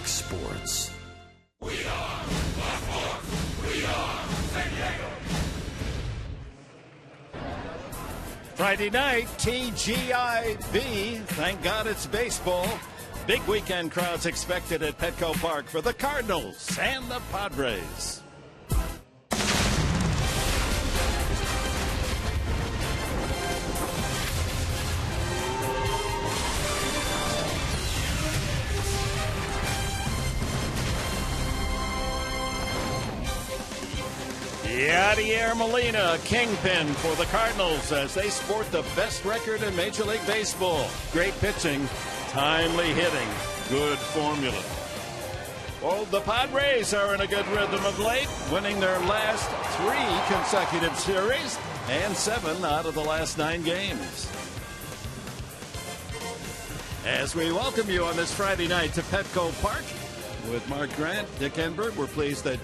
Fox Sports. We are Baltimore. We are San Diego. Friday night, TGIB. Thank God it's baseball. Big weekend crowds expected at Petco Park for the Cardinals and the Padres. Yadier Molina, kingpin for the Cardinals as they sport the best record in Major League Baseball. Great pitching, timely hitting, good formula. Well, the Padres are in a good rhythm of late, winning their last 3 consecutive series and 7 out of the last 9 games. As we welcome you on this Friday night to Petco Park, with Mark Grant, Dick Enberg, we're pleased that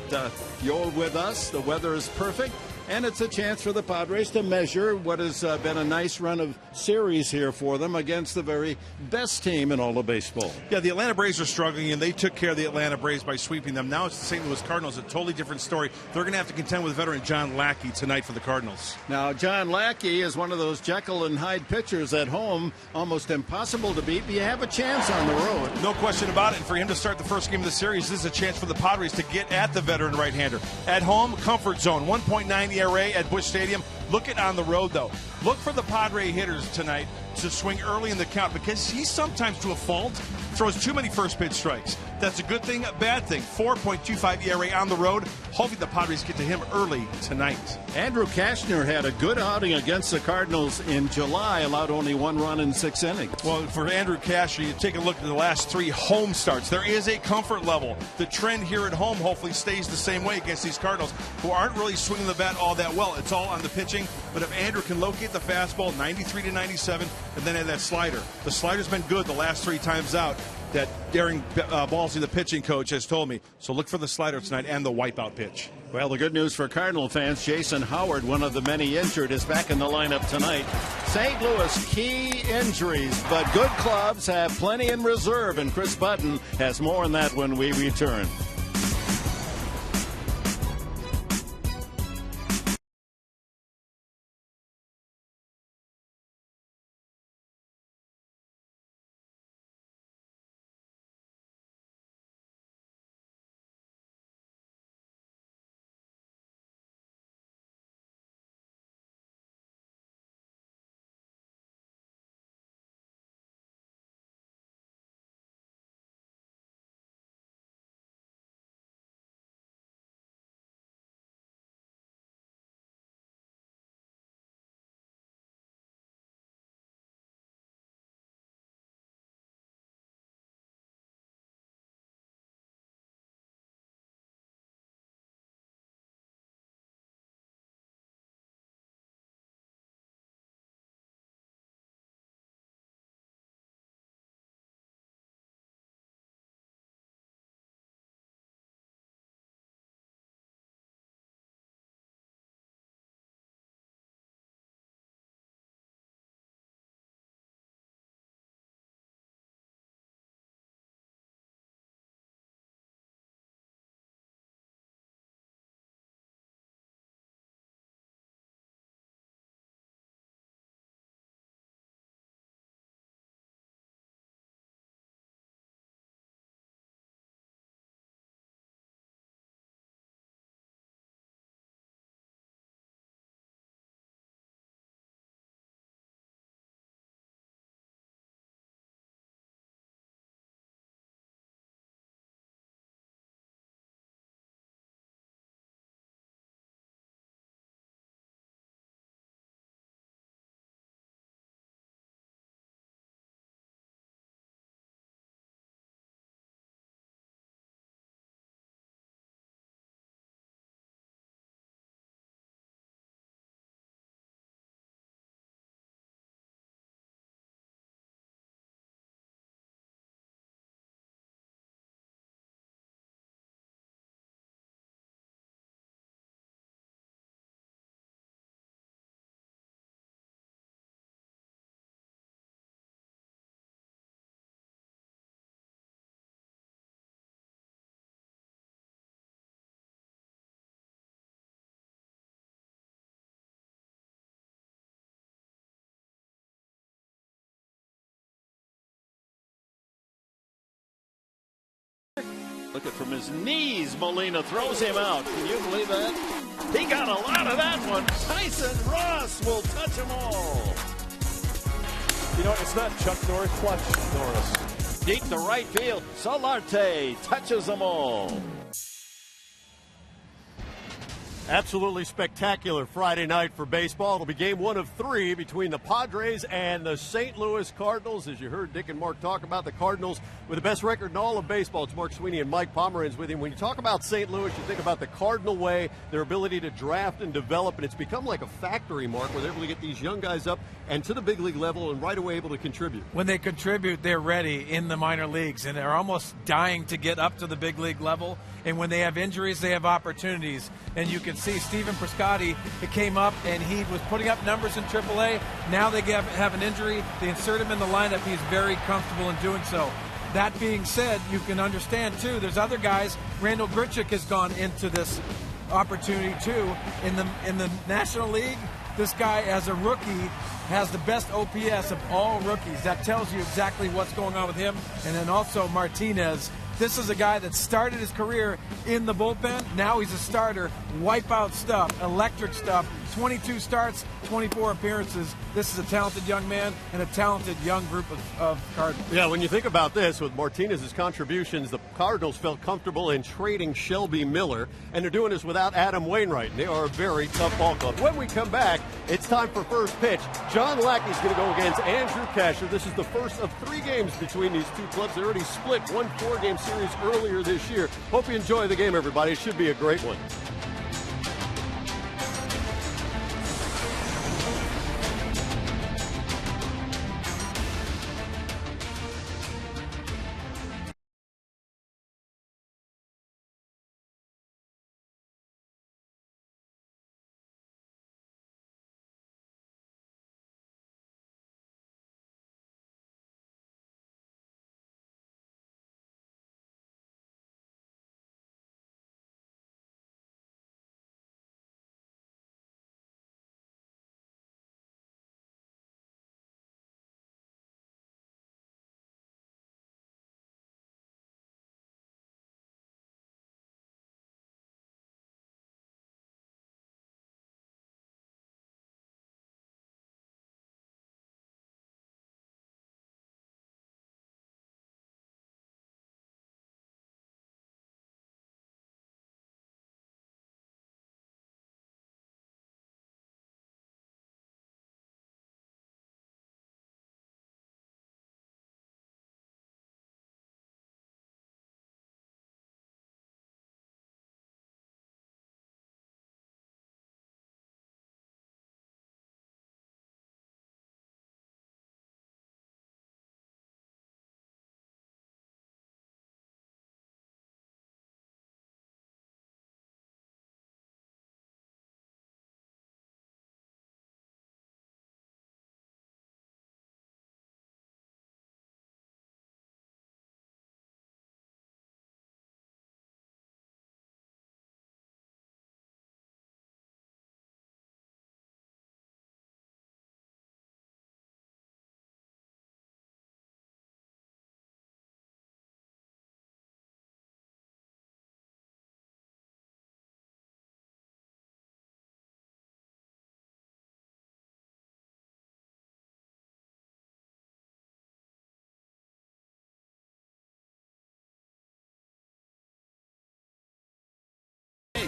you're with us. The weather is perfect, and it's a chance for the Padres to measure what has been a nice run of series here for them against the very best team in all of baseball. Yeah, the Atlanta Braves are struggling, and they took care of the Atlanta Braves by sweeping them. Now it's the St. Louis Cardinals, a totally different story. They're going to have to contend with veteran John Lackey tonight for the Cardinals. Now, John Lackey is one of those Jekyll and Hyde pitchers at home, almost impossible to beat, but you have a chance on the road. No question about it. And for him to start the first game of the series, this is a chance for the Padres to get at the veteran right-hander. At home, comfort zone, 1.9 ERA at Busch Stadium. Look at on the road, though. Look for the Padre hitters tonight to swing early in the count because he sometimes, to a fault, throws too many first pitch strikes. That's a good thing, a bad thing. 4.25 ERA on the road. Hopefully the Padres get to him early tonight. Andrew Kashner had a good outing against the Cardinals in July, allowed only 1 run in 6 innings. Well, for Andrew Kashner, you take a look at the last 3 home starts. There is a comfort level. The trend here at home hopefully stays the same way against these Cardinals, who aren't really swinging the bat all that well. It's all on the pitching. But if Andrew can locate the fastball, 93 to 97, and then add that slider. The slider's been good the last 3 times out that Darren Ballsy, the pitching coach, has told me. So look for the slider tonight and the wipeout pitch. Well, the good news for Cardinal fans, Jason Howard, one of the many injured, is back in the lineup tonight. St. Louis, key injuries, but good clubs have plenty in reserve, and Chris Button has more on that when we return. Look at from his knees. Molina throws him out. Can you believe that? He got a lot of that one. Tyson Ross will touch them all. You know, it's not Chuck Norris, Clutch Norris. Deep to right field. Solarte touches them all. Absolutely spectacular Friday night for baseball. It'll be game 1 of 3 between the Padres and the St. Louis Cardinals. As you heard Dick and Mark talk about, the Cardinals with the best record in all of baseball. It's Mark Sweeney and Mike Pomeranz with him. When you talk about St. Louis, you think about the Cardinal way, their ability to draft and develop, and it's become like a factory, Mark, where they're able to get these young guys up and to the big league level and right away able to contribute. When they contribute, they're ready in the minor leagues, and they're almost dying to get up to the big league level. And when they have injuries, they have opportunities. And you can see Stephen Piscotty, it came up, and he was putting up numbers in AAA. Now they have an injury. They insert him in the lineup. He's very comfortable in doing so. That being said, you can understand, too, there's other guys. Randall Grichuk has gone into this opportunity, too. In the National League, this guy, as a rookie, has the best OPS of all rookies. That tells you exactly what's going on with him. And then also Martinez. This is a guy that started his career in the bullpen. Now he's a starter. Wipeout stuff, electric stuff. 22 starts, 24 appearances. This is a talented young man and a talented young group of Cardinals. Yeah, when you think about this, with Martinez's contributions, the Cardinals felt comfortable in trading Shelby Miller, and they're doing this without Adam Wainwright. They are a very tough ball club. When we come back, it's time for first pitch. John Lackey's going to go against Andrew Kasher. This is the first of 3 games between these two clubs. They already split one 4-game series earlier this year. Hope you enjoy the game, everybody. It should be a great one.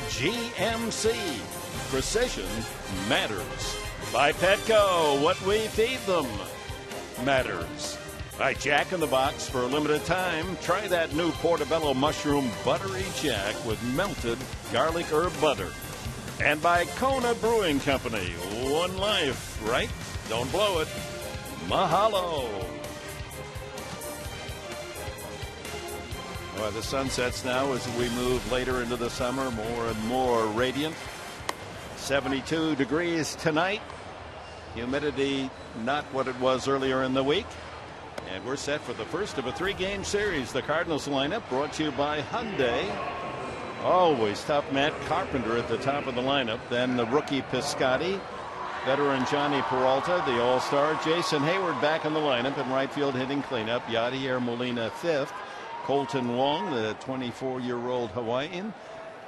GMC. Precision matters. By Petco, what we feed them matters. By Jack in the Box, for a limited time, try that new Portobello Mushroom Buttery Jack with melted garlic herb butter. And by Kona Brewing Company, one life, right? Don't blow it. Mahalo. Well, the sun sets now as we move later into the summer, more and more radiant. 72 degrees tonight. Humidity not what it was earlier in the week. And we're set for the first of a 3-game series. The Cardinals lineup brought to you by Hyundai. Always tough Matt Carpenter at the top of the lineup. Then the rookie Piscotty. Veteran Johnny Peralta, the all-star. Jason Hayward back in the lineup. In right field hitting cleanup. Yadier Molina fifth. Colton Wong, the 24-year-old Hawaiian,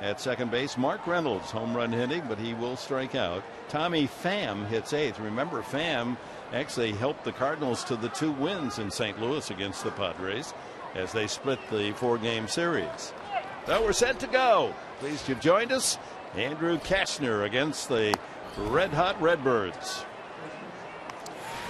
at second base. Mark Reynolds, home run hitting, but he will strike out. Tommy Pham hits 8th. Remember, Pham actually helped the Cardinals to the 2 wins in St. Louis against the Padres as they split the 4-game series. So we're set to go. Pleased you've joined us. Andrew Kashner against the red-hot Redbirds.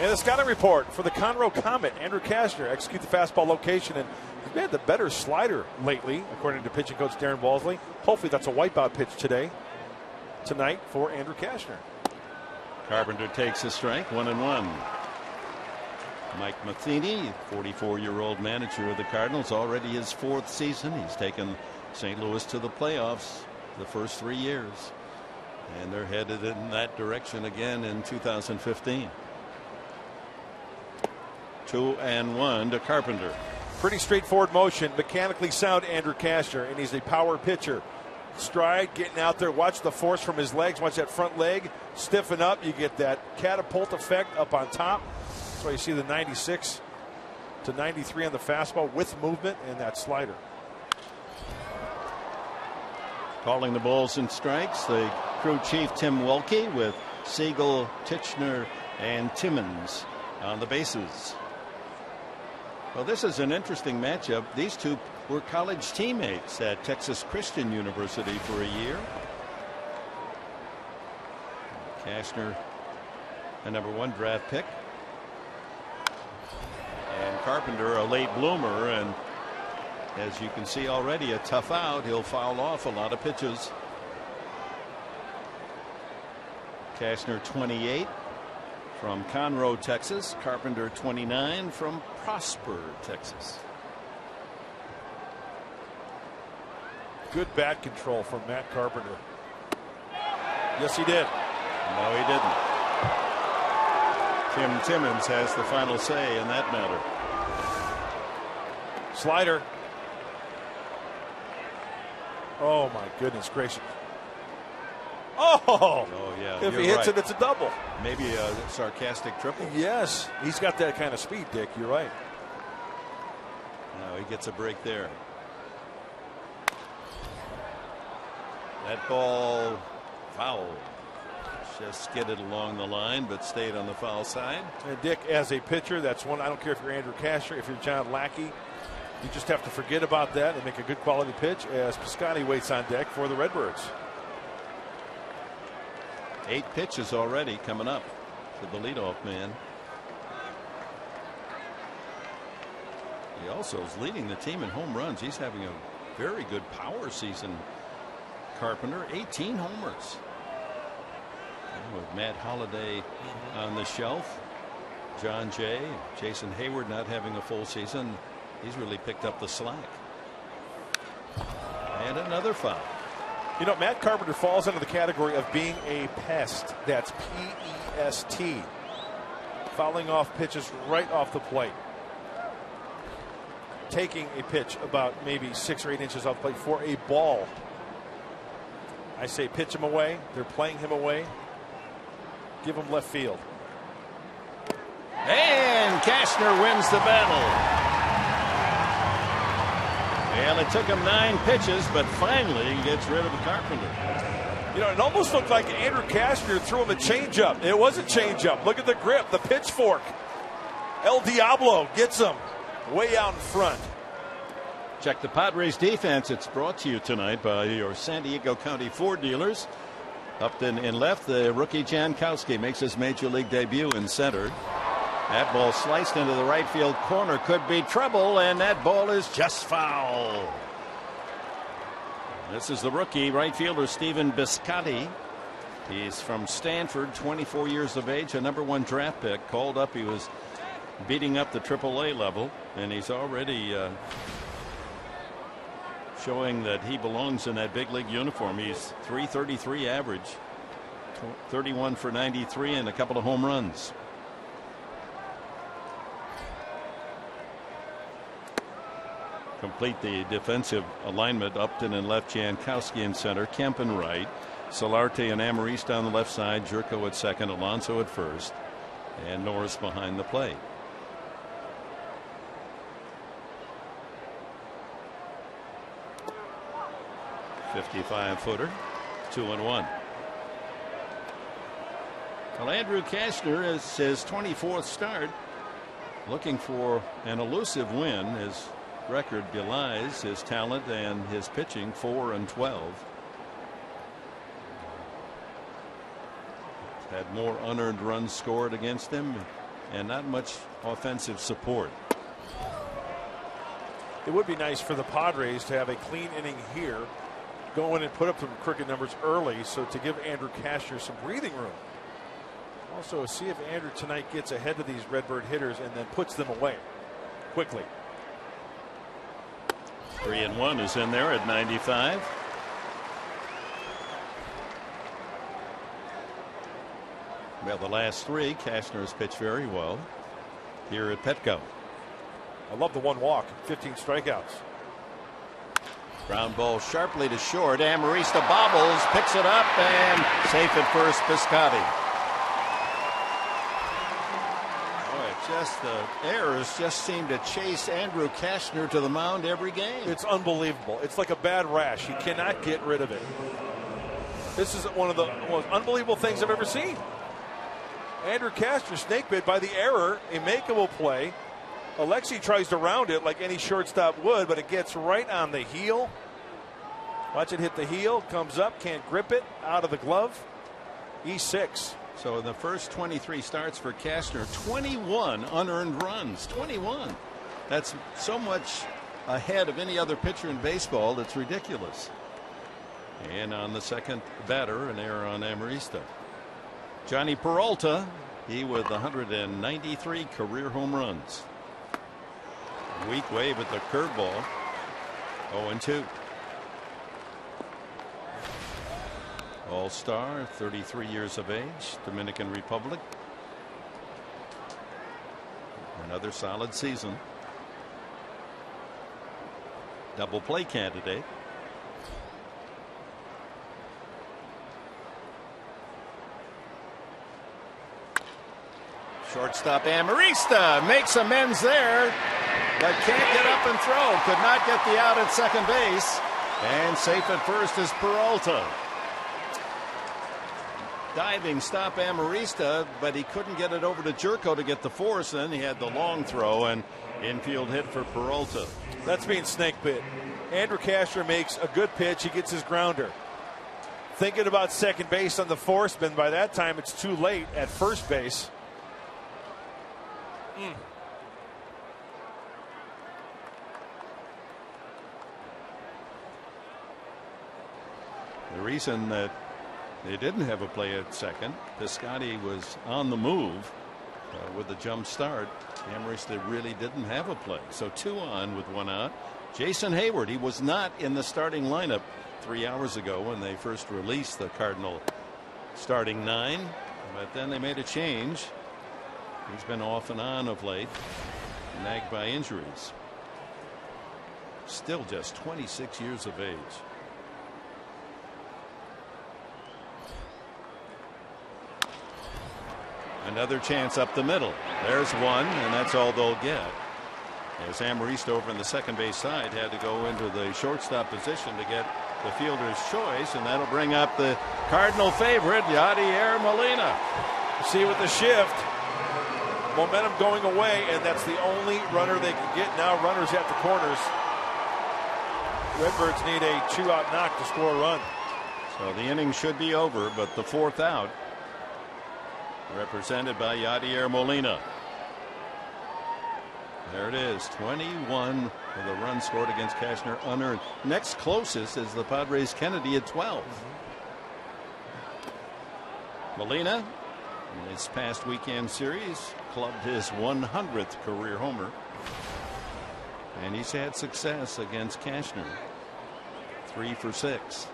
And the scouting report for the Conroe Comet. Andrew Kashner execute the fastball location, and he's had the better slider lately, according to pitching coach Darren Balsley. Hopefully that's a wipeout pitch tonight for Andrew Kashner. Carpenter takes a strike, 1-1. Mike Matheny, 44-year-old manager of the Cardinals, already his 4th season. He's taken St. Louis to the playoffs the first 3 years, and they're headed in that direction again in 2015. 2-1 to Carpenter. Pretty straightforward motion, mechanically sound Andrew Kashner, and he's a power pitcher. Stride, getting out there, watch the force from his legs, watch that front leg stiffen up. You get that catapult effect up on top. That's why you see the 96 to 93 on the fastball with movement and that slider. Calling the balls and strikes, the crew chief Tim Welke with Siegel, Titchener, and Timmons on the bases. Well, this is an interesting matchup. These two were college teammates at Texas Christian University for a year. Kashner, a #1 draft pick, and Carpenter, a late bloomer, and as you can see already, a tough out. He'll foul off a lot of pitches. Kashner, 28 from Conroe, Texas. Carpenter, 29 from Prosper, Texas. Good bat control from Matt Carpenter. Yes, he did. No, he didn't. Tim Timmons has the final say in that matter. Slider. Oh, my goodness gracious. Oh, yeah. If he hits it, it's a double. Maybe a sarcastic triple. Yes, he's got that kind of speed, Dick. You're right. No, he gets a break there. That ball foul. Just skidded along the line, but stayed on the foul side. And Dick, as a pitcher, that's one. I don't care if you're Andrew Kashner, if you're John Lackey, you just have to forget about that and make a good quality pitch as Piscotty waits on deck for the Redbirds. 8 pitches already coming up to the leadoff man. He also is leading the team in home runs. He's having a very good power season. Carpenter, 18 homers. And with Matt Holliday on the shelf, John Jay, Jason Hayward not having a full season, he's really picked up the slack. And another foul. You know, Matt Carpenter falls under the category of being a pest. That's P-E-S-T. Fouling off pitches right off the plate. Taking a pitch about maybe 6 or 8 inches off the plate for a ball. I say pitch him away. They're playing him away. Give him left field. And Kashner wins the battle. Well, it took him 9 pitches, but finally he gets rid of the Carpenter. You know, it almost looked like Andrew Kashner threw him a changeup. It was a changeup. Look at the grip, the pitchfork. El Diablo gets him way out in front. Check the Padres defense. It's brought to you tonight by your San Diego County Ford dealers. Up in left, the rookie Jankowski makes his major league debut in center. That ball sliced into the right field corner, could be trouble, and that ball is just foul. This is the rookie right fielder Stephen Biscotti. He's from Stanford, 24 years of age, a #1 draft pick. Called up, he was beating up the AAA level, and he's already showing that he belongs in that big league uniform. He's .333 average, 31 for 93, and a couple of home runs. Complete the defensive alignment. Upton in left, Jankowski in center, Kemp in right, Solarte and Amarista on the left side, Jerko at second, Alonso at first, and Norris behind the plate. 55-footer, 2-1. Well, Andrew Cashner is his 24th start, looking for an elusive win. His record belies his talent and his pitching, 4-12. Had more unearned runs scored against him and not much offensive support. It would be nice for the Padres to have a clean inning here, go in and put up some crooked numbers early, so to give Andrew Cashner some breathing room. Also, see if Andrew tonight gets ahead of these Redbird hitters and then puts them away quickly. 3-1 is in there at 95. Well, the last three, Cashner has pitched very well here at Petco. I love the one walk, 15 strikeouts. Ground ball sharply to short. Amarista bobbles, picks it up, and safe at first, Piscotty. Just the errors just seem to chase Andrew Cashner to the mound every game. It's unbelievable. It's like a bad rash. You cannot get rid of it. This is one of the most unbelievable things I've ever seen. Andrew Cashner snake bit by the error, a makeable play. Alexi tries to round it like any shortstop would, but it gets right on the heel. Watch it hit the heel, comes up, can't grip it, out of the glove. E6. So in the first 23 starts for Cashner, 21 unearned runs. 21. That's so much ahead of any other pitcher in baseball. It's ridiculous. And on the second batter, an error on Amarista. Johnny Peralta, he with 193 career home runs. Weak wave at the curveball. 0-2. All-star, 33 years of age, Dominican Republic. Another solid season. Double play candidate. Shortstop Amarista makes amends there, but can't get up and throw. Could not get the out at second base. And safe at first is Peralta. Diving stop Amarista, but he couldn't get it over to Jerko to get the force. Then he had the long throw and infield hit for Peralta. That's being snake bit. Andrew Cashner makes a good pitch. He gets his grounder. Thinking about second base on the force, but by that time it's too late at first base. The reason that they didn't have a play at second, Piscotty was on the move with the jump start. Amarista really didn't have a play. So 2 on with 1 out. Jason Hayward, he was not in the starting lineup 3 hours ago when they first released the Cardinal starting 9. But then they made a change. He's been off and on of late, nagged by injuries. Still just 26 years of age. Another chance up the middle. There's one, and that's all they'll get. As Amarista over on the second base side had to go into the shortstop position to get the fielder's choice, and that'll bring up the Cardinal favorite, Yadier Molina. See with the shift, momentum going away, and that's the only runner they can get. Now runners at the corners. Redbirds need a 2-out knock to score a run. So the inning should be over, but the 4th out represented by Yadier Molina. There it is, 21 with a run scored against Cashner unearned. Next closest is the Padres' Kennedy at 12. Molina, in his past weekend series, clubbed his 100th career homer. And he's had success against Cashner. 3 for 6.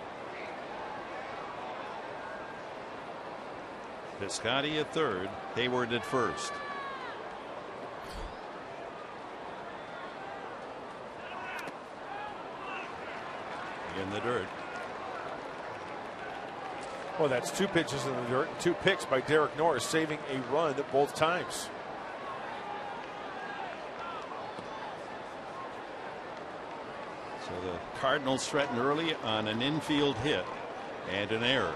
Piscotty at third, Hayward at first. In the dirt. Well, that's 2 pitches in the dirt and 2 picks by Derek Norris, saving a run at both times. So the Cardinals threatened early on an infield hit and an error.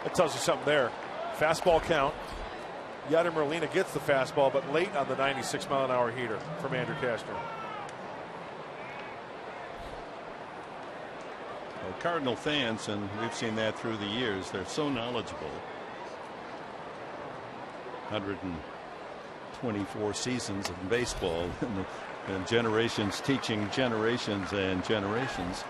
That tells you something there. Fastball count. Yadier Molina gets the fastball, but late on the 96-mile-an-hour heater from Andrew Cashner. Well, Cardinal fans, and we've seen that through the years, they're so knowledgeable. 124 seasons of baseball, and generations teaching generations and generations.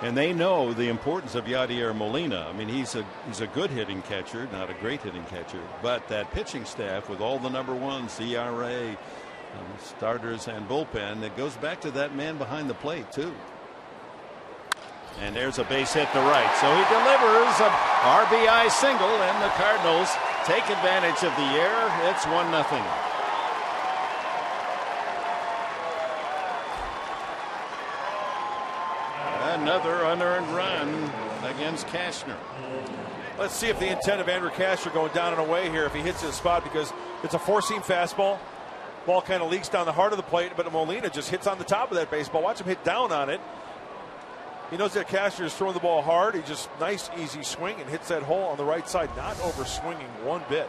And they know the importance of Yadier Molina. I mean, he's a good hitting catcher, not a great hitting catcher, but that pitching staff with all the number ones, ERA, starters, and bullpen, it goes back to that man behind the plate too. And there's a base hit to right, so he delivers a RBI single, and the Cardinals take advantage of the error. It's 1-0. Another unearned run against Cashner. Let's see if the intent of Andrew Cashner going down and away here, if he hits his spot, because it's a four-seam fastball. Ball kind of leaks down the heart of the plate, but Molina just hits on the top of that baseball. Watch him hit down on it. He knows that Cashner is throwing the ball hard. He just nice, easy swing and hits that hole on the right side, not over swinging one bit.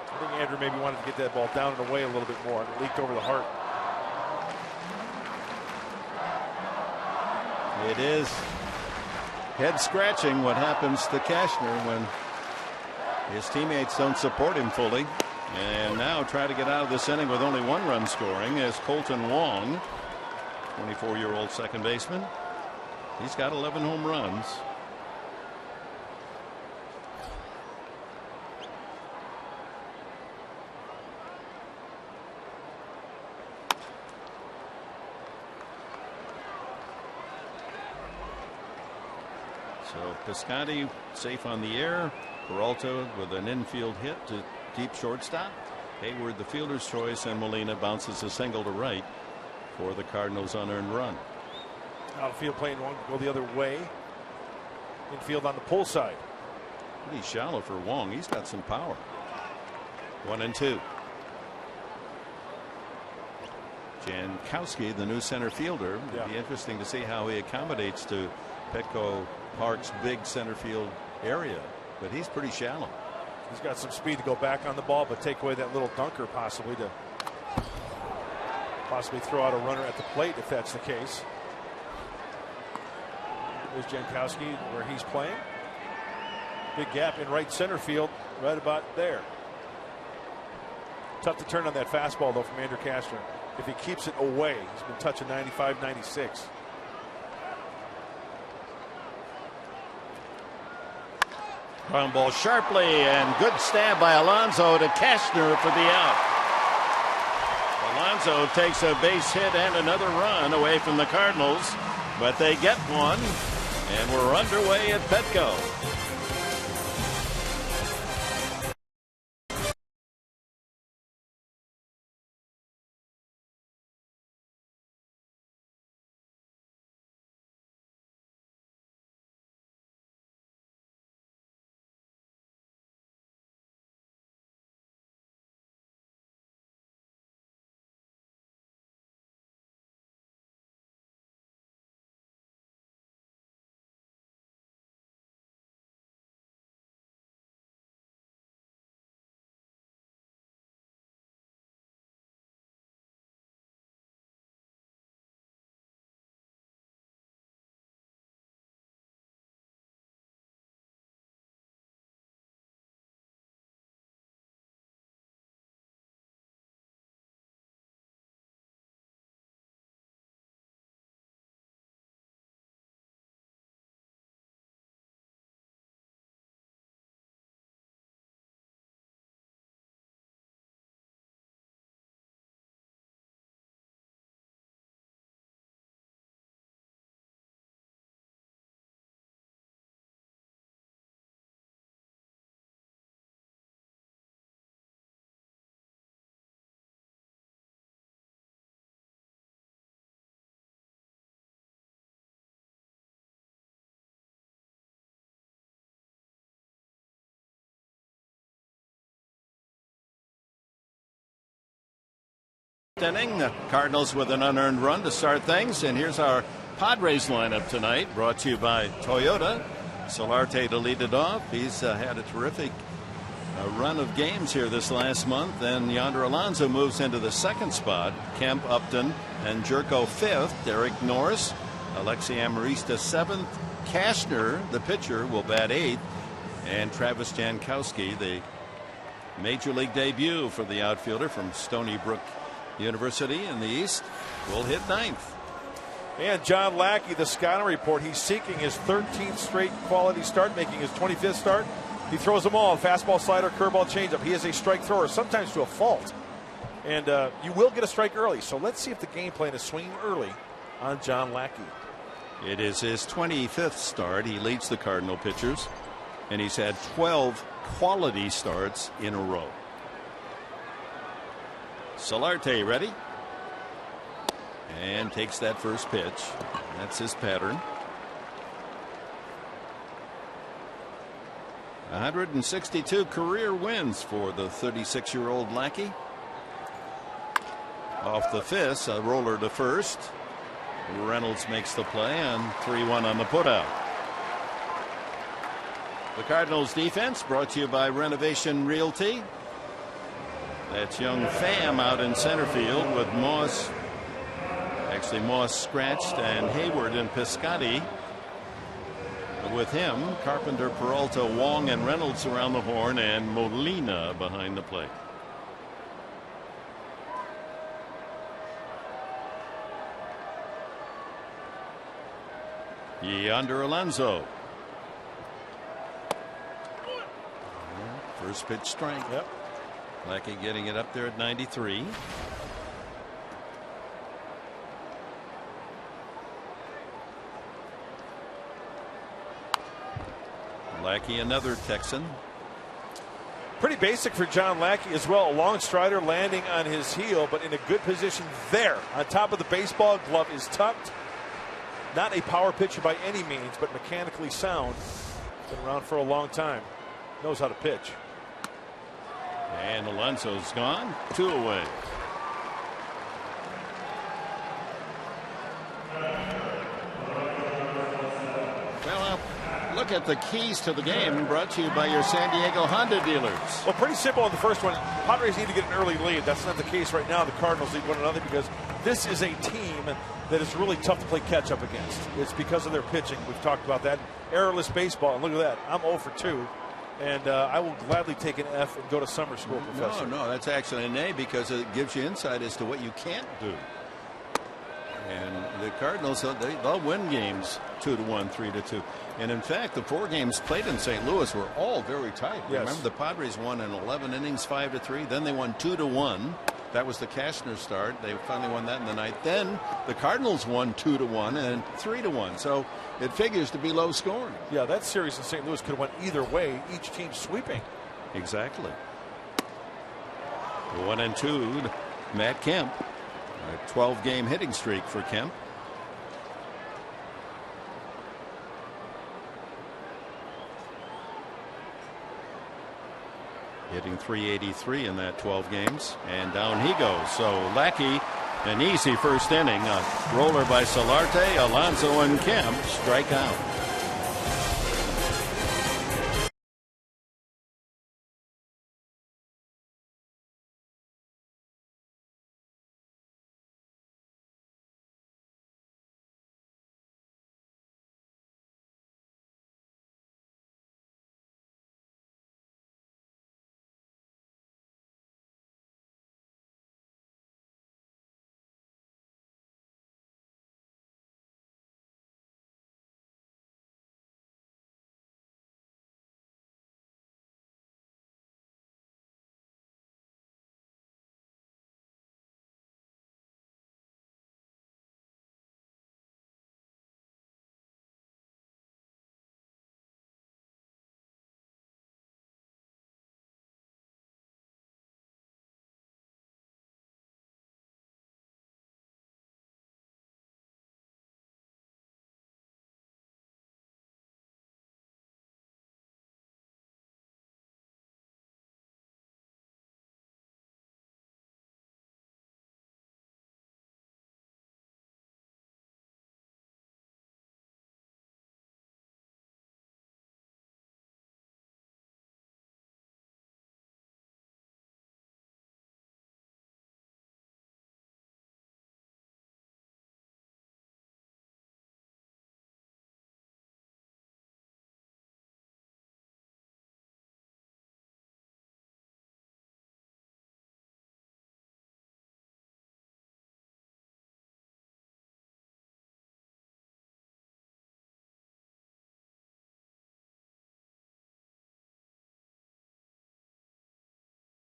I think Andrew maybe wanted to get that ball down and away a little bit more, and it leaked over the heart. It is head scratching what happens to Cashner when his teammates don't support him fully. And now try to get out of this inning with only one run scoring is Colton Wong, 24-year-old second baseman. He's got 11 home runs. So Piscotty safe on the air. Peralta with an infield hit to deep shortstop. Hayward the fielder's choice, and Molina bounces a single to right for the Cardinals' unearned run. Outfield playing Wong to go the other way. Infield on the pull side. Pretty shallow for Wong. He's got some power. 1-2. Jankowski, the new center fielder. It'd be interesting to see how he accommodates to Petco Park's big center field area, but he's pretty shallow. He's got some speed to go back on the ball, but take away that little dunker possibly to throw out a runner at the plate if that's the case. There's Jankowski where he's playing. Big gap in right center field, right about there. Tough to turn on that fastball though from Andrew Cashner. If he keeps it away, he's been touching 95, 96. Ground ball sharply, and good stab by Alonso to Cashner for the out. Alonso takes a base hit and another run away from the Cardinals, but they get one, and we're underway at Petco. Inning, the Cardinals with an unearned run to start things, and here's our Padres lineup tonight, brought to you by Toyota. Solarte to lead it off. He's had a terrific run of games here this last month, and Yonder Alonso moves into the second spot. Kemp, Upton, and Jerko fifth. Derek Norris, Alexi Amarista seventh. Cashner, the pitcher, will bat eighth, and Travis Jankowski, the major league debut for the outfielder from Stony Brook University in the East, will hit ninth. And John Lackey, the scouting report, he's seeking his 13th straight quality start, making his 25th start. He throws them all: fastball, slider, curveball, changeup. He is a strike thrower, sometimes to a fault. And you will get a strike early. So let's see if the game plan is swinging early on John Lackey. It is his 25th start. He leads the Cardinal pitchers, and he's had 12 quality starts in a row. Solarte ready, and takes that first pitch. That's his pattern. 162 career wins for the 36-year-old Lackey. Off the fist, a roller to first. Reynolds makes the play, and 3-1 on the putout. The Cardinals defense brought to you by Renovation Realty. That's young Pham out in center field with Moss. Actually, Moss scratched, and Hayward and Piscotty with him. Carpenter, Peralta, Wong, and Reynolds around the horn, and Molina behind the plate. Yonder Alonso. First pitch strike. Yep. Lackey getting it up there at 93. Lackey, another Texan. Pretty basic for John Lackey as well. A long strider landing on his heel, but in a good position there. On top of the baseball, glove is tucked. Not a power pitcher by any means, but mechanically sound. Been around for a long time. Knows how to pitch. And Alonso's gone. 2 away. Well, look at the keys to the game, brought to you by your San Diego Honda dealers. Well, pretty simple on the first one. Padres need to get an early lead. That's not the case right now. The Cardinals lead 1-0 because this is a team that is really tough to play catch up against. It's because of their pitching. We've talked about that. Errorless baseball. And look at that. I'm 0 for 2. And I will gladly take an F and go to summer school, Professor. No, that's actually an A, because it gives you insight as to what you can't do. And the Cardinals, they'll win games 2-1, 3-2. And in fact, the 4 games played in St. Louis were all very tight. Yes. Remember, the Padres won in 11 innings, 5-3. Then they won 2-1. That was the Cashner start. They finally won that in the ninth. Then the Cardinals won 2-1 and 3-1. So it figures to be low scoring. Yeah, that series in St. Louis could have went either way. Each team sweeping. Exactly. 1-2, Matt Kemp. A 12-game hitting streak for Kemp. Hitting .383 in that 12 games, and down he goes. So Lackey, an easy first inning. A roller by Solarte, Alonso, and Kemp strike out.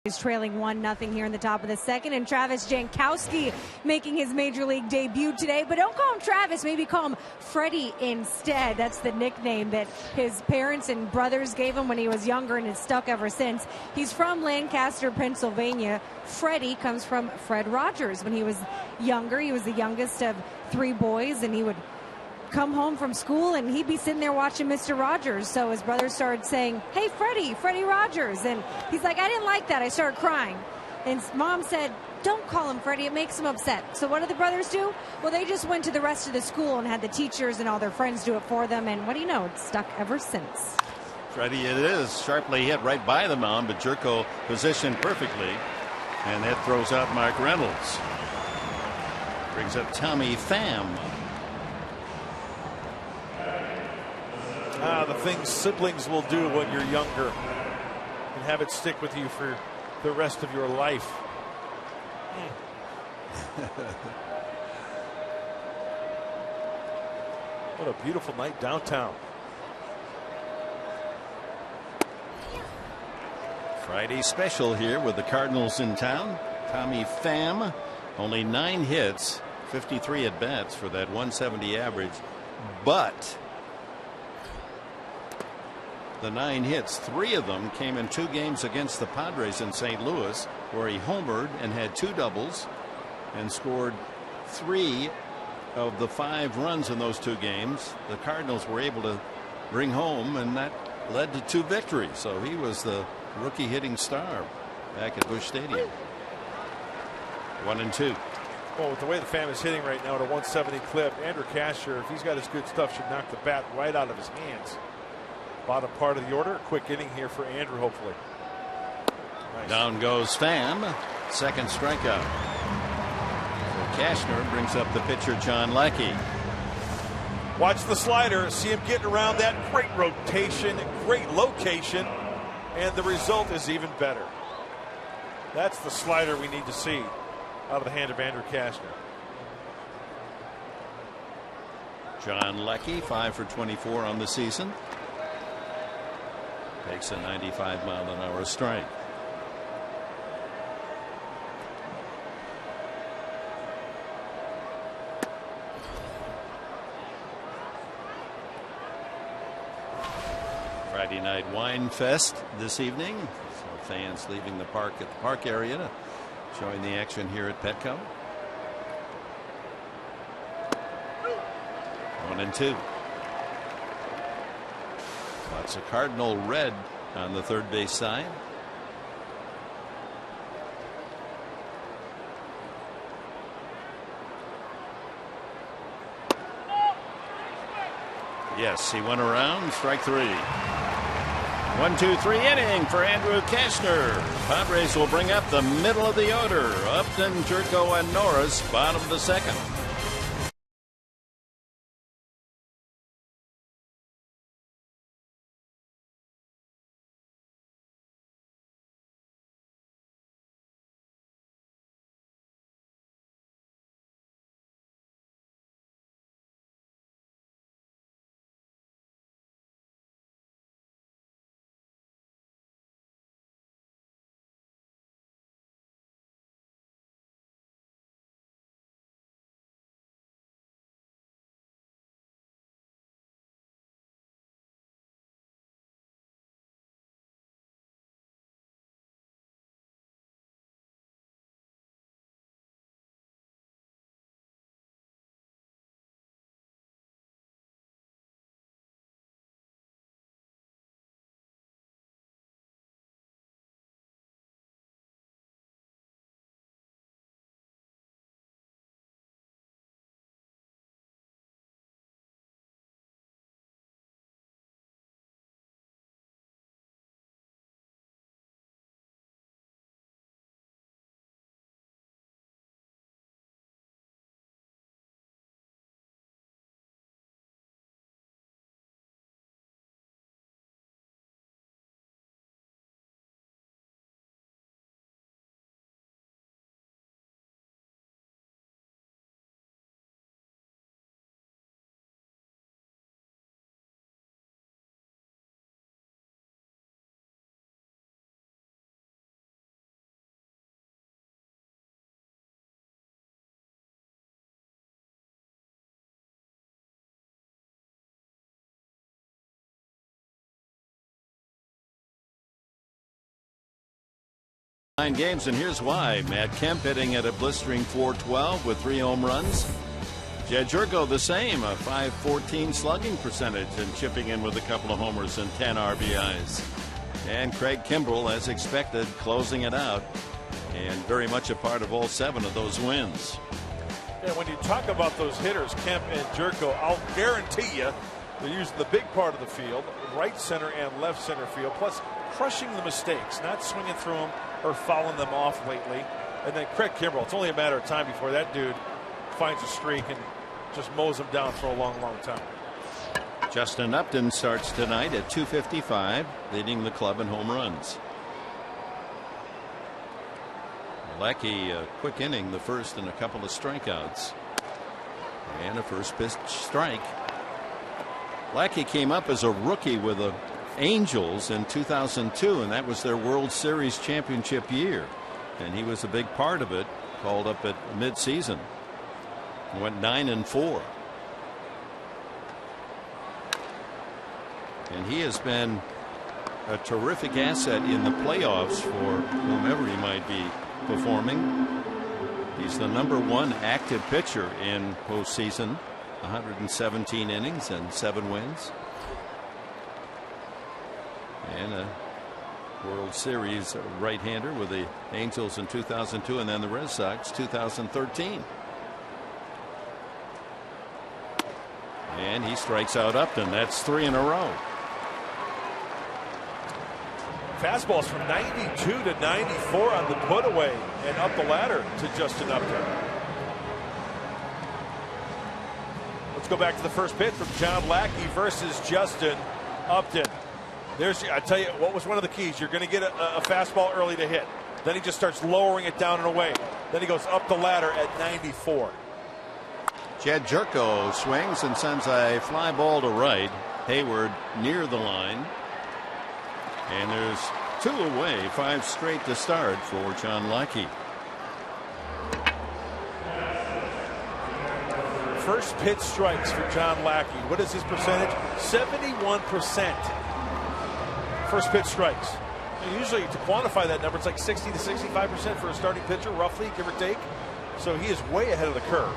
is trailing 1-0 here in the top of the second, and Travis Jankowski making his major league debut today. But don't call him Travis, maybe call him Freddie instead. That's the nickname that his parents and brothers gave him when he was younger, and it's stuck ever since. He's from Lancaster, Pennsylvania. Freddie comes from Fred Rogers. When he was younger, he was the youngest of 3 boys, and he would come home from school and he'd be sitting there watching Mr. Rogers. So his brother started saying, "Hey, Freddie Rogers." And he's like, "I didn't like that." I started crying. And mom said, "Don't call him Freddie, it makes him upset." So what did the brothers do? Well, they just went to the rest of the school and had the teachers and all their friends do it for them. And what do you know? It's stuck ever since. Freddie, it is sharply hit right by the mound, but Jerko positioned perfectly. And that throws out Mark Reynolds. Brings up Tommy Pham. The things siblings will do when you're younger and have it stick with you for the rest of your life. What a beautiful night downtown. Friday special here with the Cardinals in town. Tommy Pham, only 9 hits, 53 at bats for that 170 average, but the 9 hits, 3 of them came in 2 games against the Padres in St. Louis, where he homered and had 2 doubles and scored 3 of the 5 runs in those 2 games. The Cardinals were able to bring home, and that led to 2 victories. So he was the rookie hitting star back at Busch Stadium. 1-2. Well, with the way the Pham is hitting right now at a 170 clip, Andrew Casher, if he's got his good stuff, should knock the bat right out of his hands. Bottom part of the order. Quick inning here for Andrew, hopefully. Nice. Down goes Pham. Second strikeout. So Cashner brings up the pitcher, John Lackey. Watch the slider. See him getting around that. Great rotation, great location, and the result is even better. That's the slider we need to see out of the hand of Andrew Cashner. John Lackey, 5 for 24 on the season. Takes a 95-mile-an-hour strike. Friday night wine fest this evening. So fans leaving the park at the park area to join the action here at Petco. 1-2. Lots of Cardinal red on the third base side. Yes, he went around. Strike 3. 1-2-3 inning for Andrew Cashner. Padres will bring up the middle of the order. Upton, Jerko, and Norris, bottom of the second. 9 games, and here's why. Matt Kemp hitting at a blistering .412 with 3 home runs. Jed Jerko the same, a .514 slugging percentage, and chipping in with a couple of homers and 10 RBIs. And Craig Kimbrell, as expected, closing it out, and very much a part of all 7 of those wins. Yeah, when you talk about those hitters, Kemp and Jerko, I'll guarantee you they're using the big part of the field, right center and left center field, plus crushing the mistakes, not swinging through them or fouling them off lately. And then Craig Kimbrell, it's only a matter of time before that dude finds a streak and just mows them down for a long, long time. Justin Upton starts tonight at .255, leading the club in home runs. Lackey, a quick inning, the first, and a couple of strikeouts. And a first pitch strike. Lackey came up as a rookie with the Angels in 2002, and that was their World Series championship year. And he was a big part of it, called up at midseason. Went 9-4. And he has been a terrific asset in the playoffs for whomever he might be performing. He's the #1 active pitcher in postseason, 117 innings and 7 wins. And a World Series right-hander with the Angels in 2002 and then the Red Sox 2013. And he strikes out Upton. That's 3 in a row. Fastballs from 92 to 94 on the put-away and up the ladder to Justin Upton. Let's go back to the first pitch from John Lackey versus Justin Upton. I tell you what was one of the keys. You're going to get a fastball early to hit. Then he just starts lowering it down and away. Then he goes up the ladder at 94. Jed Jerko swings and sends a fly ball to right. Hayward near the line. And there's 2 away, 5 straight to start for John Lackey. First pitch strikes for John Lackey. What is his percentage? 71%. First pitch strikes. And usually to quantify that number, it's like 60 to 65% for a starting pitcher, roughly, give or take. So he is way ahead of the curve.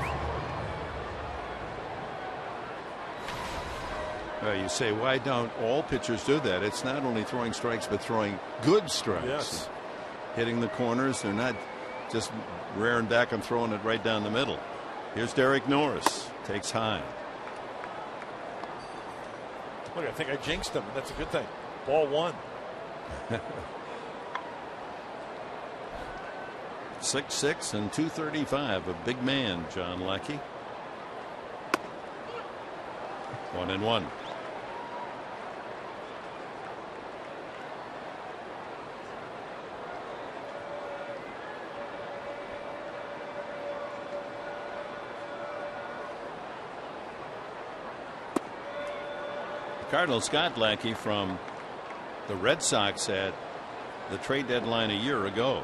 You say, why don't all pitchers do that? It's not only throwing strikes, but throwing good strikes. Yes. Hitting the corners. They're not just rearing back and throwing it right down the middle. Here's Derek Norris. Takes high. Look, I think I jinxed him. That's a good thing. Ball 1. 6'6" and 235. A big man, John Lackey. 1-1. Cardinals got Lackey from the Red Sox at the trade deadline a year ago.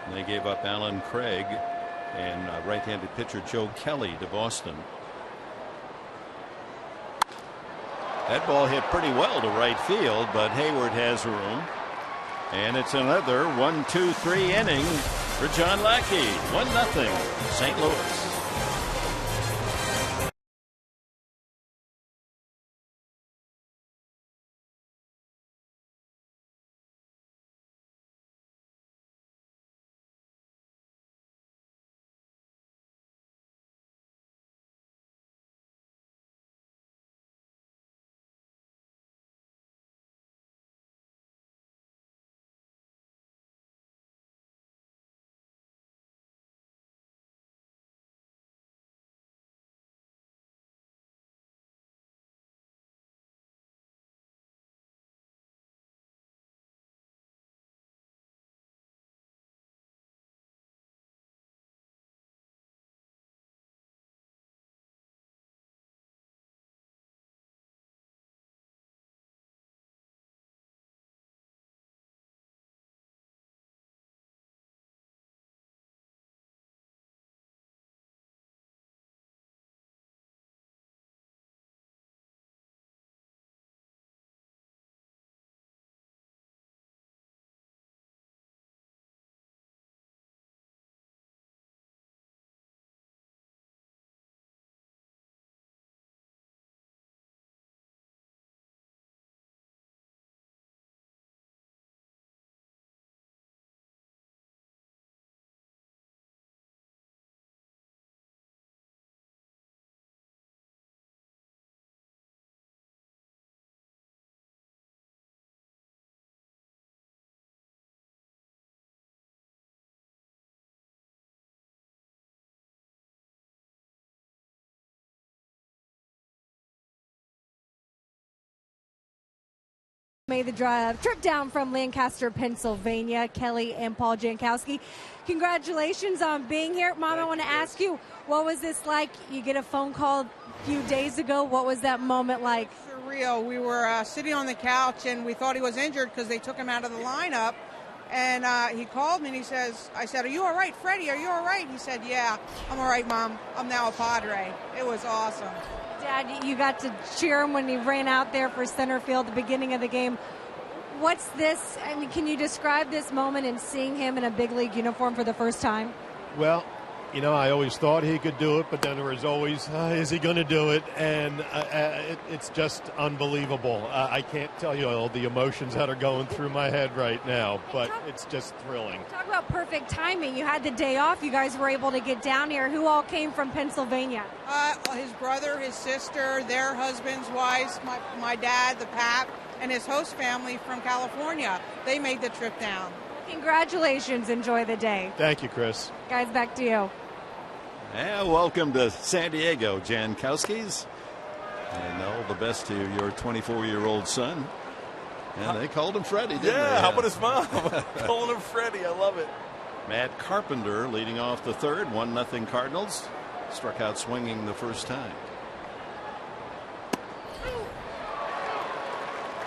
And they gave up Alan Craig and right-handed pitcher Joe Kelly to Boston. That ball hit pretty well to right field, but Hayward has room. And it's another 1-2-3 inning for John Lackey. 1-0 St. Louis. Made the trip down from Lancaster, Pennsylvania, Kelly and Paul Jankowski. Congratulations on being here. Mom, I want to ask you, what was this like? You get a phone call a few days ago. What was that moment like? Surreal. We were sitting on the couch, and we thought he was injured because they took him out of the lineup. And he called me, and I said, are you all right, Freddie? Are you all right? He said, yeah, I'm all right, Mom. I'm now a Padre. It was awesome. Dad, you got to cheer him when he ran out there for center field at the beginning of the game. What's this? I mean, can you describe this moment and seeing him in a big league uniform for the first time? Well, you know, I always thought he could do it, but then there was always, is he going to do it? And it's just unbelievable. I can't tell you all the emotions that are going through my head right now, but it's just thrilling. Talk about perfect timing. You had the day off. You guys were able to get down here. Who all came from Pennsylvania? His brother, his sister, their husbands, wives, my dad, the Pap, and his host family from California. They made the trip down. Congratulations. Enjoy the day. Thank you, Chris. Guys, back to you. Yeah, welcome to San Diego, Jankowskis. And all the best to your 24-year-old son. And they called him Freddie, didn't they? Yeah, how about his mom? Calling him Freddie. I love it. Matt Carpenter leading off the third, 1-0 Cardinals. Struck out swinging the first time.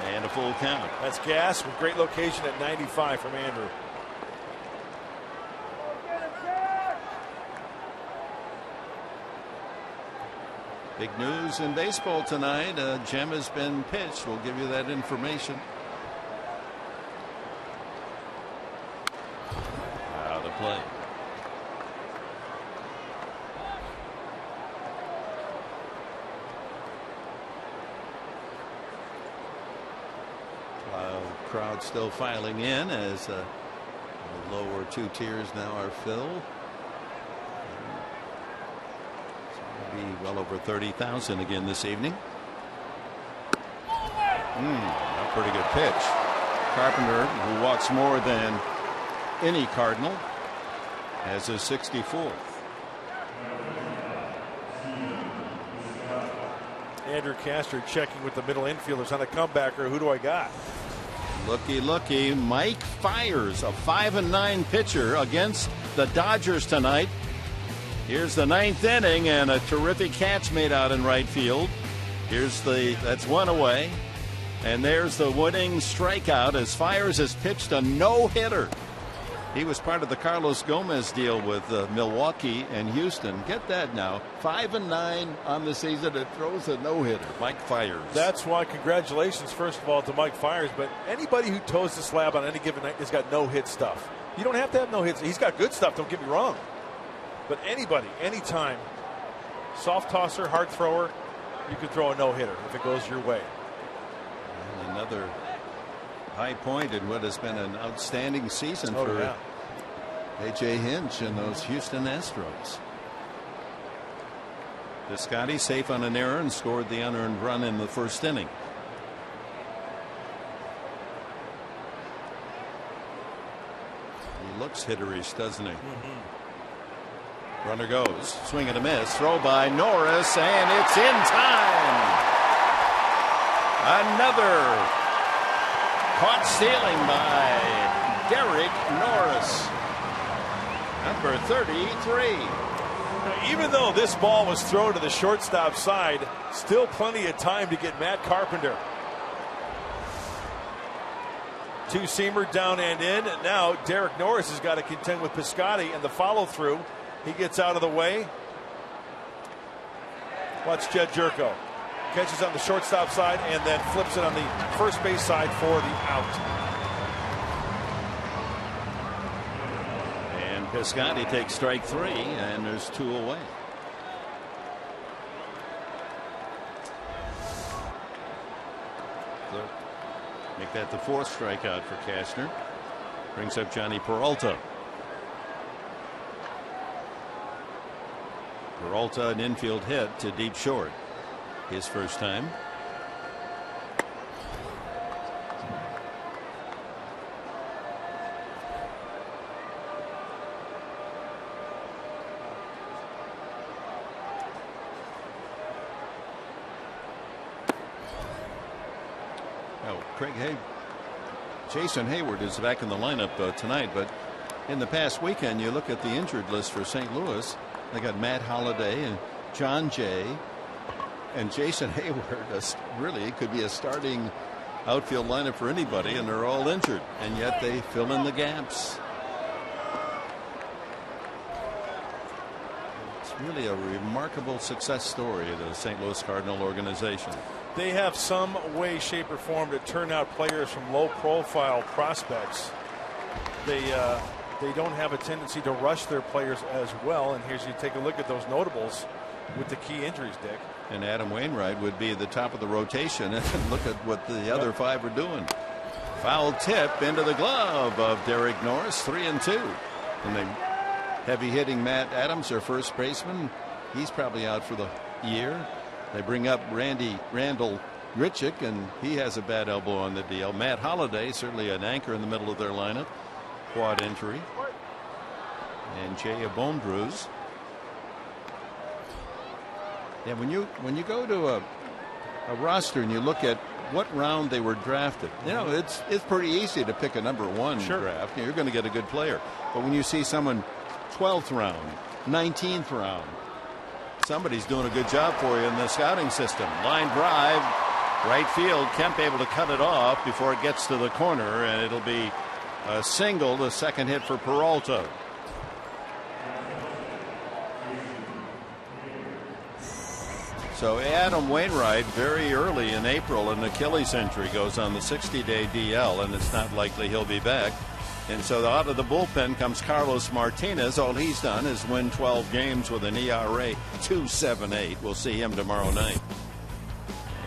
And a full count. That's gas with great location at 95 from Andrew. Big news in baseball tonight. A gem has been pitched. We'll give you that information. Out of play. Crowd still filing in as the lower two tiers now are filled. So it'll be well over 30,000 again this evening. A pretty good pitch. Carpenter, who walks more than any Cardinal, has his 64th. Andrew Castor checking with the middle infielders on a comebacker. Who do I got? Looky. Mike Fiers, a 5-9 pitcher against the Dodgers tonight. Here's the ninth inning and a terrific catch made out in right field. That's one away. And there's the winning strikeout as Fiers has pitched a no-hitter. He was part of the Carlos Gomez deal with Milwaukee and Houston. Get that now. 5-9 on the season. It throws a no-hitter. Mike Fiers. That's why congratulations, first of all, to Mike Fiers. But anybody who toes the slab on any given night has got no-hit stuff. You don't have to have no hits. He's got good stuff, don't get me wrong. But anybody, anytime, soft tosser, hard thrower, you can throw a no-hitter if it goes your way. And another high point in what has been an outstanding season for A.J. Hinch and those Houston Astros. Piscotty safe on an error and scored the unearned run in the first inning. He looks hitterish, doesn't he? Runner goes. Swing and a miss. Throw by Norris, and it's in time. Another caught stealing by Derek Norris, number 33. Now, even though this ball was thrown to the shortstop side, still plenty of time to get Matt Carpenter. Two-seamer down and in. And now Derek Norris has got to contend with Piscotty and the follow-through. He gets out of the way. Watch Jed Jerko. Catches on the shortstop side and then flips it on the first base side for the out. And Piscotty takes strike three, and there's two away. So make that the fourth strikeout for Castner. Brings up Johnny Peralta. Peralta, an infield hit to deep short. His first time. Oh, Craig Jason Hayward is back in the lineup tonight, but in the past weekend, you look at the injured list for St. Louis. They got Matt Holliday and John Jay and Jason Hayward. Really could be a starting outfield lineup for anybody, and they're all injured, and yet they fill in the gaps. It's really a remarkable success story of the St. Louis Cardinal organization. They have some way, shape, or form to turn out players from low-profile prospects. They don't have a tendency to rush their players as well. And here's you take a look at those notables with the key injuries, Dick. And Adam Wainwright would be at the top of the rotation, and look at what the other five are doing. Foul tip into the glove of Derek Norris, 3-2. And the heavy hitting Matt Adams, their first baseman, he's probably out for the year. They bring up Randall Grichuk, and he has a bad elbow on the deal. Matt Holliday, certainly an anchor in the middle of their lineup, quad injury. And Jay, a bone bruise. Yeah, when you go to a roster and you look at what round they were drafted, it's pretty easy to pick a number one draft. You're going to get a good player. But when you see someone 12th round, 19th round, somebody's doing a good job for you in the scouting system. Line drive, right field. Kemp able to cut it off before it gets to the corner, and it'll be a single, the second hit for Peralta. So Adam Wainwright, very early in April, an Achilles injury, goes on the 60-day DL, and it's not likely he'll be back. And so out of the bullpen comes Carlos Martinez. All he's done is win 12 games with an ERA 2.78. We'll see him tomorrow night.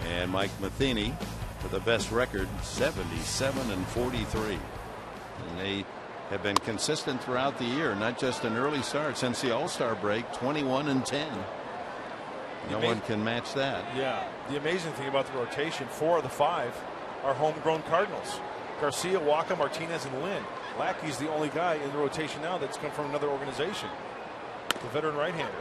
And Mike Matheny with the best record, 77-43. And they have been consistent throughout the year, not just an early start. Since the All-Star break, 21-10. No one can match that. Yeah. The amazing thing about the rotation, 4 of the 5 are homegrown Cardinals. Garcia, Walker, Martinez, and Lynn. Lackey's the only guy in the rotation now that's come from another organization. The veteran right-hander.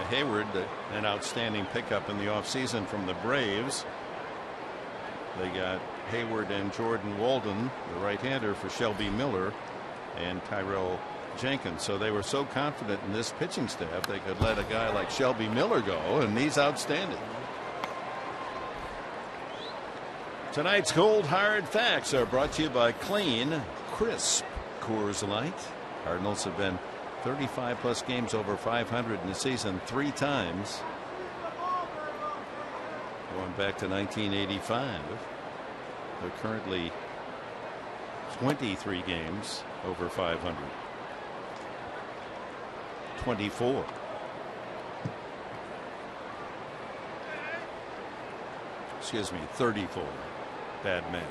Hayward, an outstanding pickup in the offseason from the Braves. They got Hayward and Jordan Walden, the right-hander, for Shelby Miller and Tyrell Jenkins. So they were so confident in this pitching staff they could let a guy like Shelby Miller go, and he's outstanding. Tonight's Cold Hard Facts are brought to you by Clean, Crisp Coors Light. Cardinals have been 35-plus games over 500 in the season 3 times. Going back to 1985. They're currently 23 games over 500. 24. Excuse me, 34. Bad math.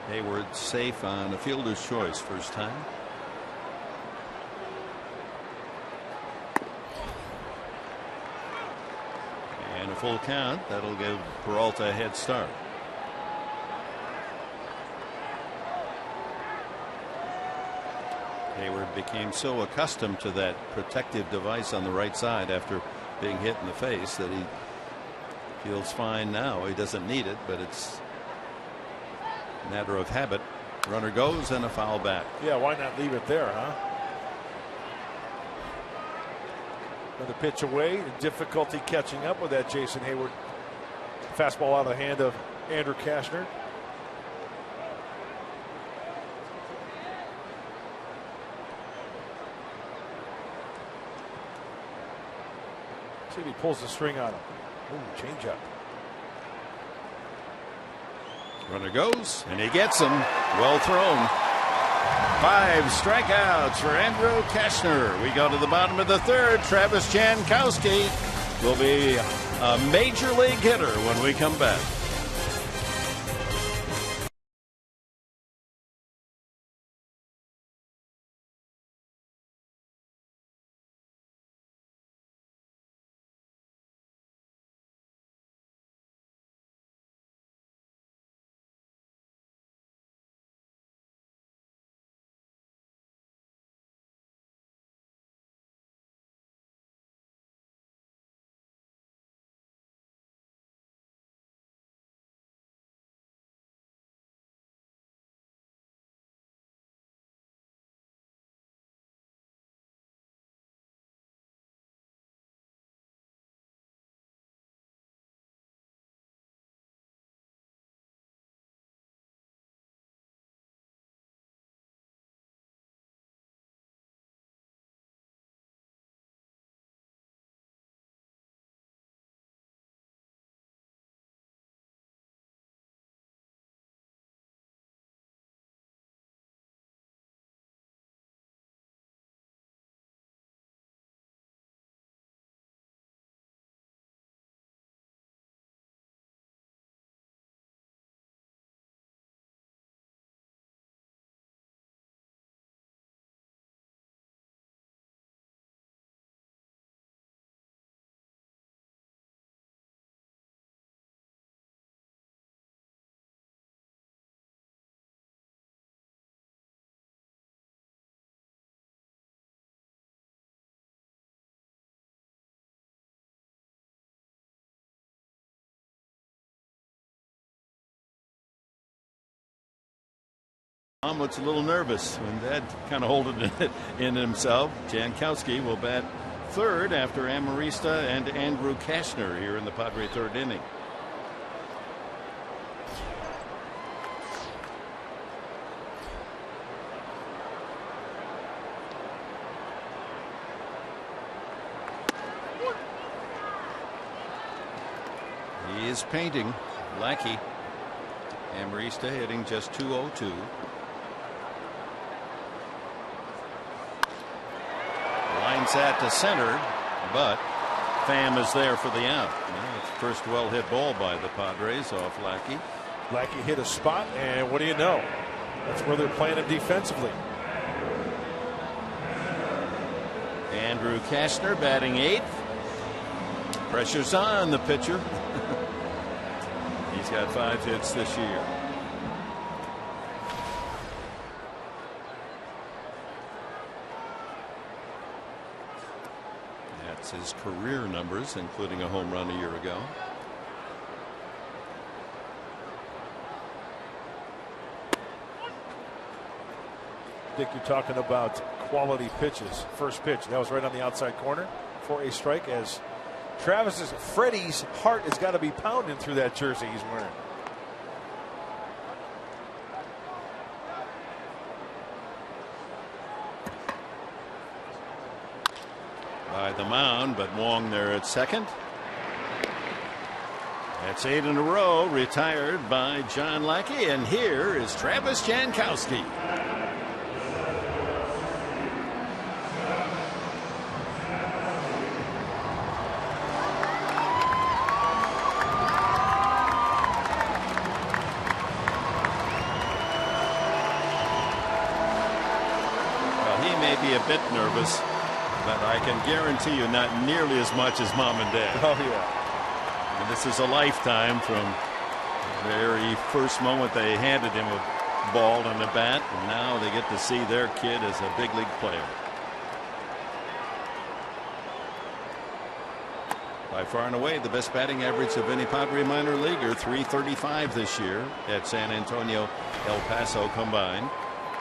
Hayward safe on a fielder's choice first time. And a full count. That'll give Peralta a head start. Hayward became so accustomed to that protective device on the right side after being hit in the face that he feels fine now. He doesn't need it, but it's matter of habit. Runner goes and a foul back. Yeah, why not leave it there, huh? Another pitch away. Difficulty catching up with that Jason Hayward. Fastball out of the hand of Andrew Kashner. See if he pulls the string on him. Ooh, change up. Runner goes, and he gets him. Well thrown. 5 strikeouts for Andrew Kashner. We go to the bottom of the third. Travis Jankowski will be a major league hitter when we come back. Mom looks a little nervous when Dad kind of holding it in himself. Jankowski will bat third after Amarista and Andrew Kashner here in the Padre third inning. He is painting. Lackey. Amarista hitting just .202. Line set to center, but Pham is there for the out. It's the first well hit ball by the Padres off Lackey. Lackey hit a spot, and what do you know? That's where they're playing him defensively. Andrew Kashner batting eighth. Pressure's on the pitcher. He's got 5 hits this year. That's his career numbers, including a home run a year ago. Dick, you're talking about quality pitches. First pitch, that was right on the outside corner for a strike, as Freddie's heart has got to be pounding through that jersey he's wearing. By the mound, but Wong there at second. That's 8 in a row, retired by John Lackey, and here is Travis Jankowski. A bit nervous, but I can guarantee you not nearly as much as Mom and Dad. Oh yeah. And this is a lifetime from the very first moment they handed him a ball and a bat, and now they get to see their kid as a big league player. By far and away the best batting average of any Padre minor leaguer, .335 this year at San Antonio, El Paso combined.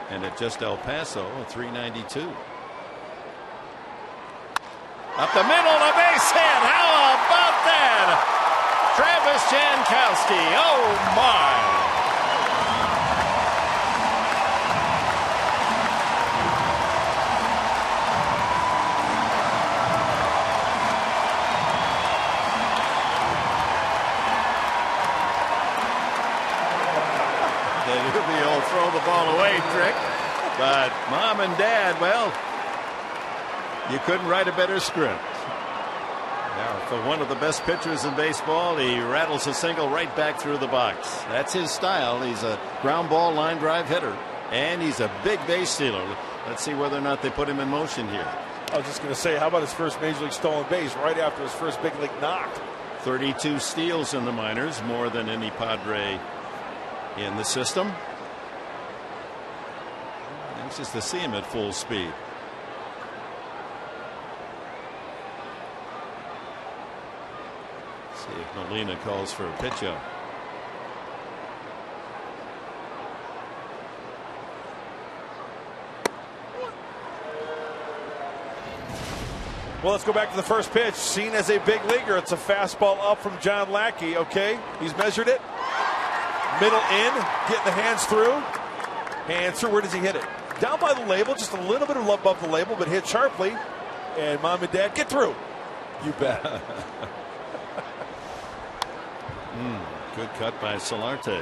And at just El Paso, a .392. Up the middle, a base hit. How about that? Travis Jankowski. Oh, my. The old throw the ball away trick. But Mom and Dad, well, you couldn't write a better script. Now, for one of the best pitchers in baseball, he rattles a single right back through the box. That's his style. He's a ground ball line drive hitter, and he's a big base stealer. Let's see whether or not they put him in motion here. I was just going to say, how about his first major league stolen base right after his first big league knock? 32 steals in the minors, more than any Padre in the system. Anxious to see him at full speed. See if Molina calls for a pitch up. Well, let's go back to the first pitch. Seen as a big leaguer, it's a fastball up from John Lackey. Okay, he's measured it. Middle in, getting the hands through. Hands through. Where does he hit it? Down by the label, just a little bit above the label, but hit sharply. And Mom and Dad get through. You bet. Good cut by Solarte.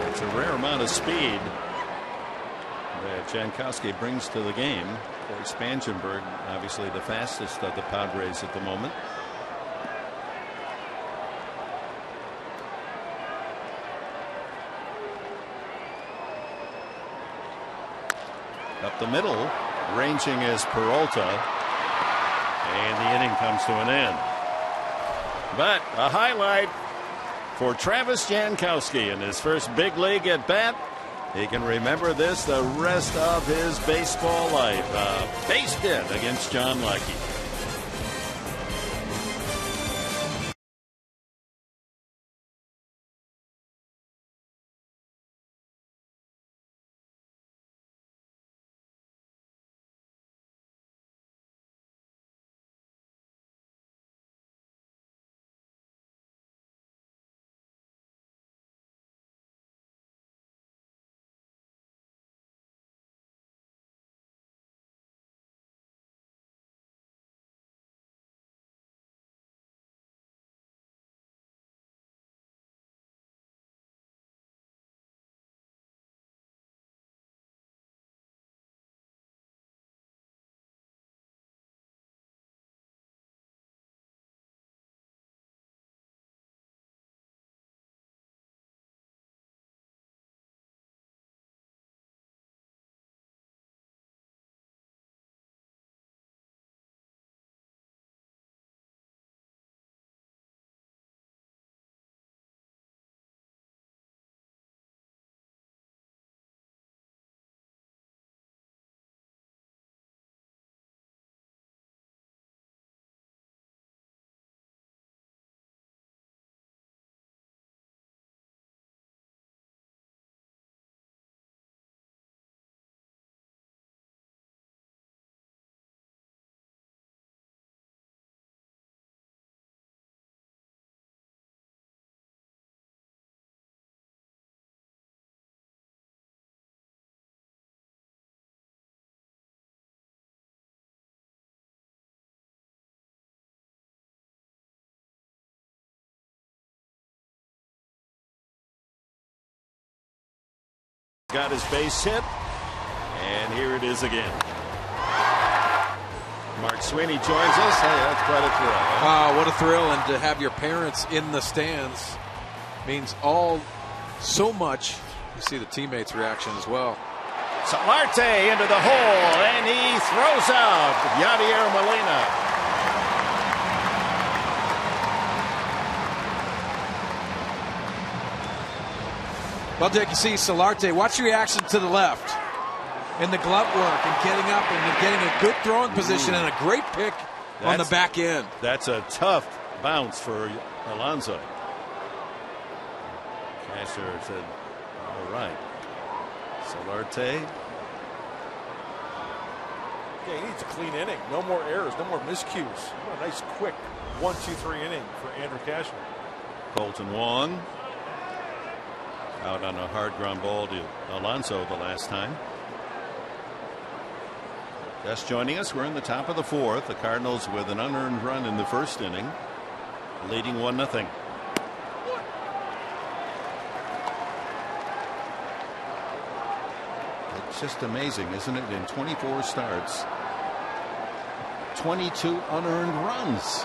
It's a rare amount of speed that Jankowski brings to the game. Corey Spangenberg, obviously the fastest of the Padres at the moment. Up the middle, ranging is Peralta, and the inning comes to an end. But a highlight for Travis Jankowski in his first big league at bat. He can remember this the rest of his baseball life. A base hit against John Lackey. Got his base hit, and here it is again. Mark Sweeney joins us. Hey, that's quite a thrill. Huh? Wow, what a thrill. And to have your parents in the stands means so much. You see the teammates' reaction as well. Solarte into the hole, and he throws out Yadier Molina. Well, Dick, you see Solarte. Watch your reaction to the left in the glove work and getting up and getting a good throwing position and a great pick on the back end. That's a tough bounce for Alonso. Casher said, all right. Solarte. Yeah, he needs a clean inning. No more errors, no more miscues. What a nice, quick 1-2-3 inning for Andrew Cashner. Colton Wong. Out on a hard ground ball to Alonso the last time. Just joining us, we're in the top of the fourth. The Cardinals with an unearned run in the first inning, leading 1-0. It's just amazing, isn't it? In 24 starts, 22 unearned runs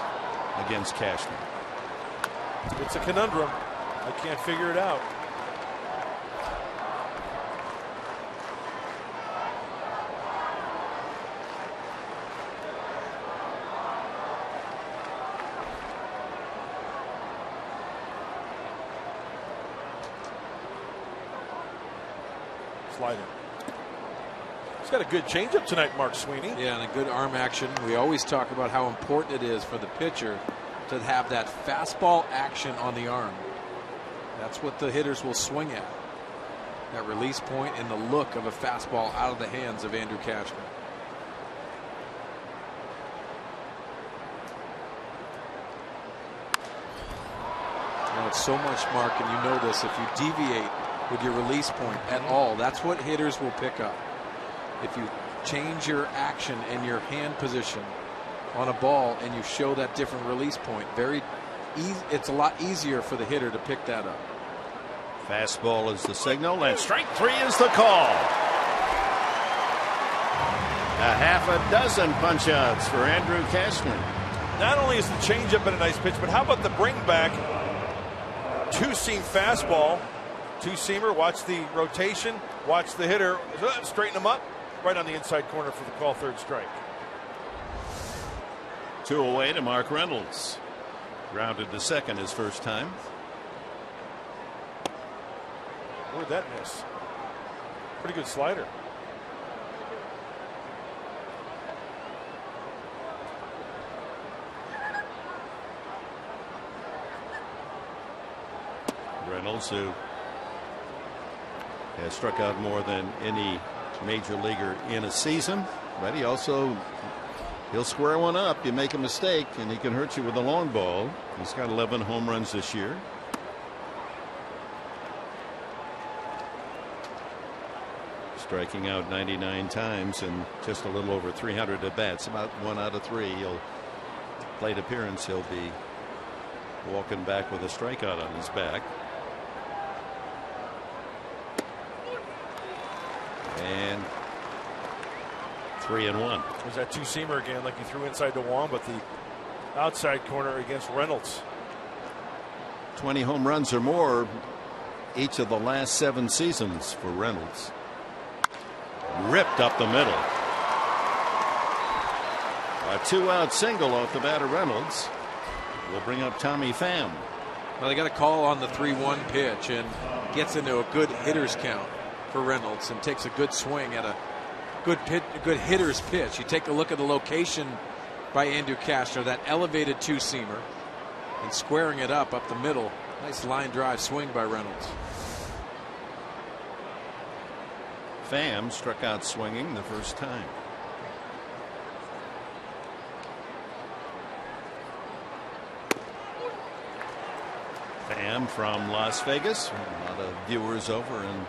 against Cashner. It's a conundrum. I can't figure it out. Sliding. He's got a good changeup tonight, Mark Sweeney. Yeah, and a good arm action. We always talk about how important it is for the pitcher to have that fastball action on the arm. That's what the hitters will swing at. That release point and the look of a fastball out of the hands of Andrew Cashner. You know, it's so much, Mark, and you know this, if you deviate with your release point at all, that's what hitters will pick up. If you change your action and your hand position on a ball and you show that different release point, it's a lot easier for the hitter to pick that up. Fastball is the signal, and strike three is the call. A half a dozen punch outs for Andrew Cashner. Not only is the changeup been a nice pitch, but how about the bring back? Two-seam fastball. Two-seamer, watch the rotation, watch the hitter, straighten him up, right on the inside corner for the call, third strike. 2 away to Mark Reynolds. Grounded to second his first time. Where'd that miss? Pretty good slider. Reynolds, who has struck out more than any major leaguer in a season, but he'll square one up. You make a mistake and he can hurt you with a long ball. He's got 11 home runs this year. Striking out 99 times and just a little over 300 at bats. About 1 out of 3. Plate appearance, he'll be walking back with a strikeout on his back. And 3-1. There's that two-seamer again, like he threw inside to Wong, but the outside corner against Reynolds. 20 home runs or more each of the last 7 seasons for Reynolds. Ripped up the middle. A 2-out single off the bat of Reynolds will bring up Tommy Pham. Well, they got a call on the 3-1 pitch and gets into a good hitter's count for Reynolds and takes a good swing at a good hitter's pitch. You take a look at the location by Andrew Castro, that elevated two-seamer, and squaring it up the middle. Nice line drive swing by Reynolds. Pham struck out swinging the first time. Pham from Las Vegas. A lot of viewers over in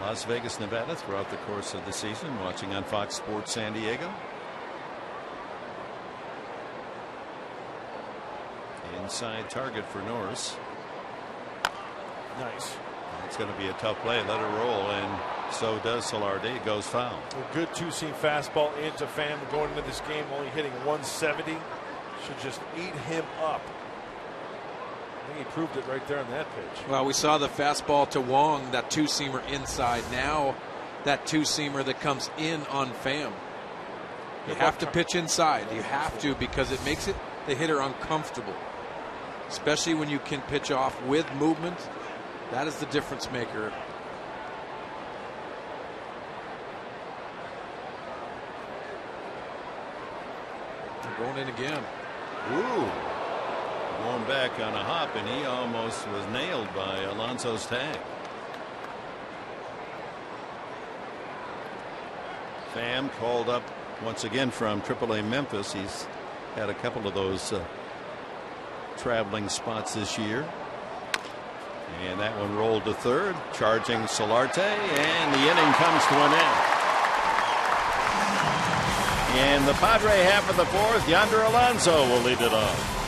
Las Vegas, Nevada throughout the course of the season, watching on Fox Sports San Diego. Inside target for Norris. Nice. It's going to be a tough play. Let it roll, and so does Solardi. It goes foul. A good two-seam fastball into Pham going into this game, only hitting 170. Should just eat him up. I think he proved it right there on that pitch. Well, we saw the fastball to Wong, that two-seamer inside. Now that two-seamer that comes in on Pham. You have to pitch inside. You have to, because it makes the hitter uncomfortable, especially when you can pitch off with movement. That is the difference maker. They're going in again. Ooh. Going back on a hop, and he almost was nailed by Alonso's tag. Pham called up once again from AAA Memphis. He's had a couple of those traveling spots this year. And that one rolled to third, charging Solarte, and the inning comes to an end. In the Padre half of the fourth, Yonder Alonso will lead it off.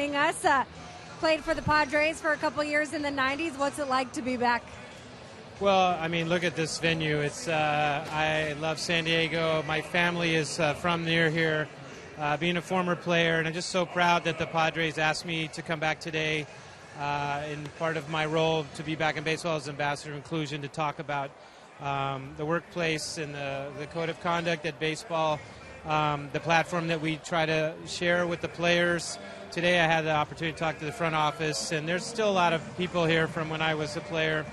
Us played for the Padres for a couple years in the 90s. What's it like to be back? Well, I mean, look at this venue. It's I love San Diego. My family is from near here, being a former player, and I'm just so proud that the Padres asked me to come back today in part of my role to be back in baseball as ambassador of inclusion to talk about the workplace and the code of conduct at baseball, the platform that we try to share with the players. Today I had the opportunity to talk to the front office, and there's still a lot of people here from when I was a player,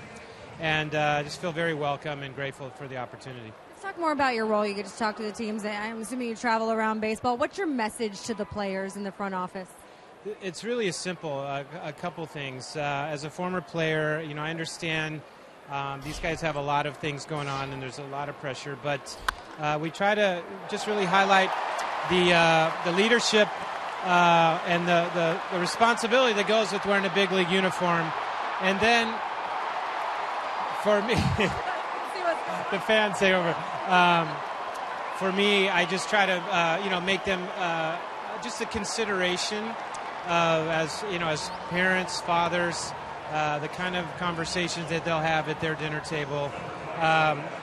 and I just feel very welcome and grateful for the opportunity. Let's talk more about your role. You get to talk to the teams. I'm assuming you travel around baseball. What's your message to the players in the front office? It's really simple, a couple things. As a former player, I understand these guys have a lot of things going on and there's a lot of pressure, but we try to just really highlight the leadership and the responsibility that goes with wearing a big league uniform. And then for me, the fans say over. For me, I just try to make them just a consideration as parents, fathers, the kind of conversations that they'll have at their dinner table,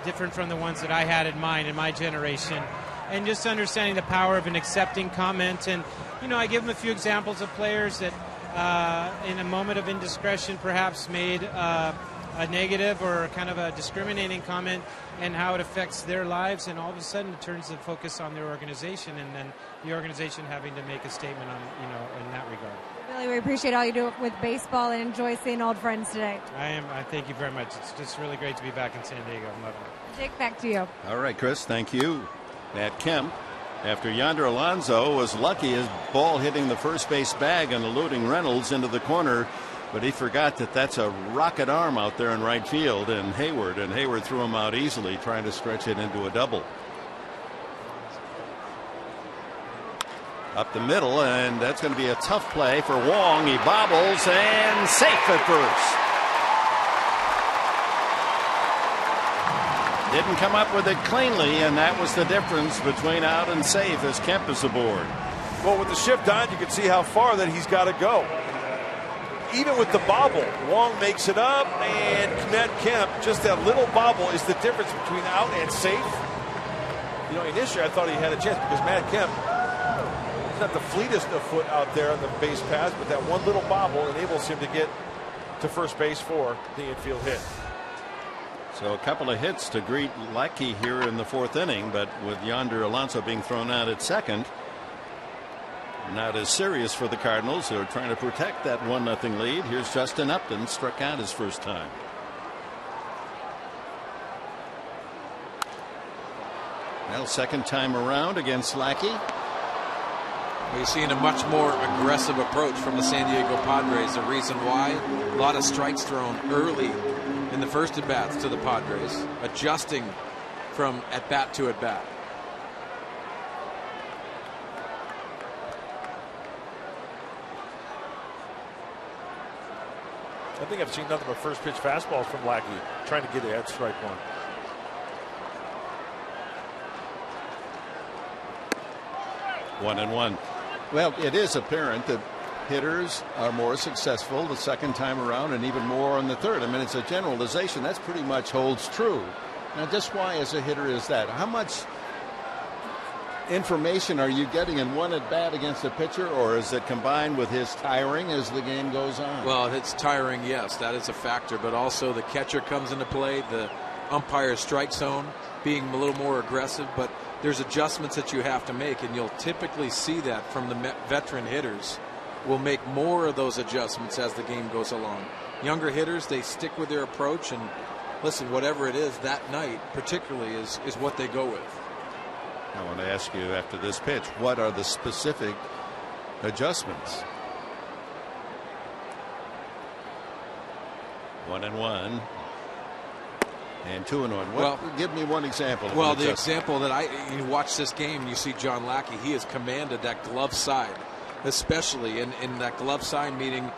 different from the ones that I had in mine in my generation, and just understanding the power of an accepting comment. And I give them a few examples of players that in a moment of indiscretion perhaps made a negative or kind of a discriminating comment and how it affects their lives, and all of a sudden it turns the focus on their organization, and then the organization having to make a statement on in that regard. Billy, we appreciate all you do with baseball and enjoy seeing old friends today. I thank you very much. It's just really great to be back in San Diego. I'm loving it. Dick, back to you. All right, Chris, thank you. Matt Kemp, after Yonder Alonso was lucky, his ball hitting the first base bag and eluding Reynolds into the corner, but he forgot that that's a rocket arm out there in right field, and Hayward threw him out easily, trying to stretch it into a double. Up the middle, and that's going to be a tough play for Wong. He bobbles and safe at first. Didn't come up with it cleanly, and that was the difference between out and safe as Kemp is aboard. Well, with the shift on, you can see how far that he's got to go. Even with the bobble, Wong makes it up, and Matt Kemp, just that little bobble is the difference between out and safe. Initially I thought he had a chance because Matt Kemp, he's not the fleetest of foot out there on the base pass, but that one little bobble enables him to get to first base for the infield hit. So a couple of hits to greet Lackey here in the fourth inning, but with Yonder Alonso being thrown out at second, not as serious for the Cardinals, who are trying to protect that 1-0 lead. Here's Justin Upton, struck out his first time. Well, second time around against Lackey. We're seeing a much more aggressive approach from the San Diego Padres. The reason why, a lot of strikes thrown early in the first at-bats to the Padres, adjusting from at-bat to at-bat. I think I've seen nothing but first pitch fastballs from Lackey, trying to get it at strike one. One and one. Well, it is apparent that hitters are more successful the second time around and even more on the third. I mean, it's a generalization. That's pretty much holds true. Now, just why as a hitter is that? How much information are you getting in one at bat against a pitcher, or is it combined with his tiring as the game goes on? Well, it's tiring, yes, that is a factor, but also the catcher comes into play, the umpire's strike zone being a little more aggressive, but there's adjustments that you have to make, and you'll typically see that from the veteran hitters will make more of those adjustments as the game goes along. Younger hitters, they stick with their approach, and listen, whatever it is that night particularly is what they go with. I want to ask you after this pitch, what are the specific adjustments? 1-1 and 2-1. Well, give me one example. Well, the example that you watch this game and you see John Lackey, he has commanded that glove side, especially in that glove side, meaning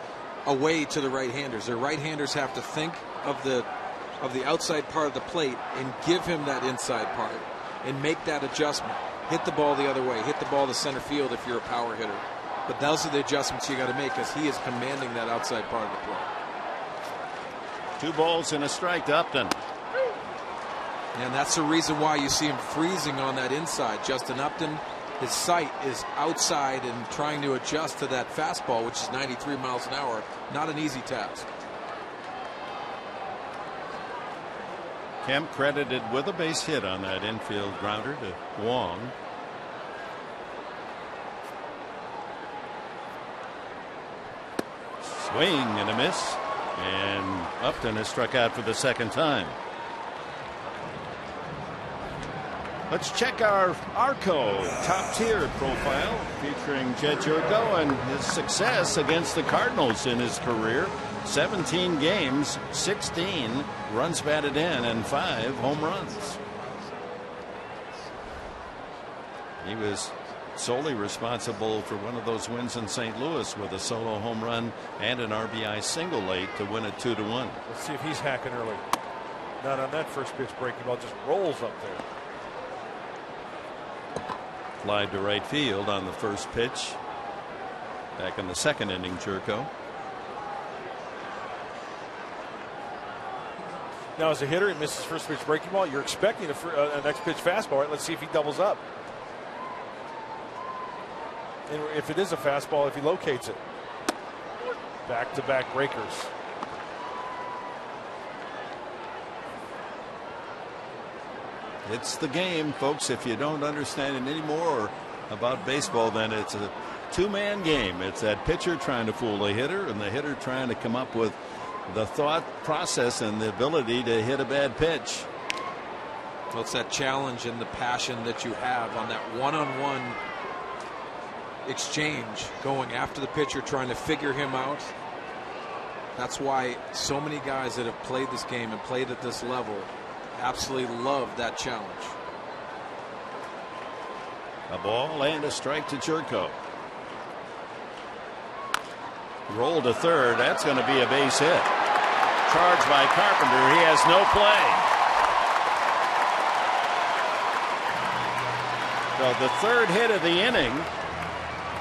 away to the right-handers. The right-handers have to think of the outside part of the plate and give him that inside part and make that adjustment. Hit the ball the other way. Hit the ball to center field if you're a power hitter. But those are the adjustments you got to make, because he is commanding that outside part of the play. 2 balls and a strike to Upton. And that's the reason why you see him freezing on that inside. Justin Upton, his sight is outside and trying to adjust to that fastball, which is 93 miles an hour. Not an easy task. Kemp credited with a base hit on that infield grounder to Wong. Swing and a miss. And Upton is struck out for the second time. Let's check our Arco top tier profile featuring Jed Jerko and his success against the Cardinals in his career. 17 games, 16 runs batted in, and 5 home runs. He was solely responsible for one of those wins in St. Louis with a solo home run and an RBI single late to win it 2-1. Let's see if he's hacking early. Not on that first pitch breaking ball, just rolls up there. Fly to right field on the first pitch. Back in the second inning, Jerko. Now, as a hitter, he misses first pitch breaking ball. You're expecting a next pitch fastball, right? Let's see if he doubles up. And if it is a fastball, if he locates it. Back-to-back breakers. It's the game, folks. If you don't understand it anymore about baseball, then it's a 2-man game. It's that pitcher trying to fool the hitter and the hitter trying to come up with the thought process and the ability to hit a bad pitch. Well, it's that challenge and the passion that you have on that one-on-one exchange, going after the pitcher, trying to figure him out. That's why so many guys that have played this game and played at this level absolutely love that challenge. A ball and a strike to Jerko. Roll to third. That's going to be a base hit. Charged by Carpenter. He has no play. So the third hit of the inning,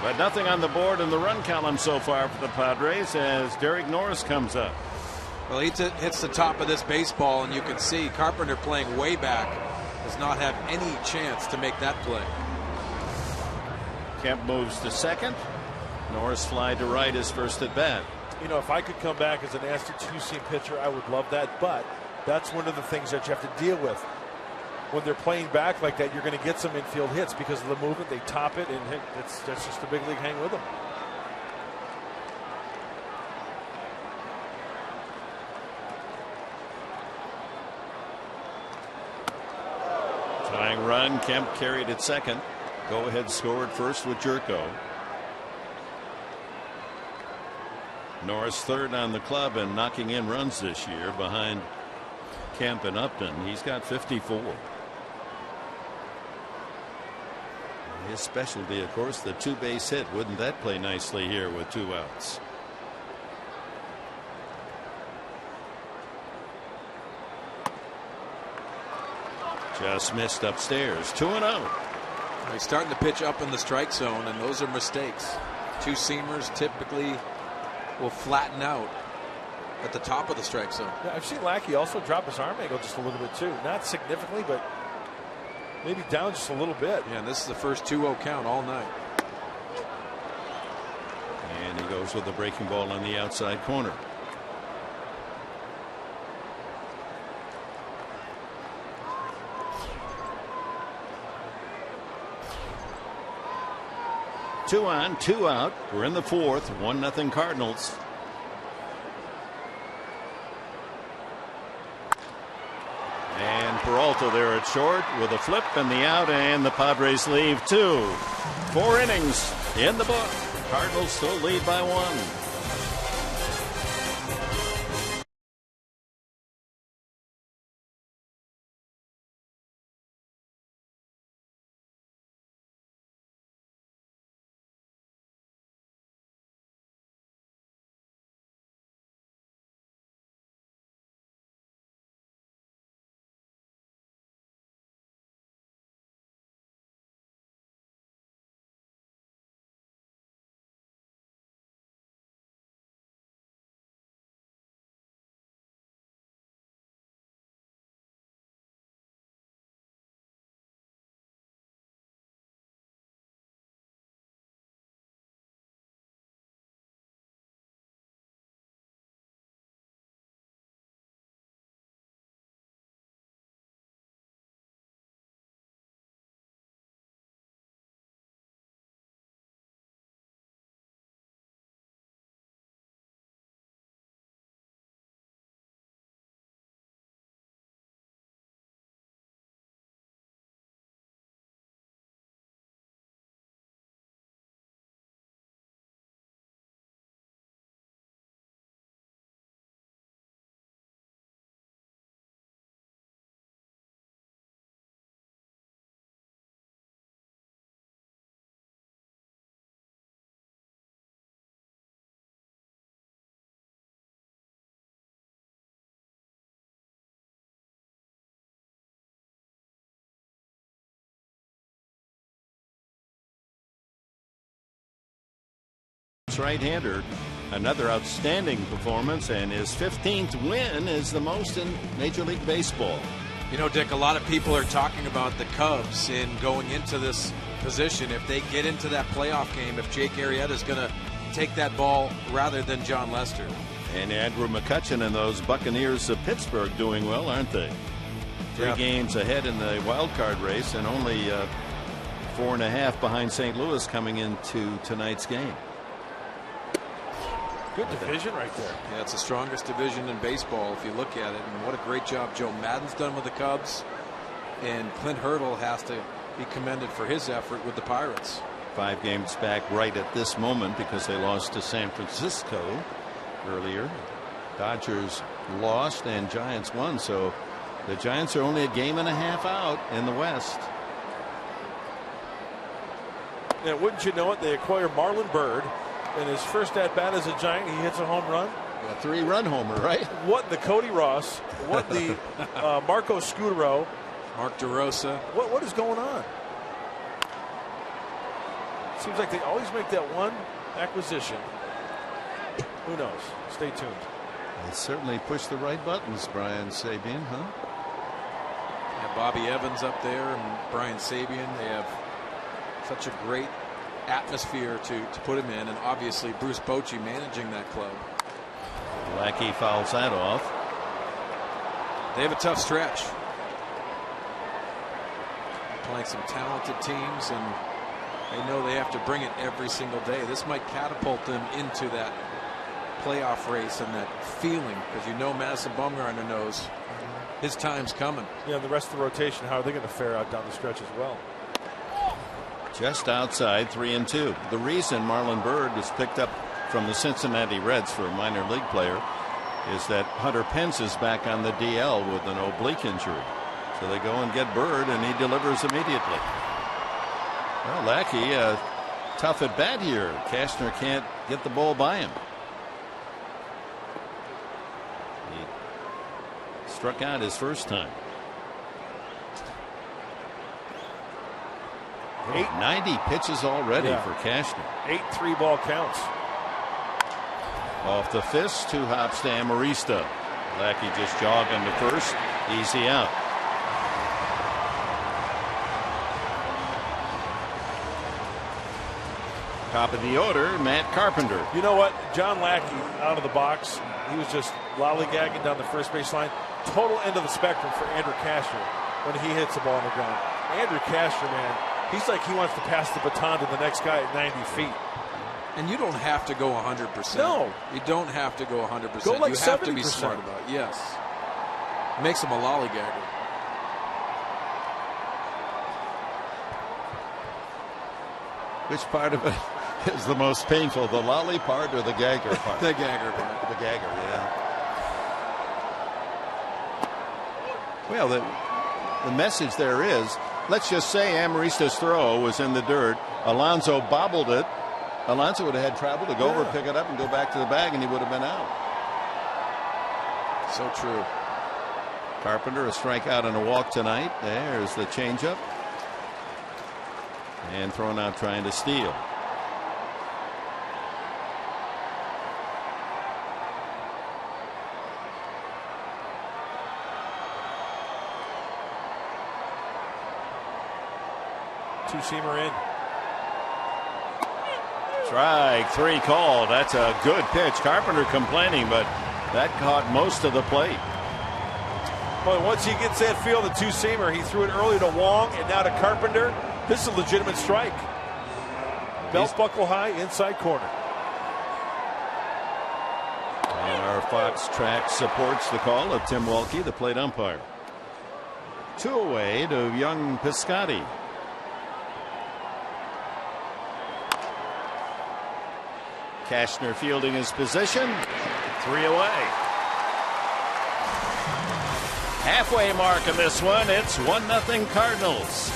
but nothing on the board in the run column so far for the Padres as Derek Norris comes up. Well, he hits the top of this baseball, and you can see Carpenter playing way back does not have any chance to make that play. Kemp moves to second. Norris fly to right his first at bat. You know, if I could come back as a nasty 2-seam pitcher, I would love that. But that's one of the things that you have to deal with. When they're playing back like that, you're going to get some infield hits because of the movement. They top it, and that's just the big league hang with them. Tying run. Kemp carried at second. Go ahead score at first with Jerko. Norris third on the club and knocking in runs this year behind Kemp and Upton. He's got 54. His specialty, of course, the 2-base hit. Wouldn't that play nicely here with 2 outs? Just missed upstairs. 2-0. He's starting to pitch up in the strike zone, and those are mistakes. 2-seamers typically will flatten out at the top of the strike zone. Yeah, I've seen Lackey also drop his arm angle just a little bit too. Not significantly, but maybe down just a little bit. Yeah, and this is the first 2-0 count all night. And he goes with the breaking ball on the outside corner. Two on, 2 out. We're in the fourth. 1-0 Cardinals. And Peralta there at short with a flip and the out, and the Padres leave 2. 4 innings in the book. Cardinals still lead by 1. This right-hander, another outstanding performance, and his 15th win is the most in Major League Baseball. You know, Dick, a lot of people are talking about the Cubs in going into this position. If they get into that playoff game, if Jake Arrieta is going to take that ball rather than John Lester. And Andrew McCutchen and those Buccaneers of Pittsburgh doing well, aren't they? Three games ahead in the wild card race, and only 4.5 behind St. Louis coming into tonight's game. Good division right there. Yeah, it's the strongest division in baseball if you look at it. And what a great job Joe Madden's done with the Cubs. And Clint Hurdle has to be commended for his effort with the Pirates. 5 games back right at this moment because they lost to San Francisco earlier. Dodgers lost and Giants won, so the Giants are only a game and a half out in the West. And wouldn't you know it, they acquire Marlon Byrd. In his first at bat as a Giant, he hits a home run. A 3-run homer, right? What the Cody Ross? What the Marco Scutaro? Mark DeRosa. What is going on? Seems like they always make that one acquisition. Who knows? Stay tuned. They certainly push the right buttons, Brian Sabian, huh? Yeah, Bobby Evans up there and Brian Sabian. They have such a great atmosphere to put him in, and obviously Bruce Bochy managing that club. Lackey fouls that off. They have a tough stretch. Playing some talented teams, and they know they have to bring it every single day. This might catapult them into that playoff race and that feeling, because you know Madison Bumgarner knows his time's coming. Yeah, the rest of the rotation, how are they going to fare out down the stretch as well? Just outside 3-2. The reason Marlon Byrd is picked up from the Cincinnati Reds for a minor league player is that Hunter Pence is back on the DL with an oblique injury. So they go and get Byrd, and he delivers immediately. Well, Lackey, tough at bat here. Cashner can't get the ball by him. He struck out his first time. 90 pitches already for Cashner. 8 3-ball counts. Off the fist, 2 hops to Amarista. Lackey just jogging to first. Easy out. Top of the order, Matt Carpenter. You know what? John Lackey out of the box. He was just lollygagging down the first base line. Total end of the spectrum for Andrew Cashner when he hits the ball on the ground. Andrew Cashner, man, he's like he wants to pass the baton to the next guy at 90 feet. And you don't have to go 100%. No. You don't have to go 100%. Go like you 70%. have to be smart about it. Yes. Makes him a lollygagger. Which part of it is the most painful, the lolly part or the gagger part? The gagger part. The gagger, yeah. Well, the message there is, let's just say Amarista's throw was in the dirt. Alonso bobbled it. Alonso would have had travel to go over, pick it up, and go back to the bag, and he would have been out. So true. Carpenter, a strikeout and a walk tonight. There's the changeup. And thrown out trying to steal. Two-seamer in. Strike 3 called. That's a good pitch. Carpenter complaining, but that caught most of the plate. Boy, once he gets that field, the two-seamer, he threw it early to Wong and now to Carpenter. This is a legitimate strike. Belt buckle high, inside corner. And our Fox track supports the call of Tim Welke, the plate umpire. 2 away to young Piscotty. Cashner fielding his position. 3 away. Halfway mark in this one. It's 1-0 Cardinals.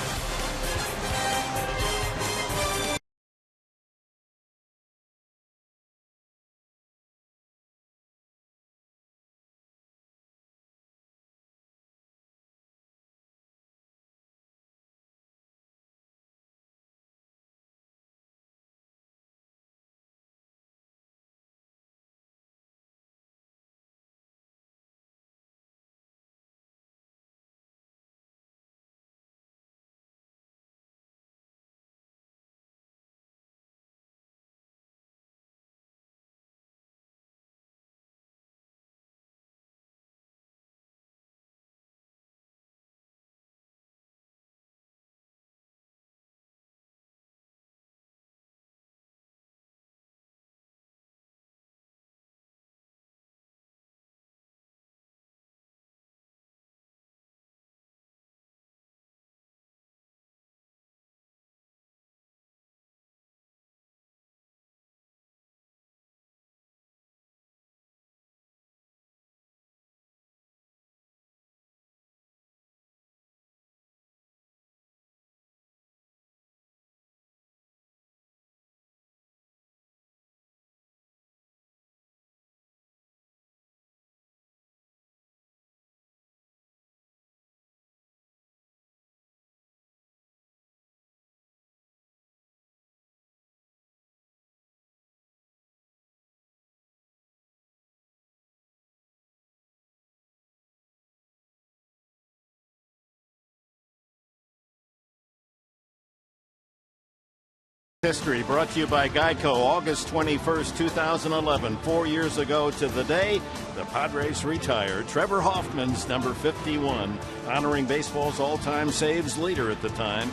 History brought to you by Geico. August 21st, 2011. 4 years ago to the day, the Padres retired. Trevor Hoffman's number 51, honoring baseball's all-time saves leader at the time.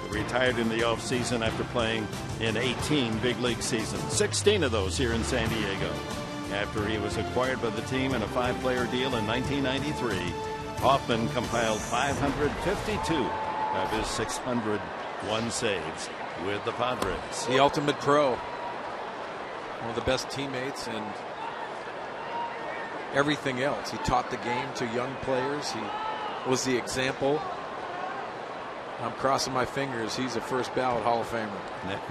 He retired in the offseason after playing in 18 big league seasons, 16 of those here in San Diego. After he was acquired by the team in a 5-player deal in 1993, Hoffman compiled 552 of his 601 saves with the Padres. The ultimate pro. One of the best teammates and everything else. He taught the game to young players. He was the example. I'm crossing my fingers. He's a first ballot Hall of Famer.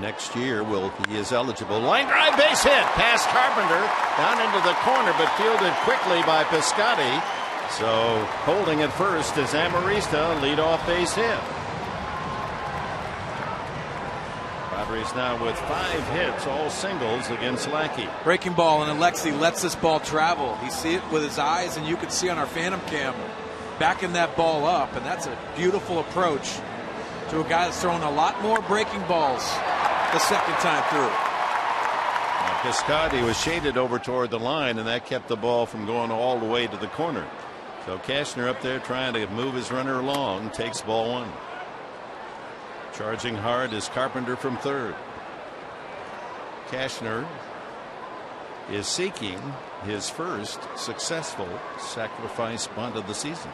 Next year, he is eligible. Line drive base hit past Carpenter down into the corner, but fielded quickly by Piscotty. So holding at first is Amarista, leadoff base hit. Padres now with 5 hits, all singles against Lackey. Breaking ball, and Alexi lets this ball travel. He see it with his eyes, and you can see on our Phantom Cam backing that ball up, and that's a beautiful approach to a guy that's thrown a lot more breaking balls the second time through. Now, Piscotty was shaded over toward the line, and that kept the ball from going all the way to the corner. So Cashner up there trying to move his runner along, takes ball 1. Charging hard is Carpenter from third. Cashner is seeking his first successful sacrifice bunt of the season.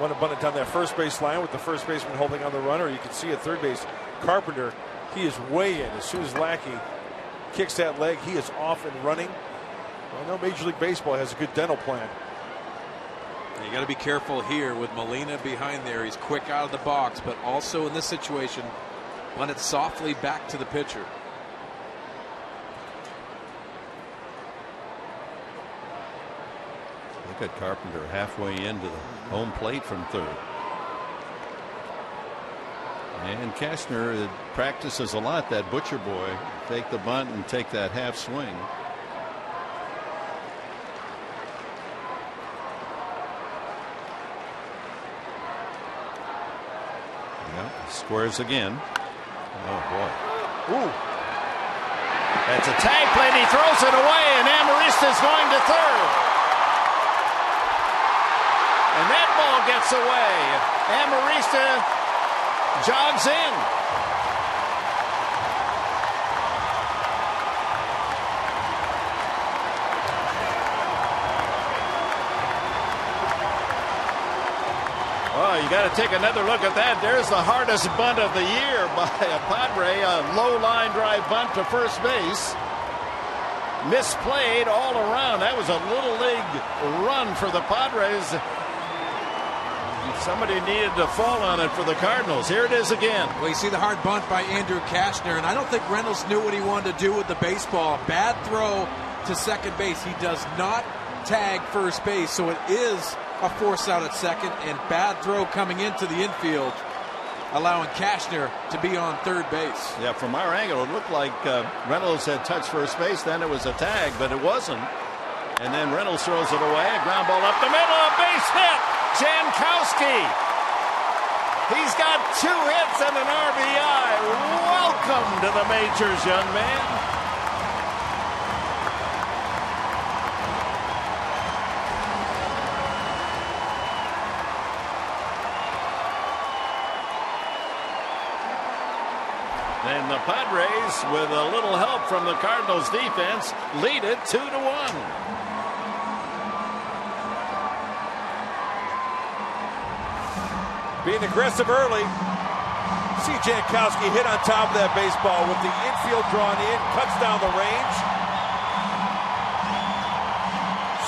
Want to bunt it down that first base line with the first baseman holding on the runner. You can see at third base, Carpenter, he is way in. As soon as Lackey kicks that leg, he is off and running. I know Major League Baseball has a good dental plan. You got to be careful here with Molina behind there. He's quick out of the box, but also in this situation, bunt it softly back to the pitcher. Look at Carpenter halfway into the home plate from third. And Cashner practices a lot, that butcher boy. Take the bunt and take that half swing. Yep, squares again. Oh boy. Ooh. That's a tag play. He throws it away, and Amarista's going to third. And that ball gets away. Amarista jogs in. Oh, you got to take another look at that. There's the hardest bunt of the year by a Padre. A low line drive bunt to first base. Misplayed all around. That was a little league run for the Padres. Somebody needed to fall on it for the Cardinals. Here it is again. Well, you see the hard bunt by Andrew Cashner, and I don't think Reynolds knew what he wanted to do with the baseball. Bad throw to second base. He does not tag first base, so it is a force out at second, and bad throw coming into the infield, allowing Cashner to be on third base. Yeah, from our angle, it looked like Reynolds had touched first base. Then it was a tag, but it wasn't. And then Reynolds throws it away. A ground ball up the middle. A base hit. Jankowski. He's got 2 hits and an RBI. Welcome to the majors, young man. And the Padres, with a little help from the Cardinals defense, lead it 2-1. Being aggressive early. See Jankowski hit on top of that baseball with the infield drawn in, cuts down the range.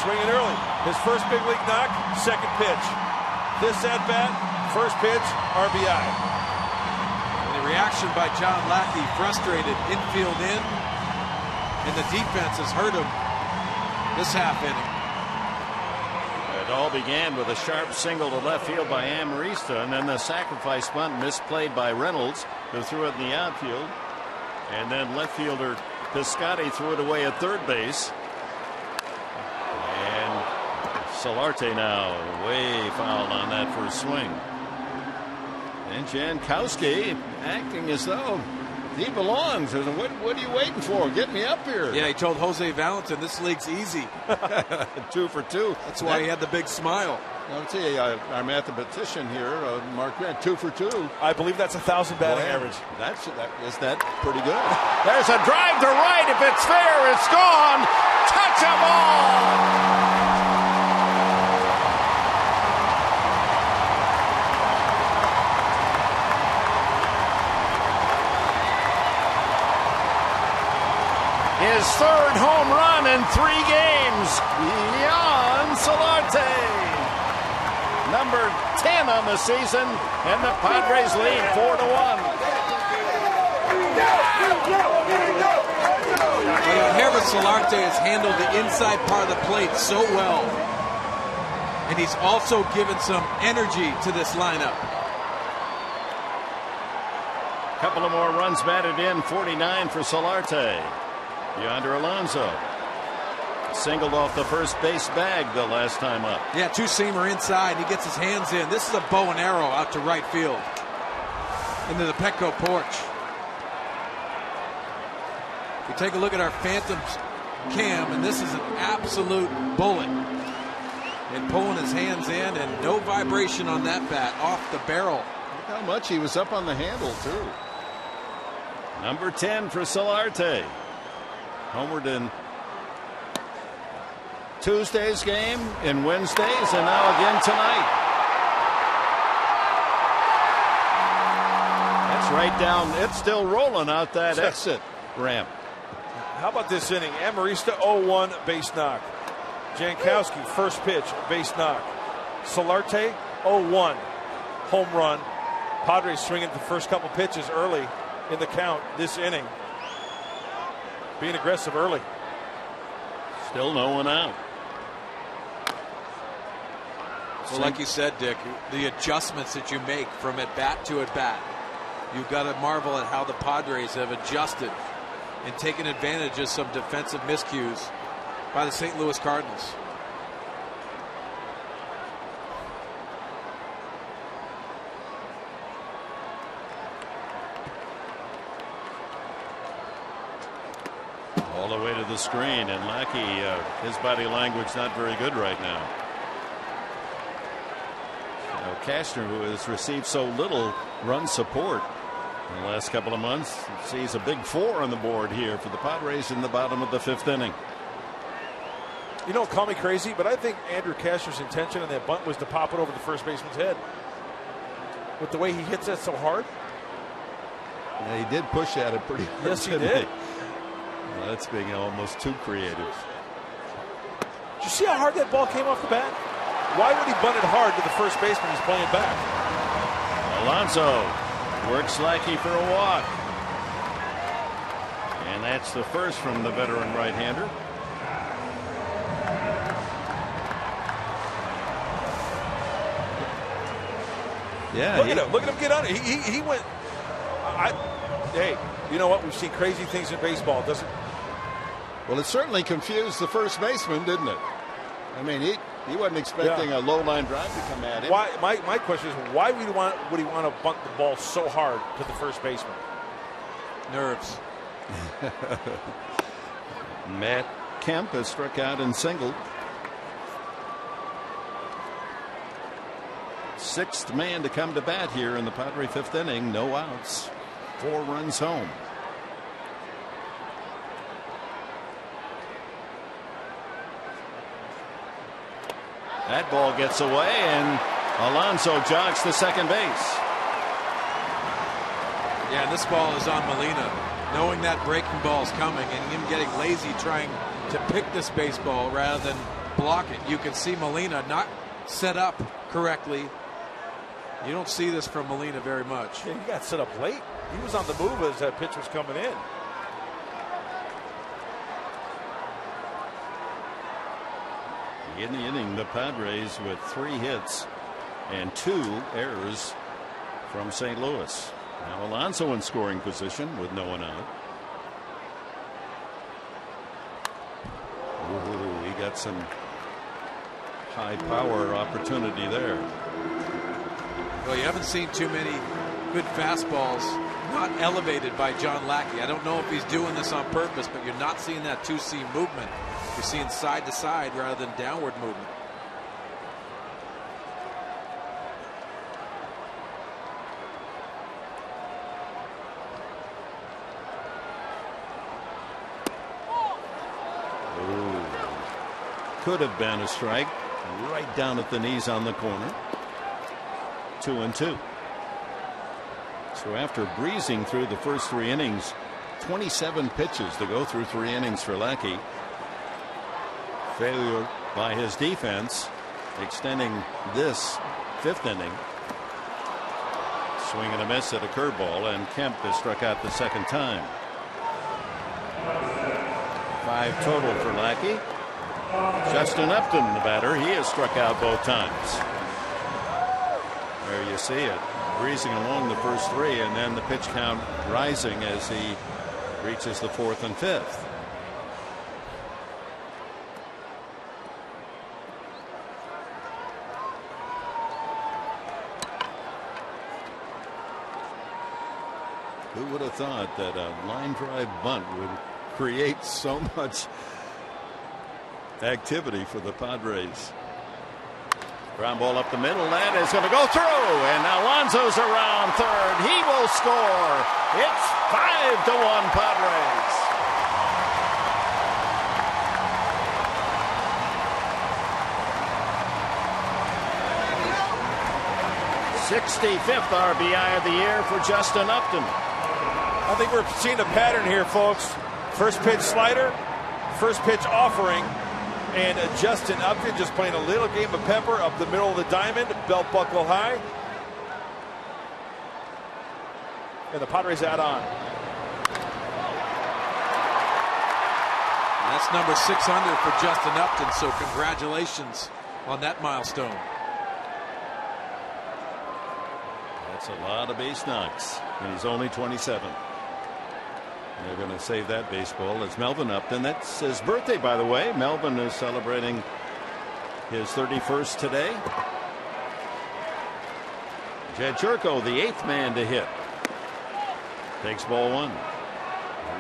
Swinging early. His first big league knock, second pitch. This at bat, first pitch, RBI. And the reaction by John Lackey, frustrated, infield in, and the defense has hurt him this half inning. It all began with a sharp single to left field by Amarista, and then the sacrifice bunt misplayed by Reynolds, who threw it in the outfield. And then left fielder Piscotty threw it away at third base. And Solarte now way foul on that first swing. And Jankowski acting as though he belongs. What are you waiting for? Get me up here. Yeah, he told Jose Valentin this league's easy. 2 for 2. That's why he had the big smile. I'll tell you, our mathematician here, Mark Grant, 2 for 2. I believe that's 1,000 batting average. Is that pretty good? There's a drive to right. If it's fair, it's gone. Touch a ball. His third home run in 3 games. Yann Solarte. Number 10 on the season, and the Padres lead 4-1. Herbert Solarte has handled the inside part of the plate so well. And he's also given some energy to this lineup. Couple of more runs batted in, 49 for Solarte. Yonder Alonso singled off the first base bag the last time up. Yeah, two-seamer inside. He gets his hands in. This is a bow and arrow out to right field. Into the Petco porch. We take a look at our Phantom cam, and this is an absolute bullet. And pulling his hands in, and no vibration on that bat off the barrel. Look how much he was up on the handle, too. Number 10 for Solarte. Homered in Tuesday's game, in Wednesday's, and now again tonight. That's right down. It's still rolling out that exit ramp. How about this inning? Amarista 0-1 base knock. Jankowski first pitch base knock. Solarte 0-1 home run. Padres swinging the first couple pitches early in the count this inning. Being aggressive early. Still no one out. Well, like you said, Dick, the adjustments that you make from at bat to at bat, you've got to marvel at how the Padres have adjusted and taken advantage of some defensive miscues by the St. Louis Cardinals. All the way to the screen, and Lackey, his body language not very good right now. Cashner, who has received so little run support in the last couple of months, sees a big 4 on the board here for the Padres in the bottom of the 5th inning. You know, call me crazy, but I think Andrew Cashner's intention on that bunt was to pop it over the first baseman's head. With the way he hits that so hard. Yeah, he did push at it pretty hard. Yes, he did. Well, that's being almost too creative. Did you see how hard that ball came off the bat? Why would he bunt it hard to the first baseman he's playing back? Alonso works Lackey for a walk. And that's the first from the veteran right-hander. Yeah, look at him get on it. He went. Hey, you know what? We've seen crazy things in baseball, doesn't it? Well, it certainly confused the first baseman, didn't it? I mean, he wasn't expecting a low line drive to come at him. Why? My question is, why would he want to bunt the ball so hard to the first baseman? Nerves. Matt Kemp has struck out and singled. 6th man to come to bat here in the Padre 5th inning. No outs. 4 runs home. That ball gets away, and Alonso jogs to second base. Yeah, and this ball is on Molina, knowing that breaking ball is coming and him getting lazy trying to pick this baseball rather than block it. You can see Molina not set up correctly. You don't see this from Molina very much. Yeah, he got set up late. He was on the move as that pitch was coming in. In the inning, the Padres with 3 hits and 2 errors from St. Louis. Now Alonso in scoring position with no one out. Ooh, he got some high power opportunity there. Well, you haven't seen too many good fastballs not elevated by John Lackey. I don't know if he's doing this on purpose, but you're not seeing that 2-seam movement. You're seeing side to side rather than downward movement. Could have been a strike right down at the knees on the corner. 2-2. So after breezing through the first 3 innings, 27 pitches to go through 3 innings for Lackey. Failure by his defense, extending this 5th inning. Swing and a miss at a curveball, and Kemp is struck out the 2nd time. 5 total for Lackey. Justin Upton, the batter, he has struck out both times. There you see it, breezing along the first 3, and then the pitch count rising as he reaches the 4th and 5th. Who would have thought that a line drive bunt would create so much activity for the Padres? Ground ball up the middle. That is going to go through. And now Alonso's around third. He will score. It's 5-1 Padres. 65th RBI of the year for Justin Upton. I think we're seeing a pattern here, folks. First pitch slider, first pitch offering, and Justin Upton just playing a little game of pepper up the middle of the diamond, belt buckle high. And the Padres add on. And that's number 600 for Justin Upton, so congratulations on that milestone. That's a lot of base knocks, and he's only 27. They're going to save that baseball. It's Melvin Upton. That's his birthday, by the way. Melvin is celebrating his 31st today. Jed Jerko, the 8th man to hit. Takes ball 1.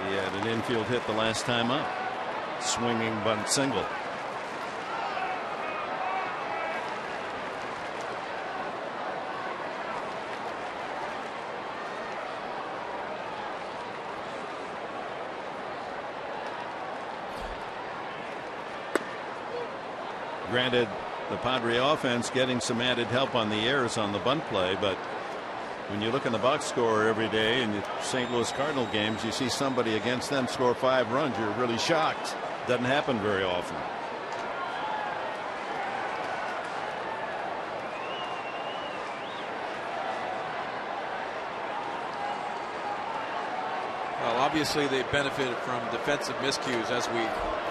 He had an infield hit the last time up. Swinging bunt single. Granted, the Padre offense getting some added help on the errors on the bunt play, but when you look in the box score every day in the St. Louis Cardinal games, you see somebody against them score 5 runs, you're really shocked. Doesn't happen very often. Well, obviously they benefited from defensive miscues, as we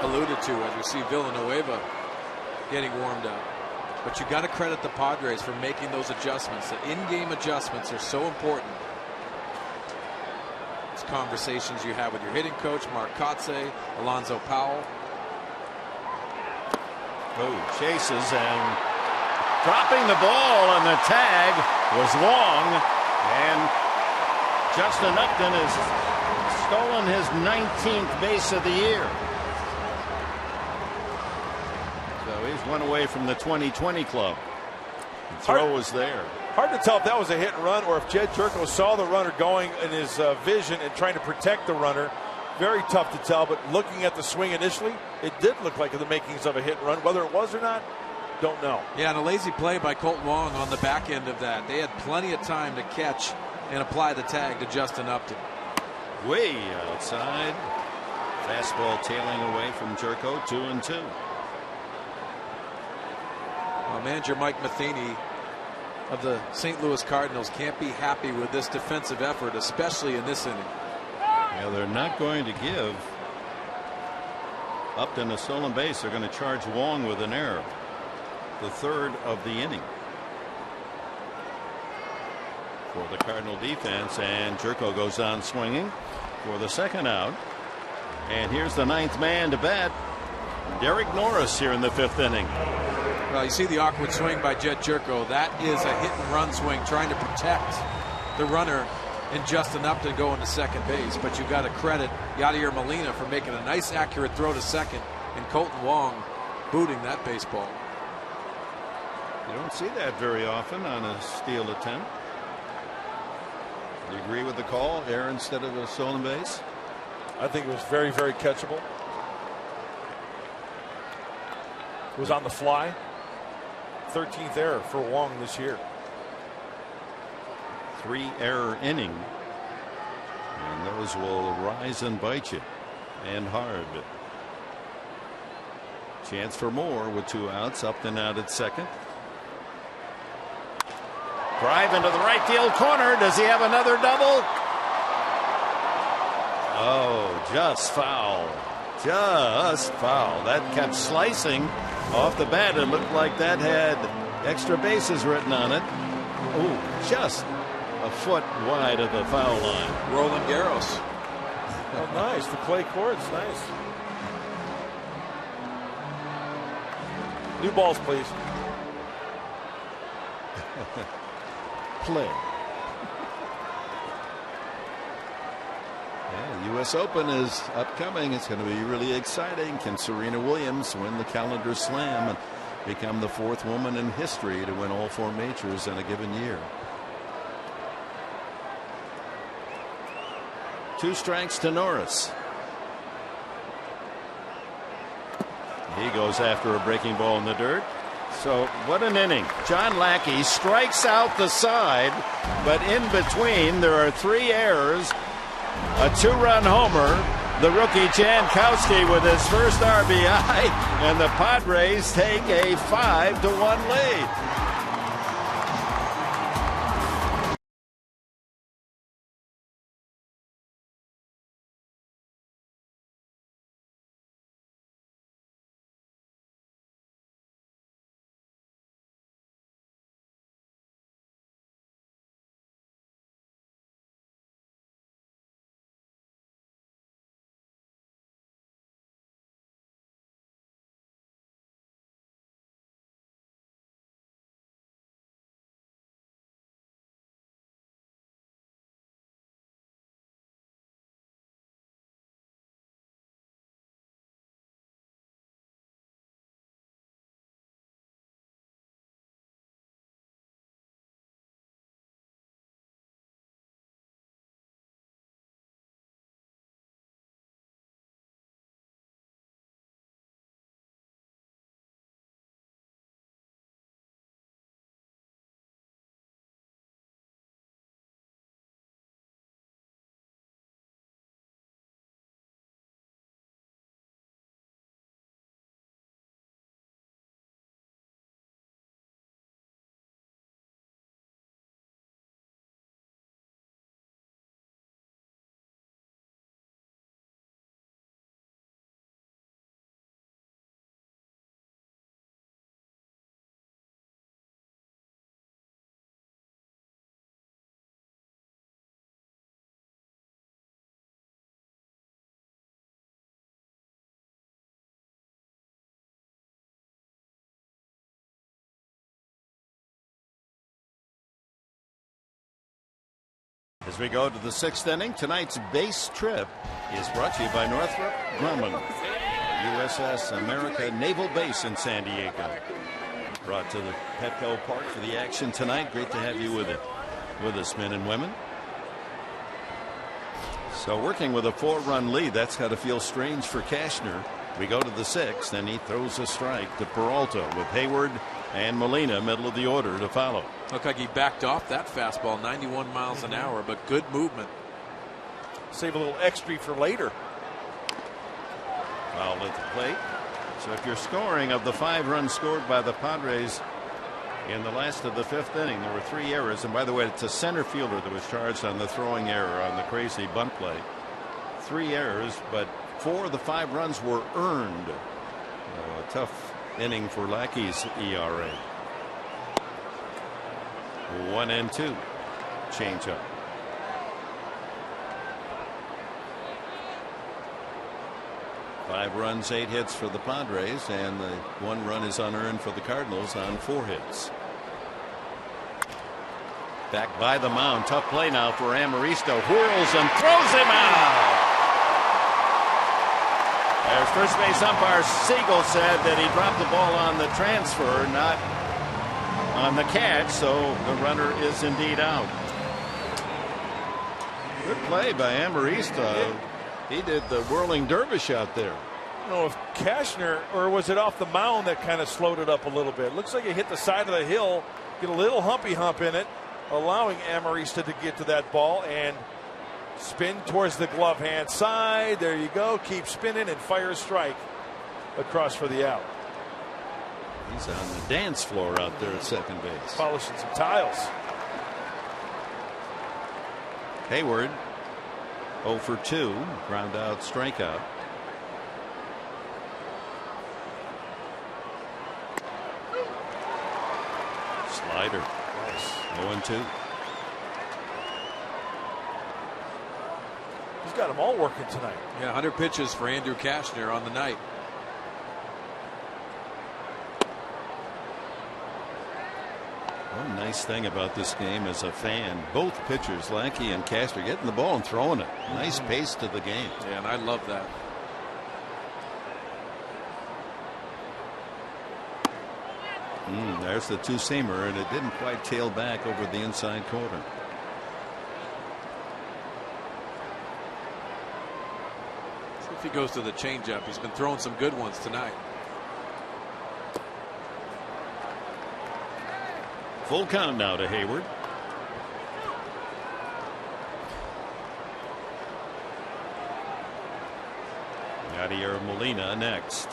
alluded to, as we see Villanueva getting warmed up. But you got to credit the Padres for making those adjustments. The in-game adjustments are so important. It's conversations you have with your hitting coach, Mark Kotze, Alonzo Powell. Oh, chases and dropping the ball, and the tag was long, and Justin Upton has stolen his 19th base of the year. So he's one away from the 2020 club. The throw was there. Hard to tell if that was a hit and run or if Jed Jerko saw the runner going in his vision and trying to protect the runner. Very tough to tell, but looking at the swing initially, it did look like the makings of a hit and run. Whether it was or not, don't know. Yeah, and a lazy play by Colton Wong on the back end of that. They had plenty of time to catch and apply the tag to Justin Upton. Way outside. Fastball tailing away from Jerko, 2-2. Well, manager Mike Matheny of the St. Louis Cardinals can't be happy with this defensive effort, especially in this inning. Yeah, they're not going to give Upton a stolen base. They're going to charge Wong with an error. The third of the inning for the Cardinal defense, and Jerko goes on swinging for the second out. And here's the 9th man to bat. Derek Norris here in the 5th inning. Well, you see the awkward swing by Jed Jerko. That is a hit and run swing, trying to protect the runner and just enough to go into second base. But you got to credit Yadier Molina for making a nice, accurate throw to second, and Colton Wong booting that baseball. You don't see that very often on a steal attempt. Do you agree with the call, air instead of a stolen base? I think it was very, very catchable. It was on the fly. 13th error for Wong this year. 3-error inning. And those will rise and bite you. And hard. Chance for more with 2 outs. Upton out at second. Drive into the right field corner. Does he have another double? Oh, just foul. Just foul. That kept slicing off the bat. It looked like that had extra bases written on it. Oh, just a foot wide of the foul line. Roland Garros. Oh, nice. The clay courts. Nice. New balls, please. Play. Yeah, U.S. Open is upcoming. It's going to be really exciting. Can Serena Williams win the calendar slam and become the 4th woman in history to win all 4 majors in a given year? 2 strikes to Norris. He goes after a breaking ball in the dirt. So what an inning. John Lackey strikes out the side, but in between there are 3 errors, a 2-run homer, the rookie Jankowski with his first RBI, and the Padres take a 5-1 lead. As we go to the 6th inning, tonight's base trip is brought to you by Northrop Grumman, USS America Naval Base in San Diego. Brought to the Petco Park for the action tonight. Great to have you with us, men and women. So working with a 4-run lead, that's got to feel strange for Cashner. We go to the 6th, and he throws a strike to Peralta with Hayward and Molina, middle of the order, to follow. Looked like he backed off that fastball, 91 miles an hour, but good movement. Save a little extra for later. Foul at the plate. So if you're scoring of the 5 runs scored by the Padres in the last of the 5th inning, there were 3 errors. And by the way, it's a center fielder that was charged on the throwing error on the crazy bunt play. 3 errors, but 4 of the 5 runs were earned. A tough inning for Lackey's ERA. 1-2. Change up. 5 runs, 8 hits for the Padres, and the 1 run is unearned for the Cardinals on 4 hits. Back by the mound. Tough play now for Amaristo. Whirls and throws him out. As first base umpire Siegel said that he dropped the ball on the transfer, not on the catch, so the runner is indeed out. Good play by Amaristo. He did the whirling dervish out there. I don't know if Cashner, or was it off the mound that kind of slowed it up a little bit. Looks like it hit the side of the hill, get a little humpy hump in it, allowing Amarista to get to that ball and spin towards the glove hand side. There you go. Keep spinning and fire a strike across for the out. He's on the dance floor out there at second base. Polishing some tiles. Hayward 0 for 2. Ground out, strikeout. Slider. Nice. 0-2. He's got them all working tonight. Yeah, 100 pitches for Andrew Cashner on the night. One nice thing about this game as a fan, both pitchers, Lackey and Cashner, getting the ball and throwing it. Nice pace to the game. Yeah, and I love that. There's the two-seamer, and it didn't quite tail back over the inside corner. See if he goes to the changeup. He's been throwing some good ones tonight. Full count now to Hayward. Yadier Molina next.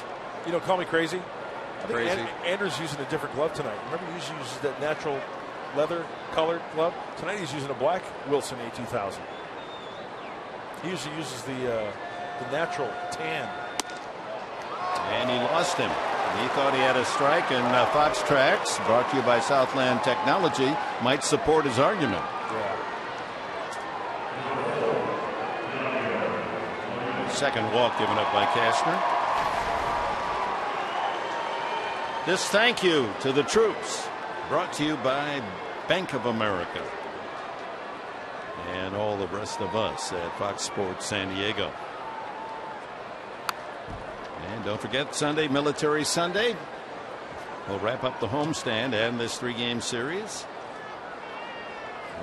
You know, call me crazy. I think Crazy. Andrew's using a different glove tonight. Remember, he usually uses that natural leather colored glove. Tonight he's using a black Wilson A2000. He usually uses the natural tan. And he lost him. He thought he had a strike, and Fox Tracks, brought to you by Southland Technology, might support his argument. Yeah. Second walk given up by Cashner. This thank you to the troops, brought to you by Bank of America and all the rest of us at Fox Sports San Diego. And don't forget, Sunday, Military Sunday. We'll wrap up the homestand and this 3-game series.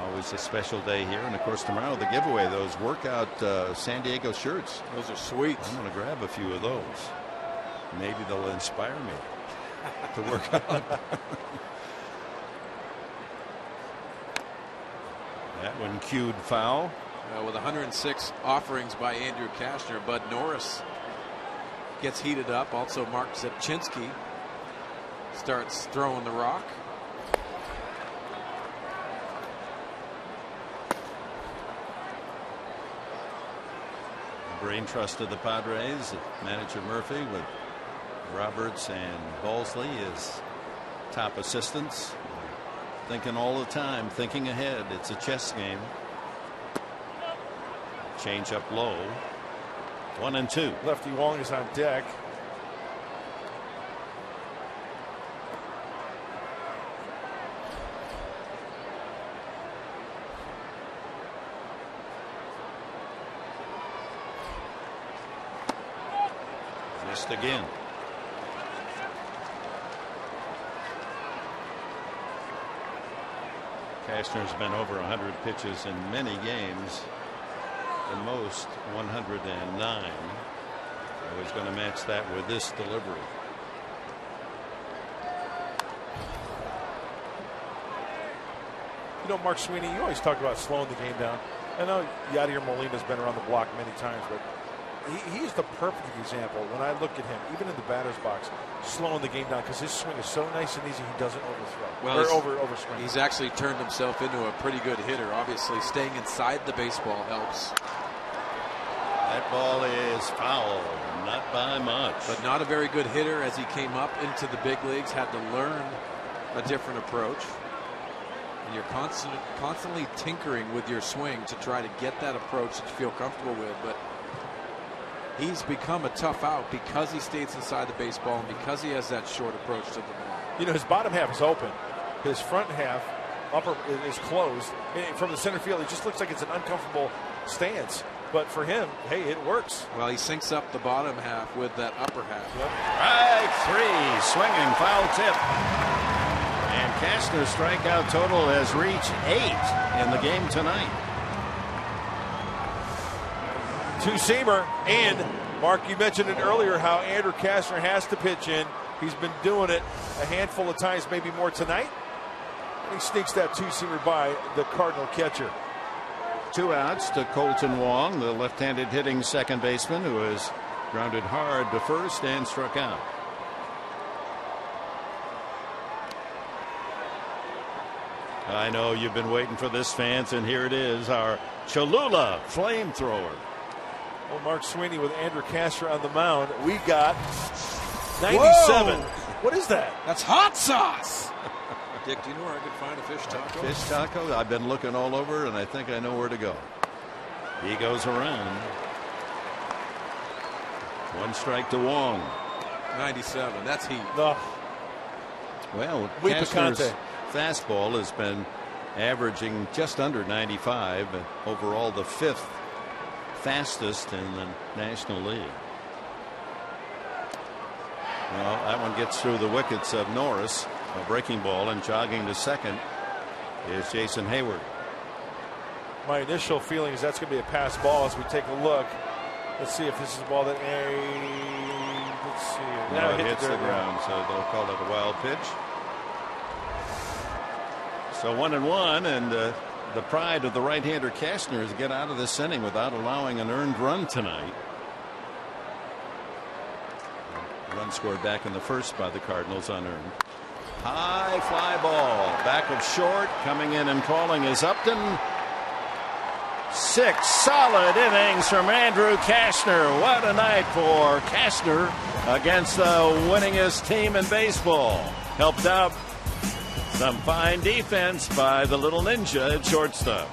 Always a special day here. And of course, tomorrow the giveaway, those workout San Diego shirts. Those are sweet. I'm going to grab a few of those. Maybe they'll inspire me to work out. That one cued foul. With 106 offerings by Andrew Cashner, Bud Norris gets heated up. Also, Mark Zepchinski starts throwing the rock. Brain trust of the Padres, manager Murphy with Roberts and Balsley as top assistants. Thinking all the time, thinking ahead. It's a chess game. Change up low. 1-2. Lefty Wong is on deck. Missed again. Cashner's been over 100 pitches in many games. The most 109. So he's going to match that with this delivery. You know, Mark Sweeney, you always talk about slowing the game down. I know Yadier Molina's been around the block many times, but he's the perfect example when I look at him, even in the batter's box, slowing the game down because his swing is so nice and easy. He doesn't overthrow. Well, overswing. He's actually turned himself into a pretty good hitter. Obviously, staying inside the baseball helps. That ball is foul, not by much. But not a very good hitter as he came up into the big leagues. Had to learn a different approach. And you're constantly tinkering with your swing to try to get that approach that you feel comfortable with. But He's become a tough out because he stays inside the baseball and because he has that short approach to the ball. You know, his bottom half is open. His front half upper is closed. And from the center field, it just looks like it's an uncomfortable stance. But for him, hey, it works. Well, he syncs up the bottom half with that upper half. Strike 3, swinging foul tip. And Castner's strikeout total has reached 8 in the game tonight. Two-seamer, and Mark, you mentioned it earlier how Andrew Castner has to pitch in. He's been doing it a handful of times, maybe more tonight. He sneaks that two-seamer by the Cardinal catcher. 2 outs to Colton Wong, the left-handed hitting second baseman who has grounded hard to first and struck out. I know you've been waiting for this, fans, and here it is, our Cholula flamethrower. Well, Mark Sweeney with Andrew Castner on the mound. We got 97. Whoa. What is that? That's hot sauce. Dick, do you know where I could find a fish taco? Fish taco? I've been looking all over, and I think I know where to go. He goes around. 1 strike to Wong. 97. That's heat. No. Well, Muy Castner's picante. fastball has been averaging just under 95, and overall the 5th fastest in the National League. Well, that one gets through the wickets of Norris. A breaking ball, and jogging to second is Jason Hayward. My initial feeling is that's going to be a pass ball as we take a look. Let's see if this is a ball that let's see. No, it hits the ground, so they'll call it a wild pitch. So 1-1, and the pride of the right-hander Castner is to get out of this inning without allowing an earned run tonight. Run scored back in the first by the Cardinals unearned. High fly ball, back of short, coming in and calling is Upton. 6 solid innings from Andrew Castner. What a night for Castner against the winningest team in baseball. Helped out some fine defense by the little ninja at shortstop.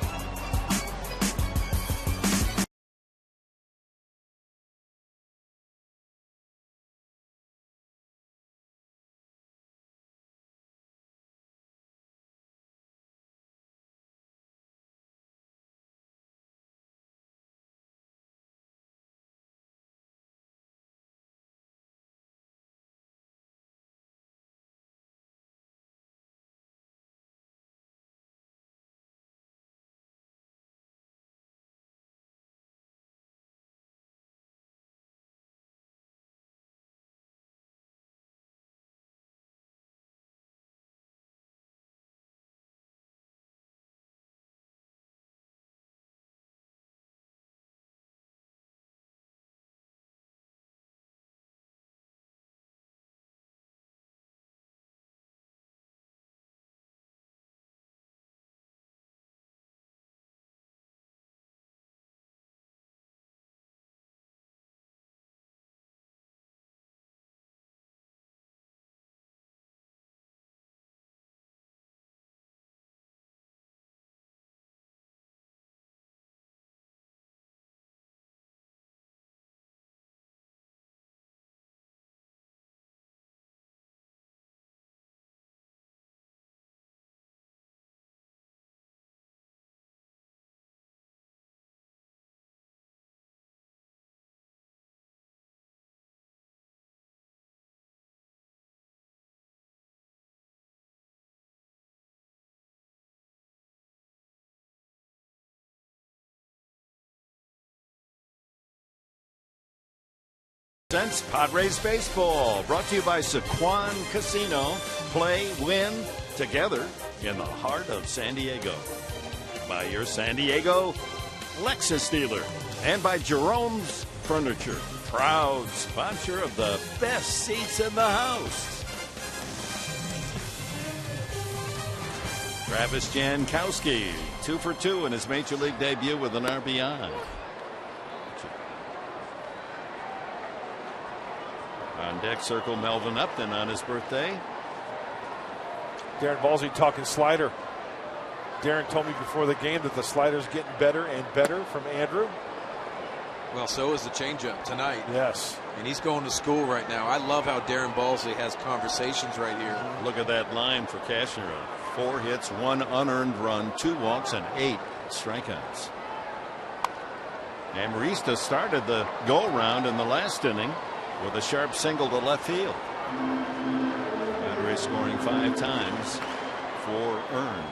Padres baseball brought to you by Sequan Casino. Play, win together in the heart of San Diego. By your San Diego Lexus dealer. And by Jerome's Furniture, proud sponsor of the best seats in the house. Travis Jankowski, 2 for 2 in his major league debut with an RBI. On deck, circle Melvin Upton on his birthday. Darren Balsey talking slider. Darren told me before the game that the slider's getting better and better from Andrew. Well, so is the changeup tonight. Yes. And he's going to school right now. I love how Darren Balsley has conversations right here. Look at that line for Cashner. 4 hits, 1 unearned run, 2 walks, and 8 strikeouts. Amarista started the go-round in the last inning with a sharp single to left field. Padres scoring 5 times, 4 earned.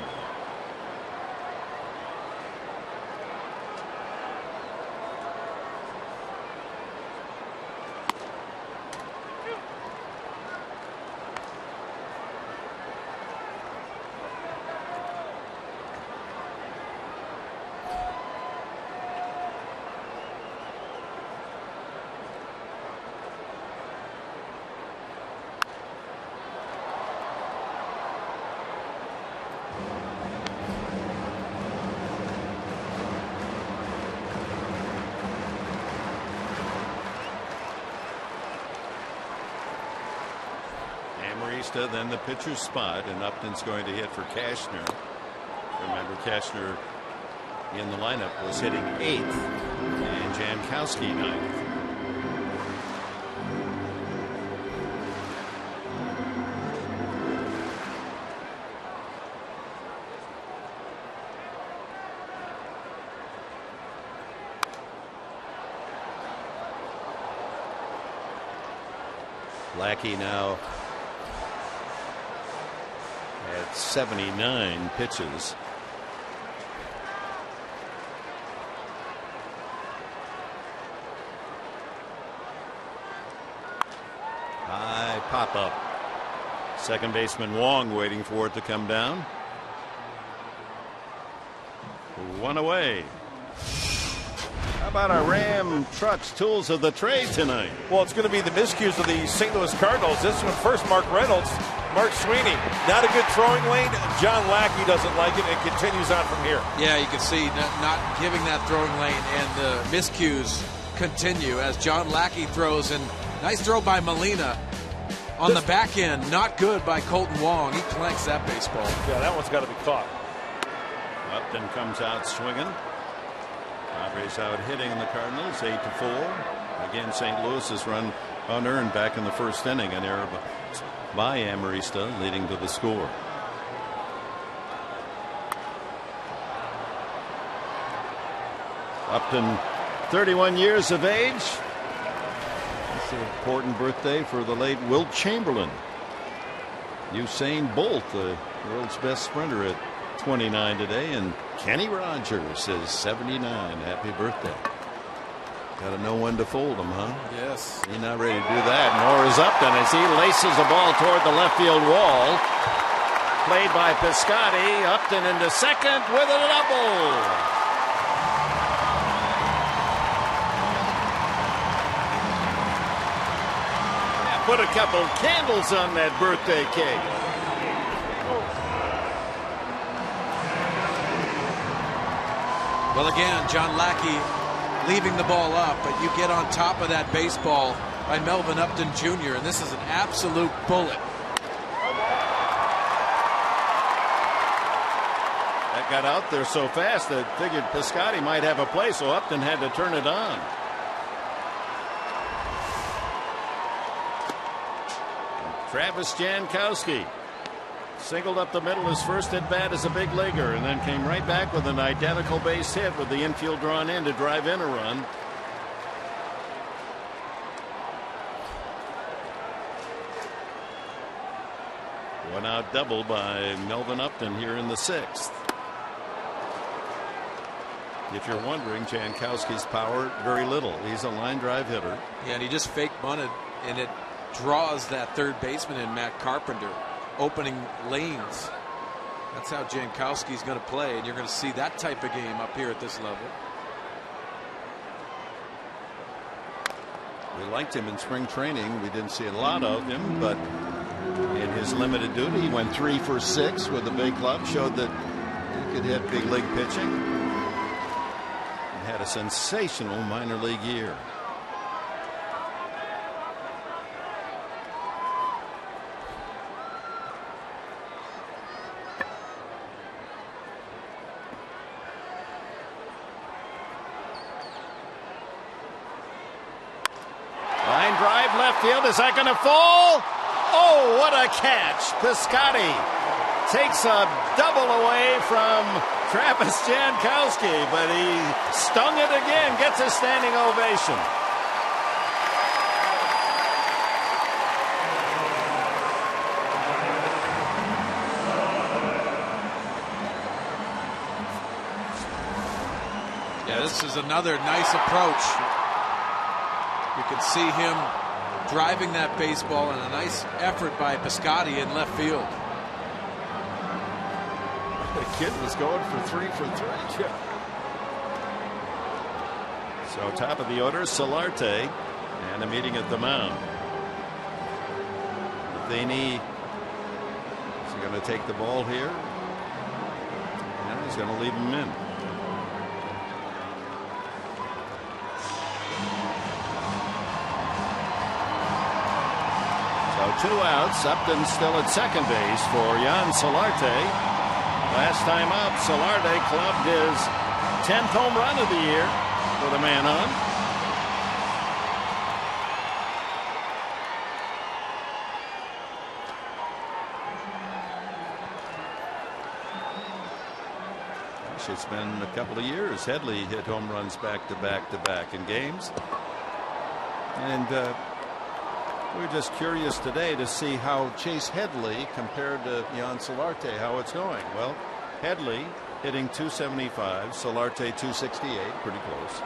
Then the pitcher's spot, and Upton's going to hit for Cashner. Remember, Cashner in the lineup was hitting 8th and Jankowski 9th. Lackey now at 79 pitches. High pop up. Second baseman Wong waiting for it to come down. 1 away. How about our Ram Trucks tools of the trade tonight? Well, it's going to be the miscues of the St. Louis Cardinals. This one first, Mark Reynolds. Mark Sweeney, not a good throwing lane. John Lackey doesn't like it and continues on from here. Yeah, you can see not giving that throwing lane, and the miscues continue as John Lackey throws, and nice throw by Molina on the back end. Not good by Colton Wong. He planks that baseball. Yeah, that one's got to be caught. Upton comes out swinging. Padres out hitting the Cardinals 8-4. Again, St. Louis has run unearned back in the first inning, an error by Amarista leading to the score. Upton, 31 years of age. It's an important birthday for the late Wilt Chamberlain. Usain Bolt, the world's best sprinter, at 29 today, and Kenny Rogers is 79. Happy birthday. Got to know when to fold him, huh? Yes. He's not ready to do that, nor is Upton as he laces the ball toward the left field wall. Played by Piscotty. Upton into second with a double. Put a couple candles on that birthday cake. Well, again, John Lackey leaving the ball up, but you get on top of that baseball by Melvin Upton Jr., and this is an absolute bullet. That got out there so fast that figured Piscotty might have a play, so Upton had to turn it on. Travis Jankowski singled up the middle his first at bat as a big leaguer, and then came right back with an identical base hit with the infield drawn in to drive in a run. One out double by Melvin Upton here in the 6th. If you're wondering, Jankowski's power, very little. He's a line drive hitter. Yeah, and he just fake bunted, and it draws that third baseman in, Matt Carpenter, opening lanes. That's how Jankowski's going to play, and you're going to see that type of game up here at this level. We liked him in spring training. We didn't see a lot of him, but in his limited duty, he went 3 for 6 with the big club, showed that he could hit big league pitching. He had a sensational minor league year. drive left field. Is that going to fall? Oh, what a catch. Piscotty takes a double away from Travis Jankowski, but he stung it again, gets a standing ovation. Yeah, this is another nice approach. You can see him driving that baseball, and a nice effort by Piscotty in left field. The kid was going for 3 for 3. So top of the order, Solarte, and a meeting at the mound. Matheny is he going to take the ball here? No, he's going to leave him in. So 2 outs. Upton still at second base for Jan Solarte. Last time up, Solarte clubbed his 10th home run of the year with a man on. Gosh, it's been a couple of years. Headley hit home runs back to back to back in games. And we're just curious today to see how Chase Headley compared to Jan Solarte, how it's going. Well, Headley hitting 275, Solarte 268, pretty close.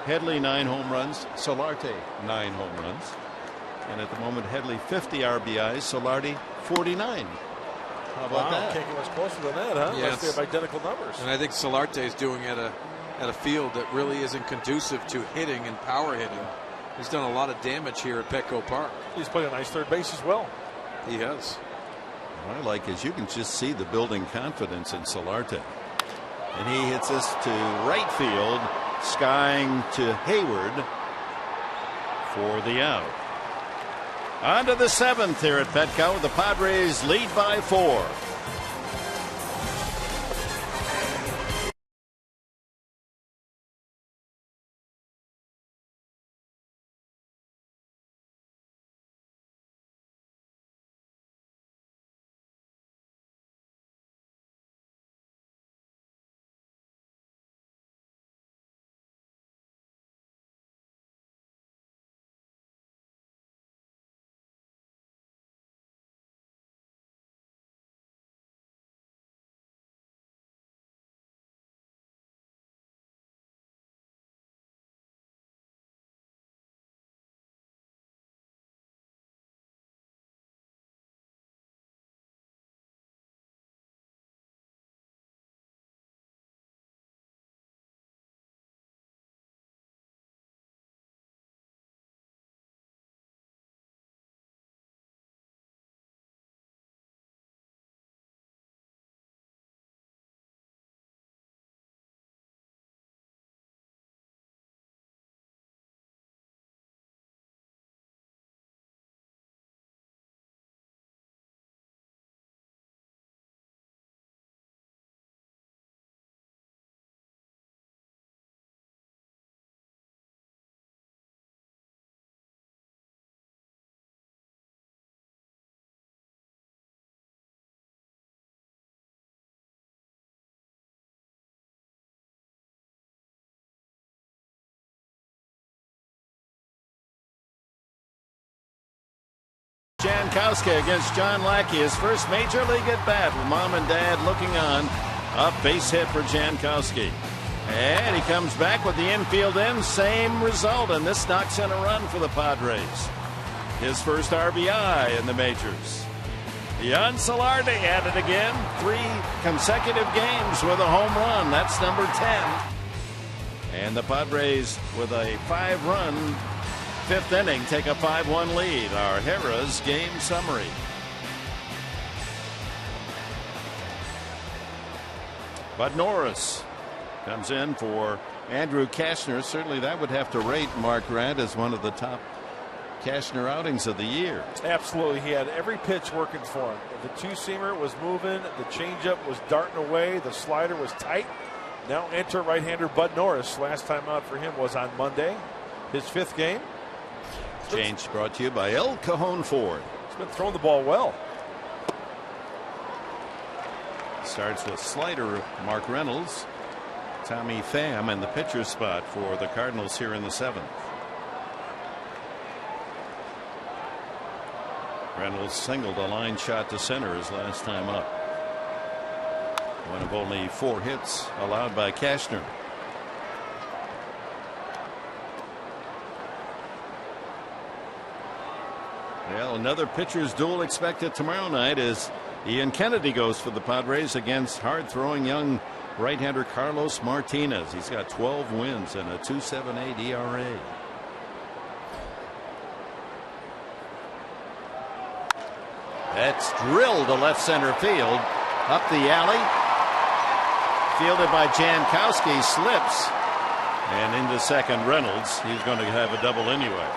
Headley 9 home runs, Solarte 9 home runs. And at the moment, Headley 50 RBIs, Solarte 49. How about that? Can't get much closer than that, huh? Yes. Unless they have identical numbers. And I think Solarte is doing at a field that really isn't conducive to hitting and power hitting. He's done a lot of damage here at Petco Park. He's played a nice third base as well. He has. What I like is you can just see the building confidence in Solarte. And he hits this to right field, skying to Hayward for the out. On to the 7th here at Petco. The Padres lead by 4. Jankowski against John Lackey, his first major league at bat with mom and dad looking on. A base hit for Jankowski. And he comes back with the infield end, same result, and this knocks in a run for the Padres. His first RBI in the majors. Jan Solarte at it again. 3 consecutive games with a home run. That's number 10. And the Padres with a 5-run 5th inning take a 5-1 lead. Our Harrah's game summary. Bud Norris comes in for Andrew Cashner. Certainly that would have to rate Mark Grant as one of the top Cashner outings of the year. Absolutely. He had every pitch working for him. The two-seamer was moving. The changeup was darting away. The slider was tight. Now enter right-hander Bud Norris. Last time out for him was on Monday. His 5th game. Change brought to you by El Cajon Ford. He's been throwing the ball well. Starts with slider Mark Reynolds. Tommy Pham in the pitcher spot for the Cardinals here in the 7th. Reynolds singled a line shot to center his last time up. One of only 4 hits allowed by Cashner. Well, another pitcher's duel expected tomorrow night as Ian Kennedy goes for the Padres against hard-throwing young right-hander Carlos Martinez. He's got 12 wins and a 2.78 ERA. That's drilled to left center field. Up the alley. Fielded by Jankowski. Slips. And into second Reynolds. He's going to have a double anyway.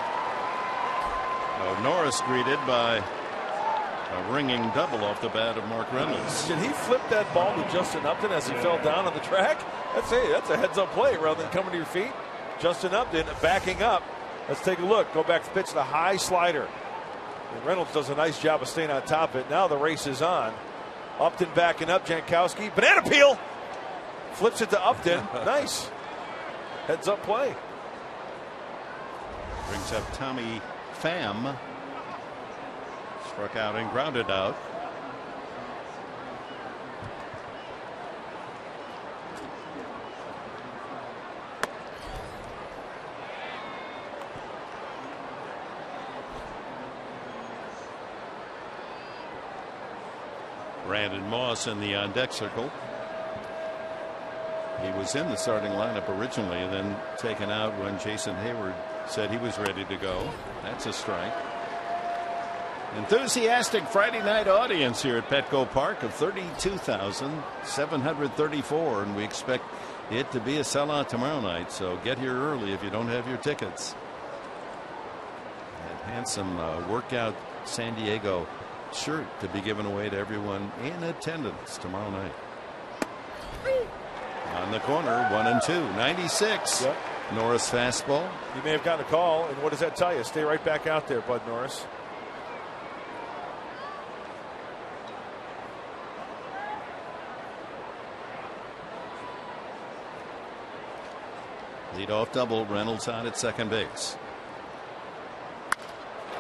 Norris greeted by a ringing double off the bat of Mark Reynolds. Did he flip that ball to Justin Upton as he fell down on the track? That's a heads-up play rather than coming to your feet. Justin Upton backing up. Let's take a look. Go back to pitch the high slider. And Reynolds does a nice job of staying on top of it. Now the race is on. Upton backing up. Jankowski. Banana peel. Flips it to Upton. Nice. Heads-up play. Brings up Tommy Pham. Struck out and grounded out. Brandon Moss in the on deck circle. He was in the starting lineup originally and then taken out when Jason Hayward said he was ready to go. That's a strike. Enthusiastic Friday night audience here at Petco Park of 32,734, and we expect it to be a sellout tomorrow night, so get here early if you don't have your tickets. That handsome workout San Diego shirt to be given away to everyone in attendance tomorrow night. On the corner, 1-2, 96. Yep. Norris fastball. You may have gotten a call, and what does that tell you? Stay right back out there, Bud Norris. Leadoff double. Reynolds on at second base.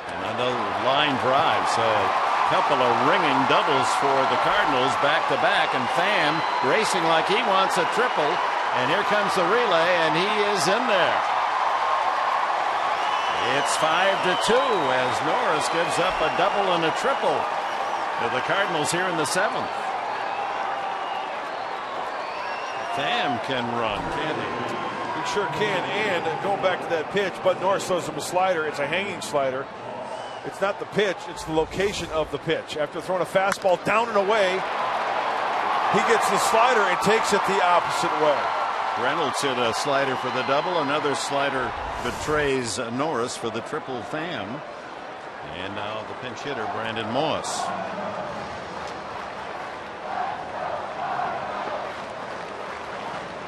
And another line drive. So a couple of ringing doubles for the Cardinals back to back. And Pham racing like he wants a triple. And here comes the relay, and he is in there. It's 5-2 as Norris gives up a double and a triple to the Cardinals here in the 7th. Pham can run, can't he? He sure can. And going back to that pitch, Bud Norris throws him a slider. It's a hanging slider. It's not the pitch, it's the location of the pitch. After throwing a fastball down and away, he gets the slider and takes it the opposite way. Reynolds hit a slider for the double. Another slider betrays Norris for the triple. Pham. And now the pinch hitter, Brandon Moss.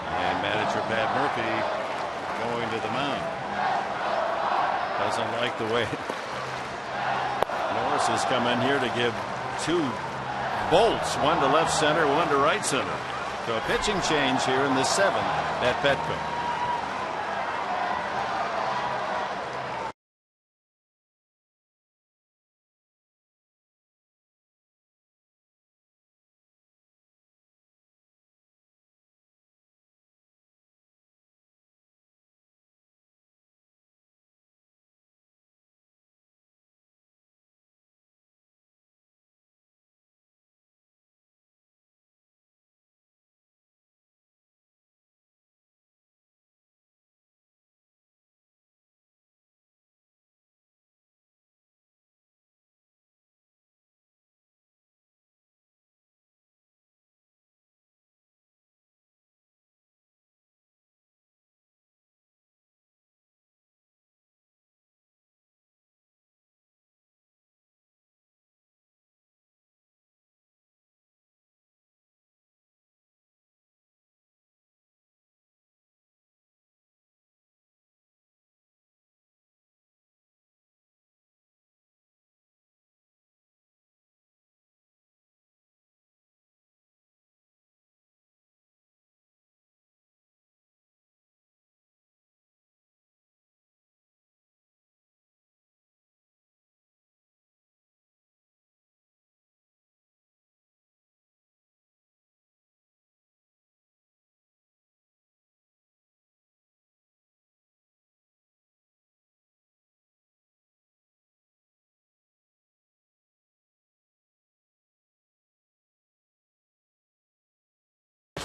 And manager Pat Murphy going to the mound. Doesn't like the way Norris has come in here to give 2 bolts, one to left center, one to right center. So a pitching change here in the 7th at Petco.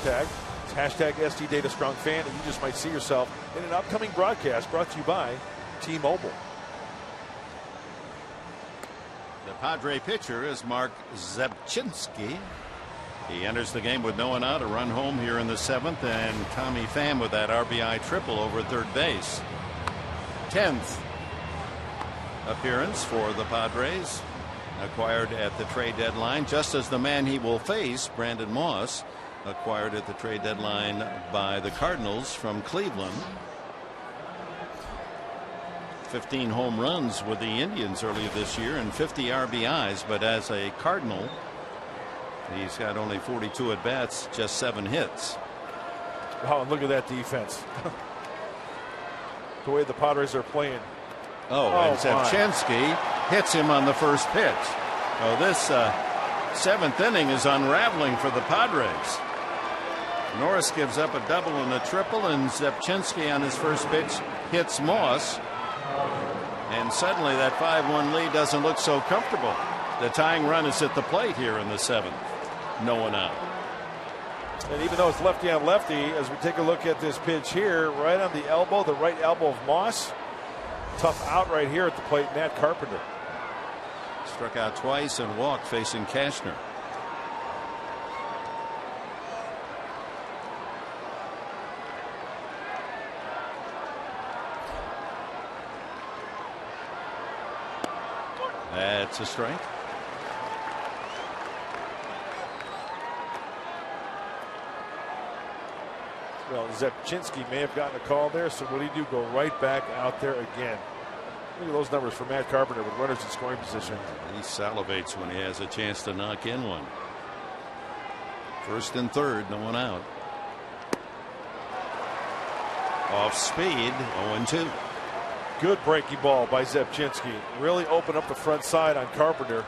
hashtag. It's hashtag SD Data Strong Fan, and you just might see yourself in an upcoming broadcast brought to you by T-Mobile. The Padre pitcher is Mark Zebchinski. He enters the game with no one out, a run home here in the 7th, and Tommy Pham with that RBI triple over third base. 10th appearance for the Padres, acquired at the trade deadline, just as the man he will face, Brandon Moss, acquired at the trade deadline by the Cardinals from Cleveland. 15 home runs with the Indians earlier this year and 50 RBIs, but as a Cardinal, he's got only 42 at bats, just 7 hits. Wow, and look at that defense. The way the Padres are playing. And Zebchinski hits him on the first pitch. Oh, this 7th inning is unraveling for the Padres. Norris gives up a double and a triple, and Zebchinski on his first pitch hits Moss. And suddenly that 5-1 lead doesn't look so comfortable. The tying run is at the plate here in the 7th. No one out. And even though it's lefty on lefty, as we take a look at this pitch here, right on the elbow, the right elbow of Moss. Tough out right here at the plate, Matt Carpenter. Struck out twice and walked facing Cashner. That's a strike. Well, Zebchinski may have gotten a call there, so what do you do? Go right back out there again. Look at those numbers for Matt Carpenter with runners in scoring position. He salivates when he has a chance to knock in one. 1st and 3rd, no one out. Off speed, 0-2. Good breaking ball by Zebchinski. Really opened up the front side on Carpenter.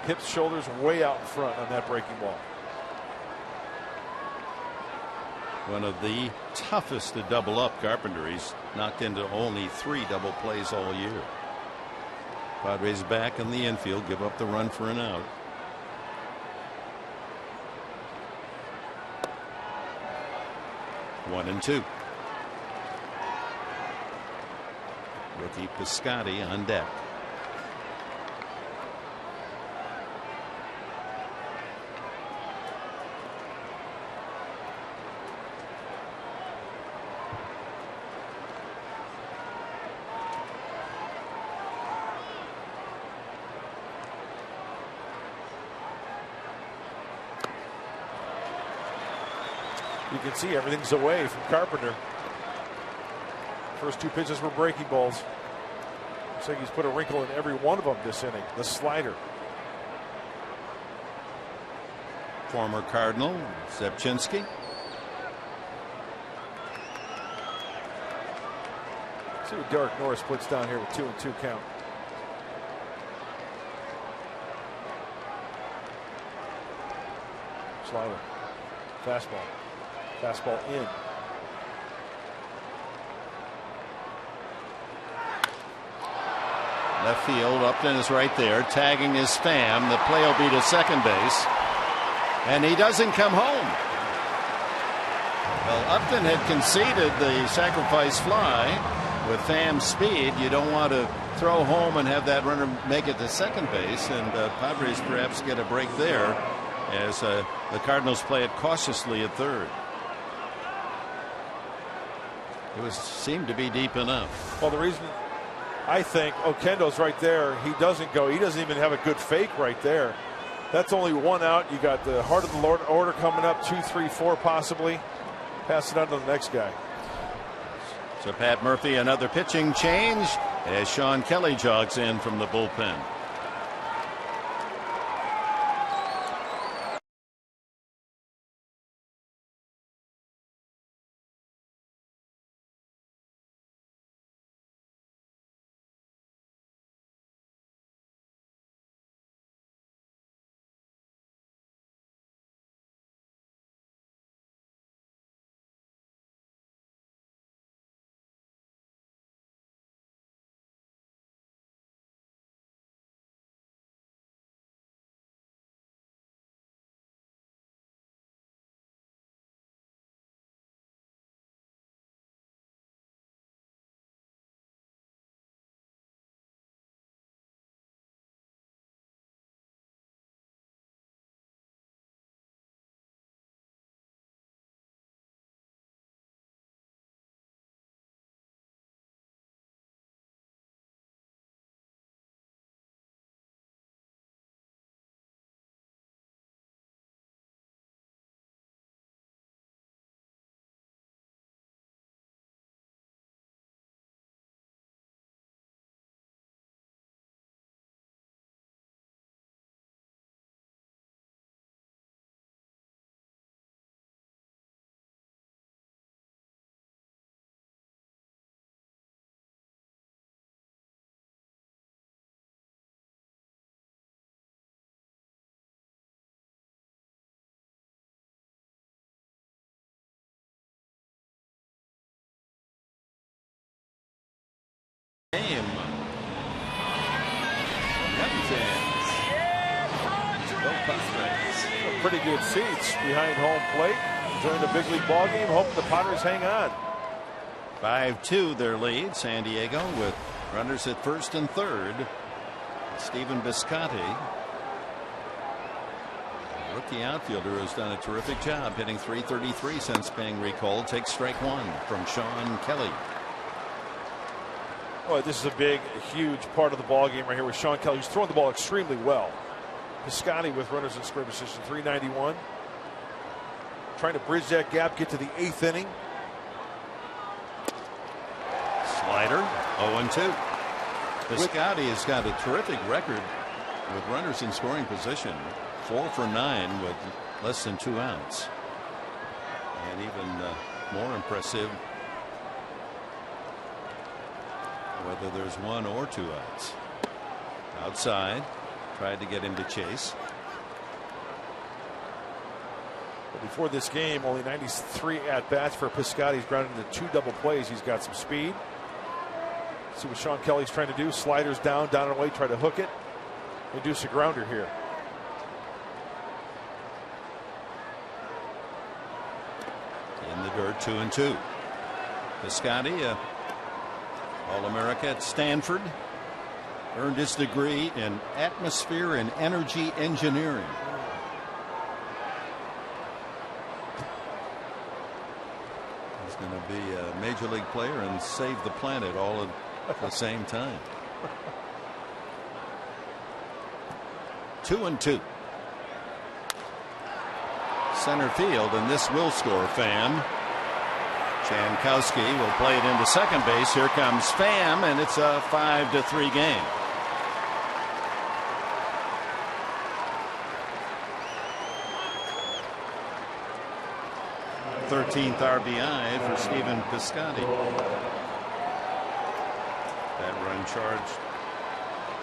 Hips, shoulders way out in front on that breaking ball. One of the toughest to double up, Carpenter. He's knocked into only 3 double plays all year. Padres back in the infield, give up the run for an out. One and 2. Rookie Piscotty on deck. You can see everything's away from Carpenter. First 2 pitches were breaking balls. Looks like he's put a wrinkle in every one of them this inning. The slider. Former Cardinal Zebchinski. See what Derek Norris puts down here with 2-2 count. Slider. Fastball. Fastball in. Left field, Upton is right there, tagging his Pham. The play will be to second base, and he doesn't come home. Well, Upton had conceded the sacrifice fly. With Pham's speed, you don't want to throw home and have that runner make it to second base, and Padres perhaps get a break there as the Cardinals play it cautiously at third. It seemed to be deep enough. Well, the reason I think Oquendo's right there, he doesn't go. He doesn't even have a good fake right there. That's only 1 out. You got the heart of the Lord order coming up, 2, 3, 4 possibly. Pass it on to the next guy. So Pat Murphy, another pitching change as Sean Kelly jogs in from the bullpen. game. Pretty good seats behind home plate. Enjoying the big league ball game. Hoping the Padres hang on. 5-2 their lead. San Diego with runners at first and third. Stephen Biscotti, rookie outfielder, has done a terrific job hitting .333 since being recalled. Takes strike one from Sean Kelly. Boy, this is a big, huge part of the ball game right here with Sean Kelly, who's throwing the ball extremely well. Piscotty with runners in scoring position, 391. Trying to bridge that gap, get to the 8th inning. Slider, 0-2. Piscotty has got a terrific record with runners in scoring position. 4 for 9 with less than 2 outs. And even more impressive whether there's 1 or 2 outs. Outside, tried to get him to chase. But before this game, only 93 at-bats for Piscotty. He's grounded into 2 double plays. He's got some speed. See what Sean Kelly's trying to do. Sliders down and away, try to hook it. Induce a grounder here. In the dirt, 2-2. Piscotty, All-America at Stanford. Earned his degree in atmosphere and energy engineering. He's going to be a major league player and save the planet all at the same time. 2-2. Center field, and this will score. Pham. Jankowski will play it into second base. Here comes Pham, and it's a 5-3 game. 13th RBI for Stephen Piscotty. That run charged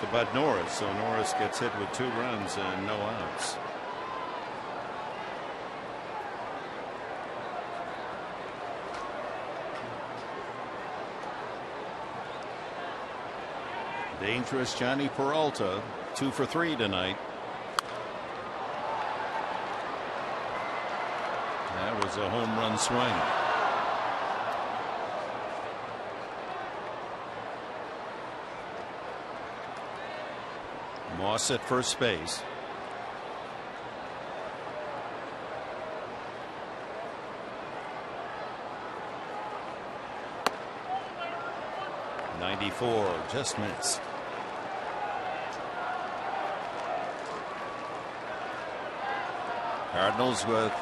to Bud Norris, so Norris gets hit with 2 runs and no outs. Dangerous Johnny Peralta, 2 for 3 tonight. That was a home run swing. Moss at first base. .94, just missed. Cardinals with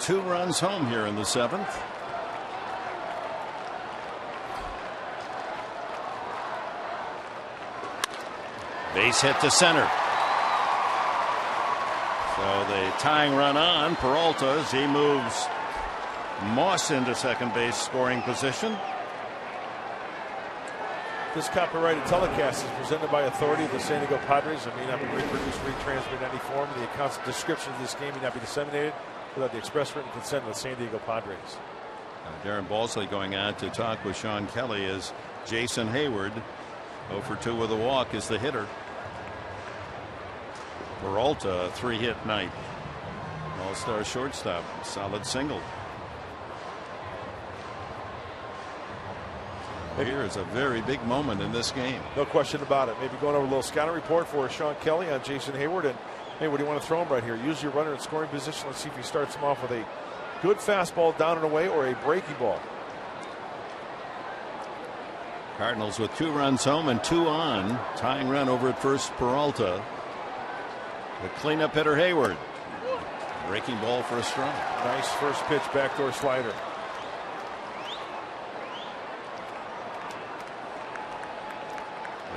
2 runs home here in the 7th. Base hit to center. So the tying run on Peralta as he moves Moss into second base scoring position. This copyrighted telecast is presented by authority of the San Diego Padres and may not be reproduced, retransmitted in any form. The accounts and description of this game may not be disseminated without the express written consent of the San Diego Padres. Darren Balsley going out to talk with Sean Kelly as Jason Hayward, 0 for 2 with a walk, is the hitter. Peralta, a 3-hit night. All-star shortstop, solid single. Here is a very big moment in this game. No question about it. Maybe going over a little scouting report for Sean Kelly on Jason Hayward. And hey, what do you want to throw him right here? Use your runner in scoring position. Let's see if he starts him off with a good fastball down and away or a breaking ball. Cardinals with 2 runs home and 2 on. Tying run over at first, Peralta. The cleanup hitter Hayward. Breaking ball for a strike. Nice first pitch, backdoor slider.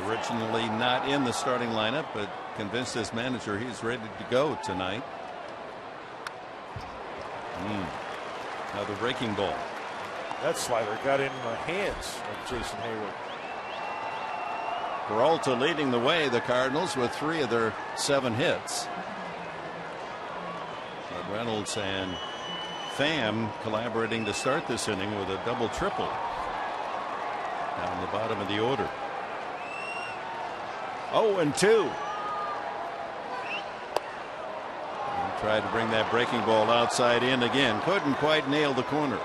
Originally not in the starting lineup, but convinced his manager he's ready to go tonight. Another breaking ball. That slider got in the hands of Jason Hayward. Peralta leading the way, the Cardinals, with 3 of their 7 hits. But Reynolds and Pham collaborating to start this inning with a double triple down the bottom of the order. 0-2. Tried to bring that breaking ball outside in again. Couldn't quite nail the corner.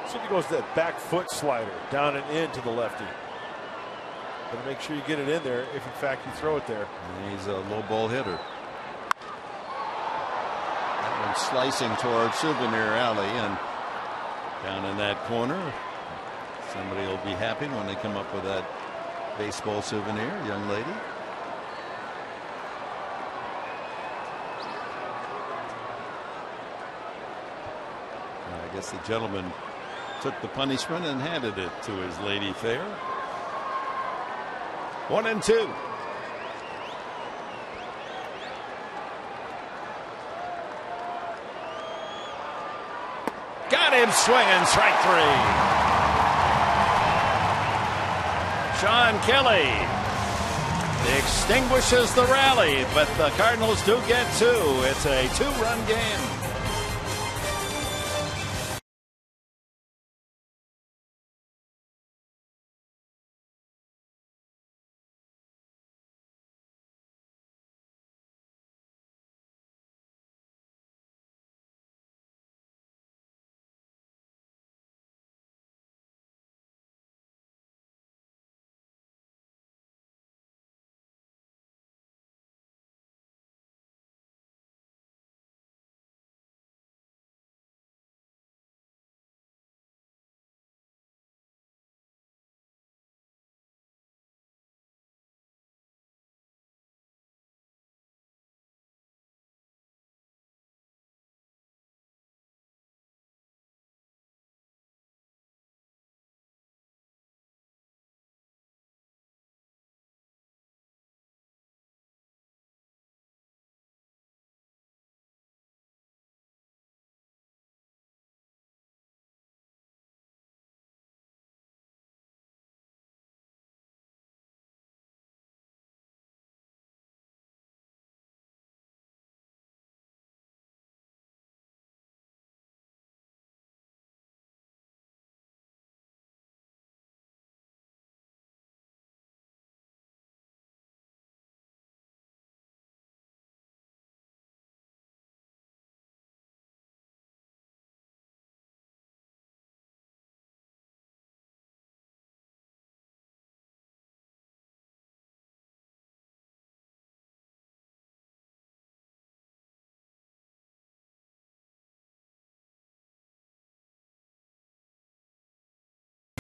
See if he goes to that back foot slider down and in to the lefty. But make sure you get it in there if in fact you throw it there. And he's a low ball hitter. That one slicing toward Souvenir Alley and down in that corner. Somebody will be happy when they come up with that baseball souvenir, young lady. I guess the gentleman took the punishment and handed it to his lady fair. 1-2. Got him swinging, strike 3. Sean Kelly extinguishes the rally, but the Cardinals do get 2. It's a 2-run game.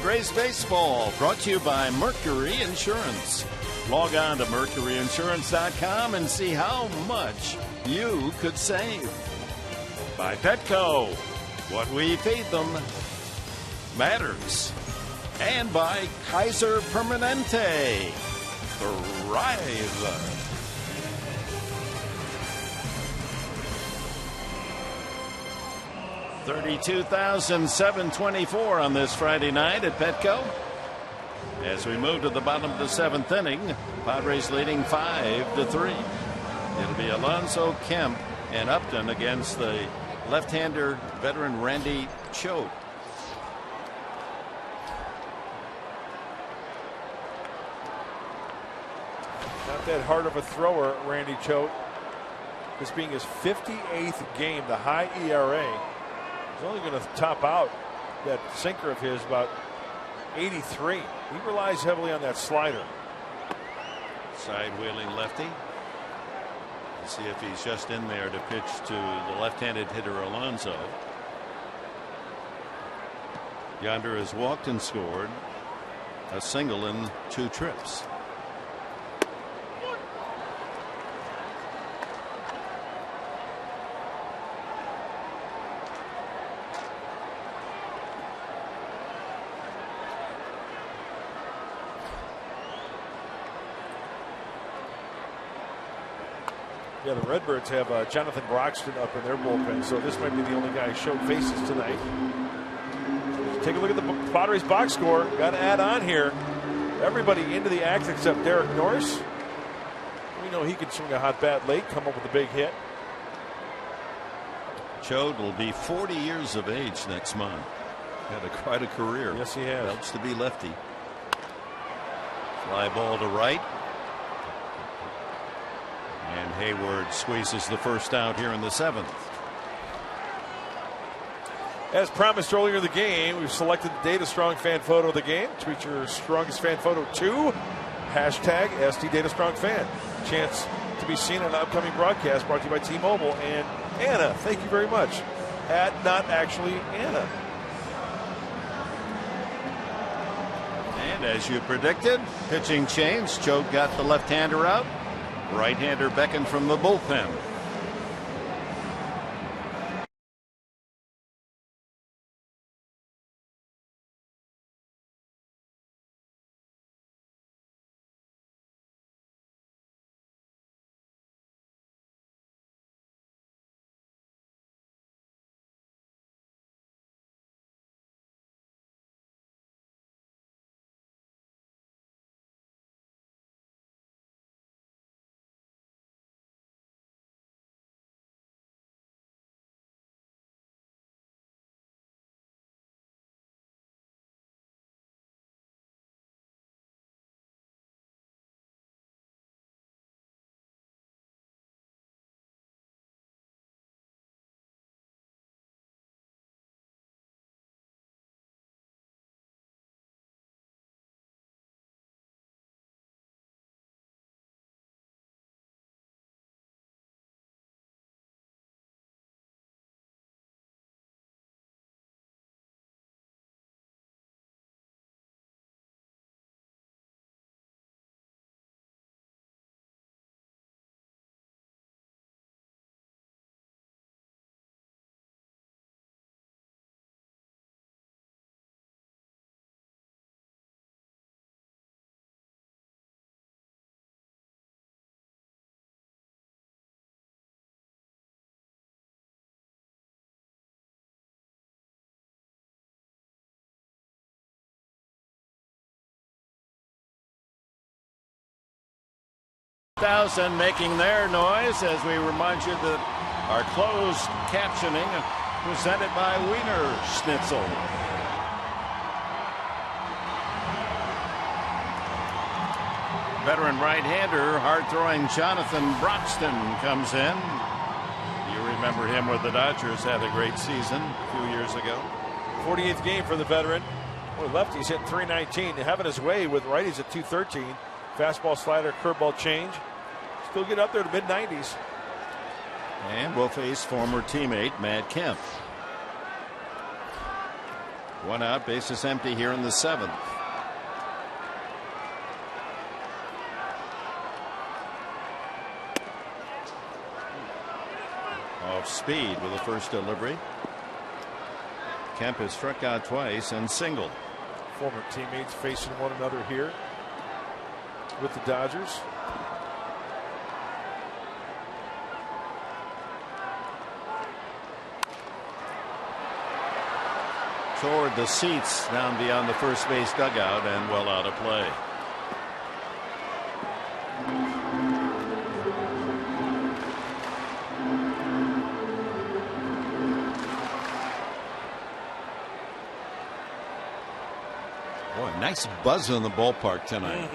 Rays Baseball, brought to you by Mercury Insurance. Log on to mercuryinsurance.com and see how much you could save. By Petco, what we feed them matters. And by Kaiser Permanente, thrive. $32,724 on this Friday night at Petco. As we move to the bottom of the 7th inning, Padres leading 5-3. It'll be Alonso, Kemp, and Upton against the left-hander veteran Randy Choate. Not that hard of a thrower, Randy Choate. This being his 58th game, the high ERA. He's only going to top out that sinker of his about 83. He relies heavily on that slider. Side-wheeling lefty. Let's see if he's just in there to pitch to the left-handed hitter Alonso. Yonder has walked and scored a single in 2 trips. Yeah, the Redbirds have Jonathan Broxton up in their bullpen, so this might be the only guy who showed faces tonight. Take a look at the Padres box score. Got to add on here. Everybody into the act except Derek Norris. We know he can swing a hot bat late, come up with a big hit. Chode will be 40 years of age next month. Had quite a career. Yes, he has. Helps to be lefty. Fly ball to right. And Hayward squeezes the first out here in the 7th. As promised earlier in the game, we've selected the Data Strong fan photo of the game. Tweet your strongest fan photo to hashtag SD Data Strong Fan. Chance to be seen on an upcoming broadcast brought to you by T-Mobile and Anna. Thank you very much. At not actually Anna. And as you predicted, pitching change. Chode got the left-hander out. Right-hander beckoned from the bullpen. Thousand making their noise as we remind you that our closed captioning presented by Wiener Schnitzel. Veteran right-hander, hard-throwing Jonathan Broxton comes in. You remember him with the Dodgers, had a great season a few years ago. 48th game for the veteran. Boy, lefties hit .319, having his way with righties at .213. Fastball, slider, curveball change. Still get up there to mid-90s. And will face former teammate Matt Kemp. One out, bases empty here in the 7th. Off speed with the first delivery. Kemp has struck out twice and singled. Former teammates facing one another here with the Dodgers. Toward the seats down beyond the first base dugout and well out of play. Boy, nice buzz in the ballpark tonight.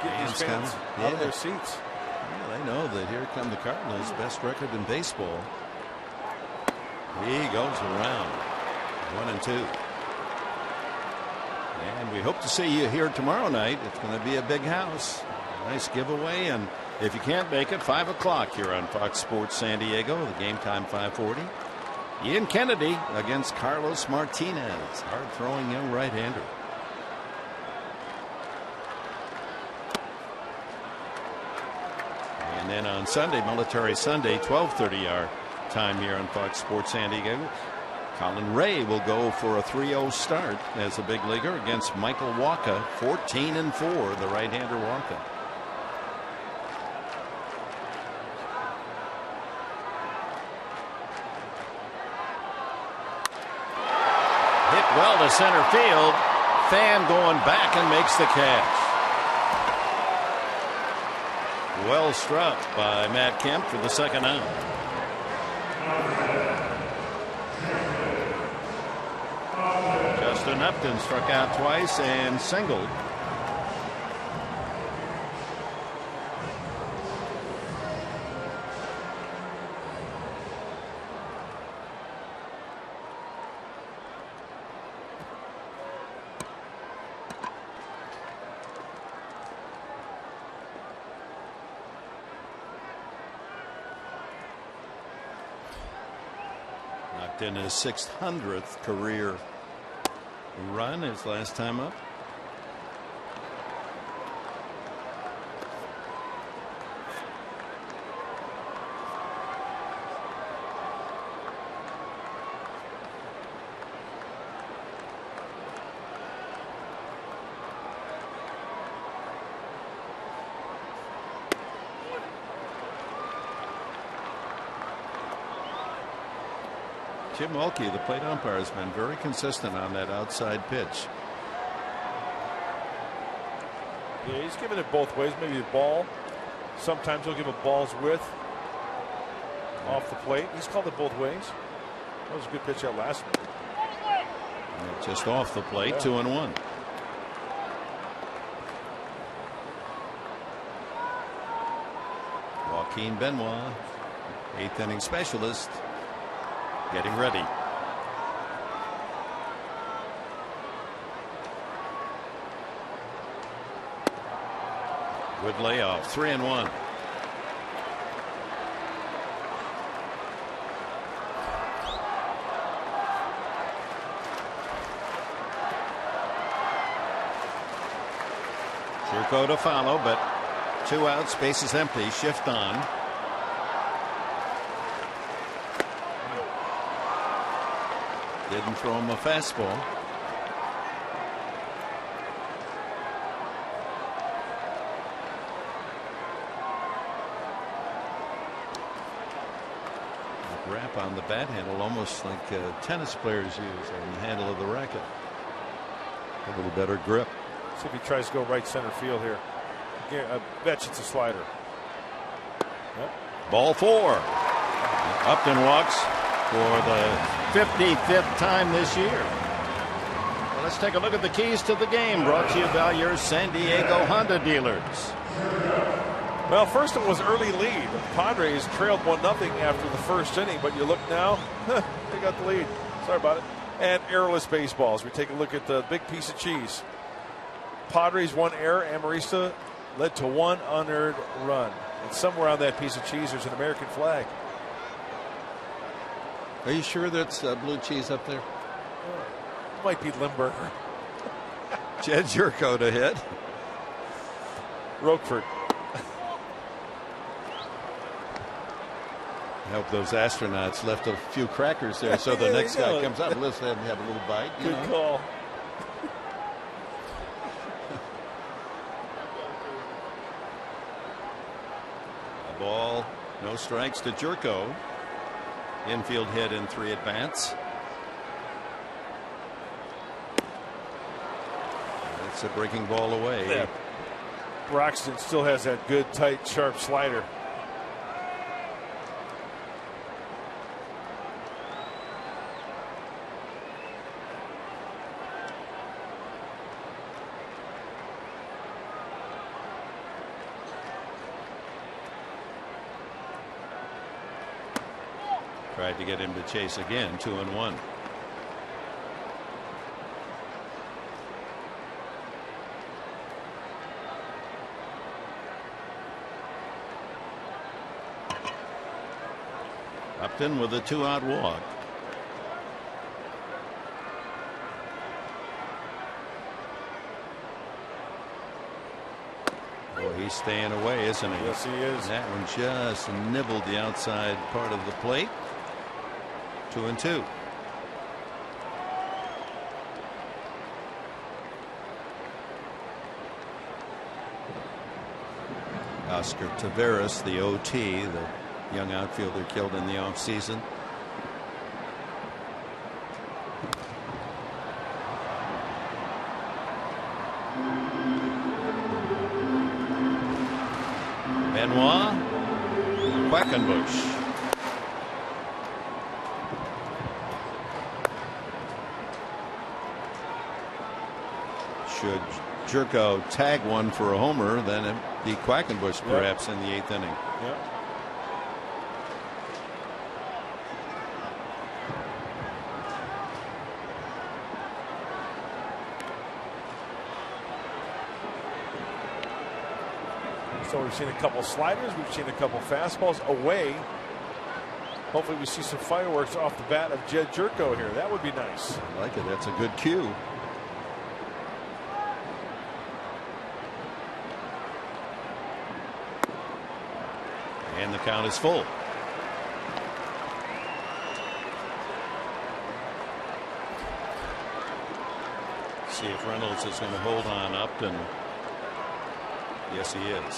Getting these fans out of their seats. Yeah, they know that here come the Cardinals, best record in baseball. He goes around 1-2. And we hope to see you here tomorrow night. It's going to be a big house. Nice giveaway. And if you can't make it, 5 o'clock here on Fox Sports San Diego. The game time 5:40. Ian Kennedy against Carlos Martinez. Hard throwing young right-hander. And then on Sunday, Military Sunday, 12:30 our time here on Fox Sports San Diego. Colin Ray will go for a 3-0 start as a big leaguer against Michael Wacha, 14-4, the right-hander Wacha. Hit well to center field. Fan going back and makes the catch. Well struck by Matt Kemp for the second out. Justin Upton struck out twice and singled. In his 600th career run, his last time up. Jim Mulkey, the plate umpire, has been very consistent on that outside pitch. Yeah, he's giving it both ways. Maybe a ball. Sometimes he'll give a ball's width off the plate. He's called it both ways. That was a good pitch out last one. Just off the plate, 2-1. Joaquin Benoit, 8th inning specialist, getting ready. Good layoff, 3-1. Churko to follow, but 2 outs, bases empty, shift on. Didn't throw him a fastball. Wrap on the bat handle, almost like tennis players use on the handle of the racket. A little better grip. See if he tries to go right center field here. I bet it's a slider. Yep. Ball 4. Upton walks for the 55th time this year. Well, let's take a look at the keys to the game, brought to you by your San Diego Honda dealers. Well, first it was early lead. The Padres trailed 1-0 after the first inning, but you look now, they got the lead. Sorry about it. And errorless baseballs. We take a look at the big piece of cheese. Padres 1 error. Amarista led to 1 unearned run. And somewhere on that piece of cheese there's an American flag. Are you sure that's blue cheese up there? It might be Limburger. Jed Churko to hit. Roquefort. I hope those astronauts left a few crackers there so the next guy comes up. Let's have a little bite. Good call. A ball, no strikes to Churko. Infield hit in 3 at bats. That's a breaking ball away. Yeah. Broxton still has that good, tight, sharp slider. Tried to get him to chase again, 2-1. Upton with a 2-out walk. Oh, he's staying away, isn't he? Yes, he is. That one just nibbled the outside part of the plate. 2-2. Oscar Taveras, the OT, the young outfielder killed in the offseason. Benoit, Quackenbush. Jerko tag one for a homer, then it'd be Quackenbush perhaps in the 8th inning. Yep. So we've seen a couple sliders, we've seen a couple fastballs away. Hopefully we see some fireworks off the bat of Jed Jerko here. That would be nice. I like it. That's a good cue. And the count is full. See if Reynolds is going to hold on up, and yes, he is.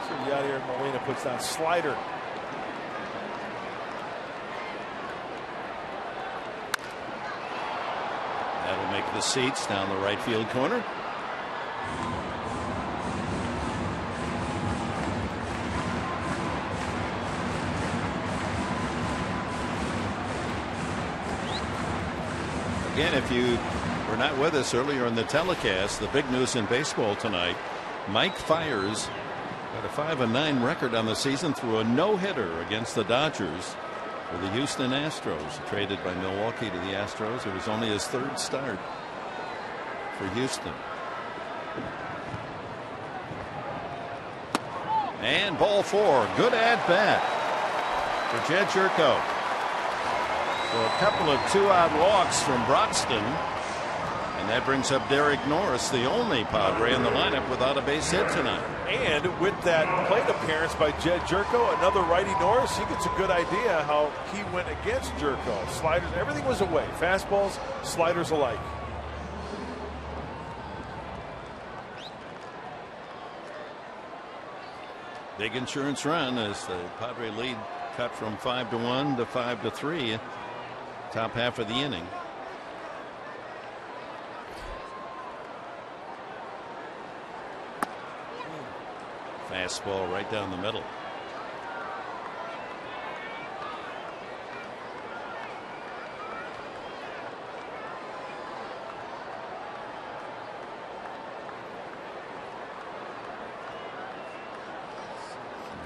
So Yadier Molina puts down slider. That'll make the seats down the right field corner. Again, if you were not with us earlier in the telecast, the big news in baseball tonight, Mike Fiers got a 5-9 record on the season through a no-hitter against the Dodgers for the Houston Astros. Traded by Milwaukee to the Astros. It was only his 3rd start for Houston. And ball 4. Good at bat for Jed Jerko. So a couple of 2-out walks from Broxton, and that brings up Derek Norris, the only Padre in the lineup without a base hit tonight. And with that plate appearance by Jed Jerko, another righty Norris, he gets a good idea how he went against Jerko. Sliders, everything was away. Fastballs, sliders alike. Big insurance run as the Padre lead cut from 5-1 to 5-3. Top half of the inning. Fastball right down the middle.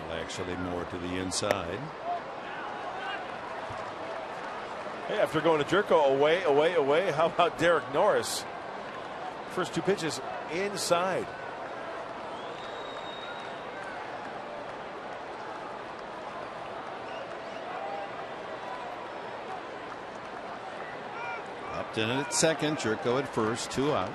Well, actually more to the inside. Hey, after going to Jerko away, how about Derek Norris? First 2 pitches inside. Upton at second, Jerko at first, 2 out.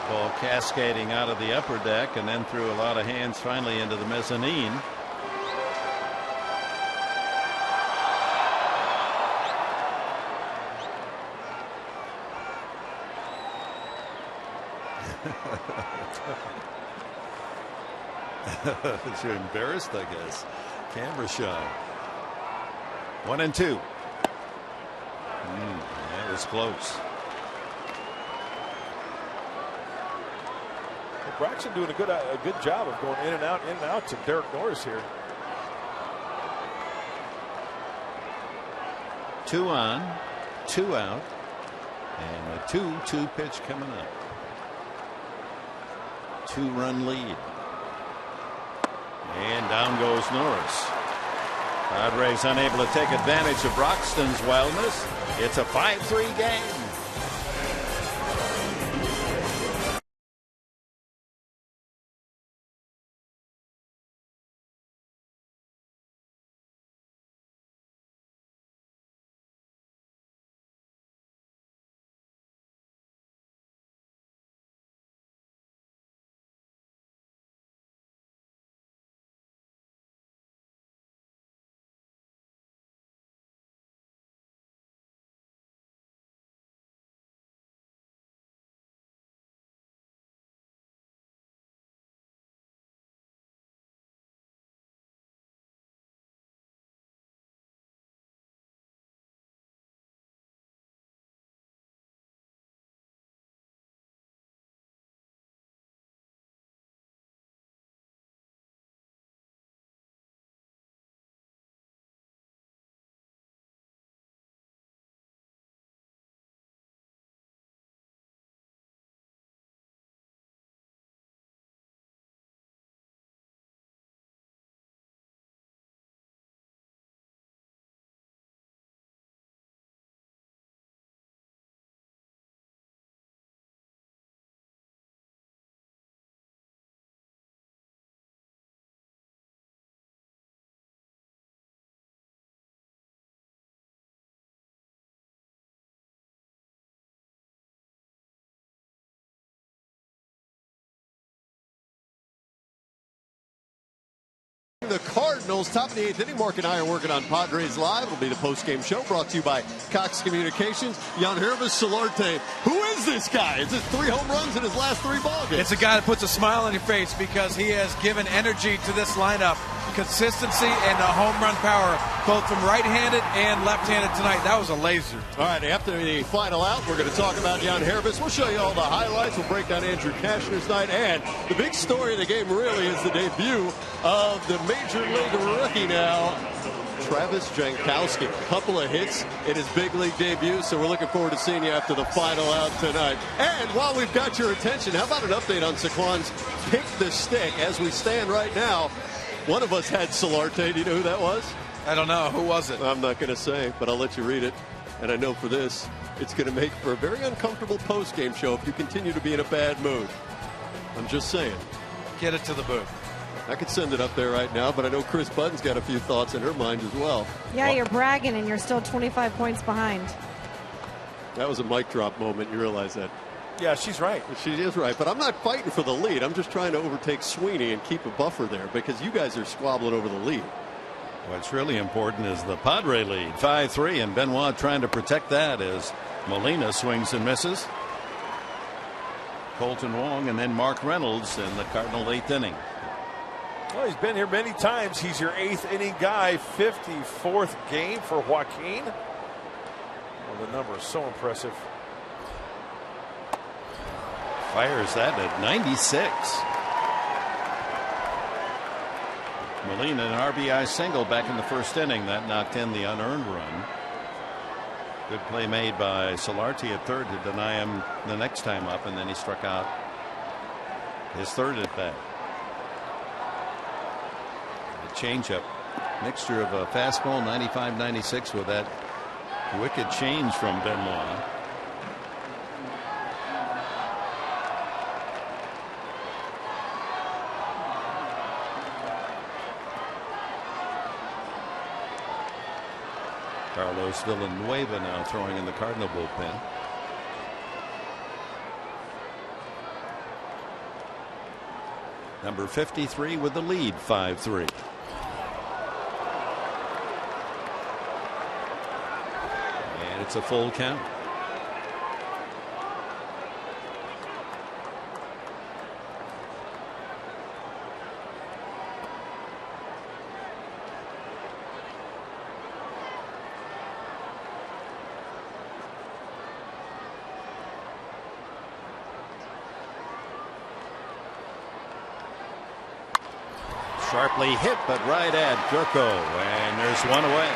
Ball cascading out of the upper deck and then through a lot of hands finally into the mezzanine. You're embarrassed, I guess. Camera shy. 1-2. That was close. Braxton doing a good job of going in and out to Derek Norris here. 2 on, 2 out, and a 2-2 pitch coming up. 2-run lead. And down goes Norris. Padres unable to take advantage of Broxton's wildness. It's a 5-3 game. Cardinals. Top of the 8th inning. Mark and I are working on Padres Live. It'll be the post-game show brought to you by Cox Communications. Yangervis Solarte. Who is this guy? It's his 3 home runs in his last 3 ball games. It's a guy that puts a smile on your face because he has given energy to this lineup. Consistency and a home run power, both from right-handed and left-handed tonight. That was a laser. All right, after the final out, we're going to talk about Yangervis. We'll show you all the highlights. We'll break down Andrew Cashner's night. And the big story of the game really is the debut of the Major League rookie now, Travis Jankowski. A couple of hits in his big league debut, so we're looking forward to seeing you after the final out tonight. And while we've got your attention, how about an update on Saquon's pick the stick as we stand right now? One of us had Solarte. Do you know who that was? I don't know. Who was it? I'm not going to say, but I'll let you read it. And I know for this, it's going to make for a very uncomfortable post-game show if you continue to be in a bad mood. I'm just saying. Get it to the booth. I could send it up there right now, but I know Chris Budden's got a few thoughts in her mind as well. Yeah, you're bragging, and you're still 25 points behind. That was a mic drop moment. You realize that? Yeah, she's right. She is right, but I'm not fighting for the lead. I'm just trying to overtake Sweeney and keep a buffer there because you guys are squabbling over the lead. What's really important is the Padre lead, 5-3, and Benoit trying to protect that as Molina swings and misses. Colton Wong and then Mark Reynolds in the Cardinal 8th inning. Well, he's been here many times. He's your 8th inning guy, 54th game for Joaquin. Well, the number is so impressive. Fires that at 96. Molina an RBI single back in the first inning that knocked in the unearned run. Good play made by Solarte at third to deny him the next time up, and then he struck out his third at bat. The changeup, mixture of a fastball 95-96 with that wicked change from Benoit. Carlos Villanueva now throwing in the Cardinal bullpen. Number 53 with the lead, 5-3. And it's a full count. Sharply hit, but right at Gurko, and there's one away.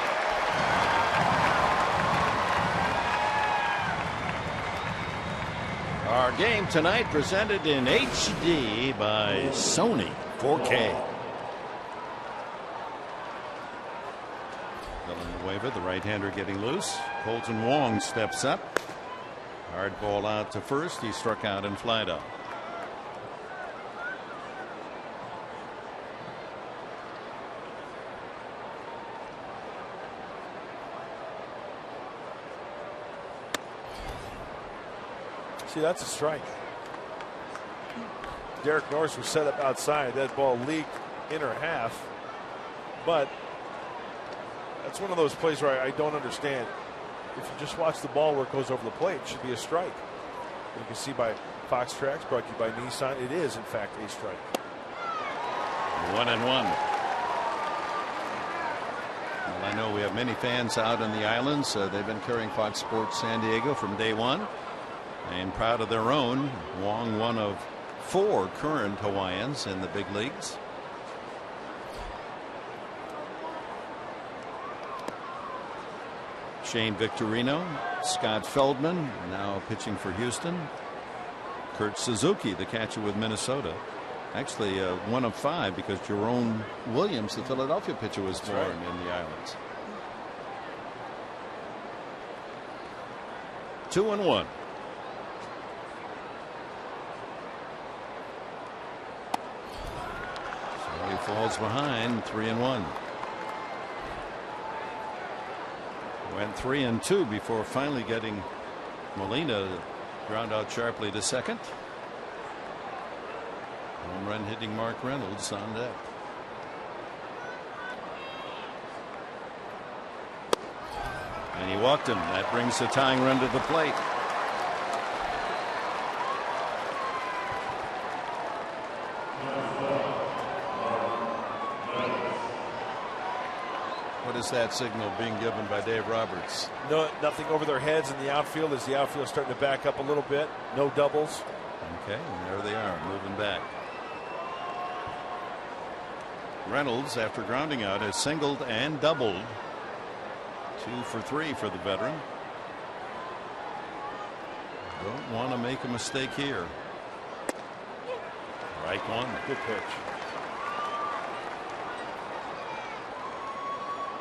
Our game tonight presented in HD by Sony 4K. Villanueva, the right-hander, getting loose. Colton Wong steps up. Hard ball out to first. He struck out and flied out. See, that's a strike. Derek Norris was set up outside. That ball leaked inner half. But that's one of those plays where I don't understand. If you just watch the ball where it goes over the plate, it should be a strike. You can see by Fox Tracks, brought to you by Nissan, it is, in fact, a strike. 1-1. Well, I know we have many fans out in the islands. They've been carrying Fox Sports San Diego from day one. And proud of their own. Wong, one of 4 current Hawaiians in the big leagues. Shane Victorino, Scott Feldman, now pitching for Houston. Kurt Suzuki, the catcher with Minnesota. Actually, 1 of 5 because Jerome Williams, the Philadelphia pitcher, was born in the islands. 2-1. He falls behind, 3-1. Went 3-2 before finally getting Molina to ground out sharply to second. Home run hitting Mark Reynolds on deck. And he walked him. That brings the tying run to the plate. What is that signal being given by Dave Roberts? No, nothing over their heads in the outfield as the outfield is starting to back up a little bit. No doubles. Okay, and there they are, moving back. Reynolds, after grounding out, has singled and doubled. 2 for 3 for the veteran. Don't want to make a mistake here. Right one. Good pitch.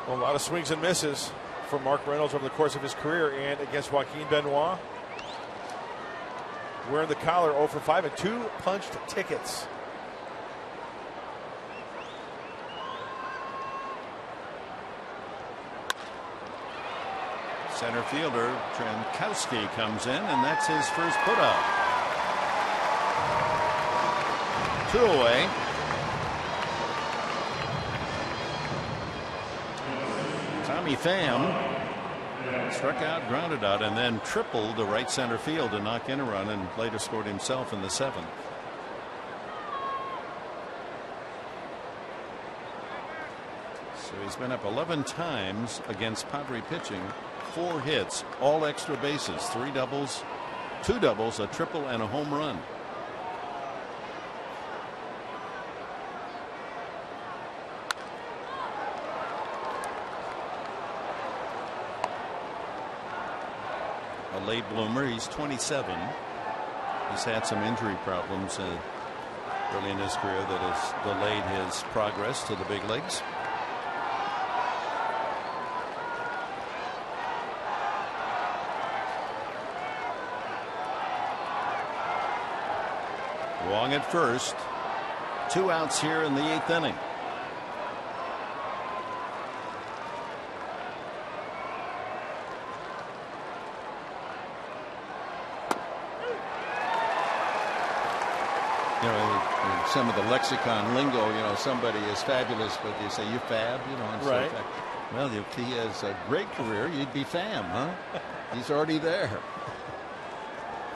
Well, a lot of swings and misses for Mark Reynolds over the course of his career, and against Joaquin Benoit. Wearing the collar 0 for 5 and 2 punched tickets. Center fielder Trankowski comes in, and that's his first putout. 2 away. Tommy Pham struck out, grounded out, and then tripled to right center field to knock in a run, and later scored himself in the 7th. So he's been up 11 times against Padre pitching. 4 hits, all extra bases, 3 doubles, 2 doubles, a triple, and a home run. A late bloomer. He's 27. He's had some injury problems early in his career that has delayed his progress to the big leagues. Wong at first. 2 outs here in the 8th inning. You know, in some of the lexicon lingo, you know, somebody is fabulous, but you say you fab, you know, and right. So well, if he has a great career, you'd be fam, huh? He's already there.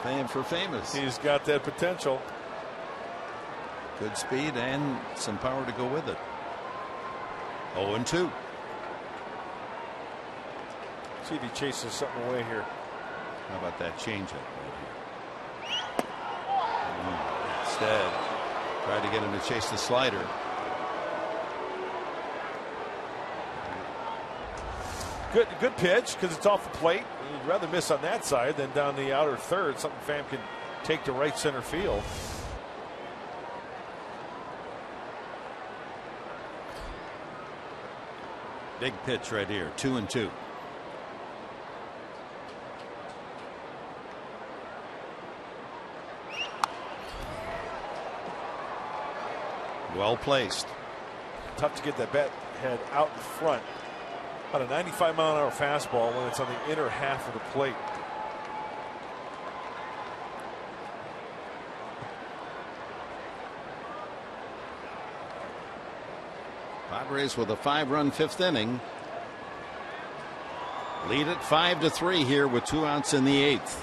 Fam for famous. He's got that potential. Good speed and some power to go with it. 0-2. See if he chases something away here. How about that changeup right here? Instead, tried to get him to chase the slider. Good pitch because it's off the plate. You'd rather miss on that side than down the outer third. Something Pham can take to right center field. Big pitch right here. 2-2. Well placed. Tough to get that bat head out in front. About a 95-mile-an-hour fastball when it's on the inner half of the plate. Padres with a 5-run 5th inning. Lead it 5-3 here with 2 outs in the 8th.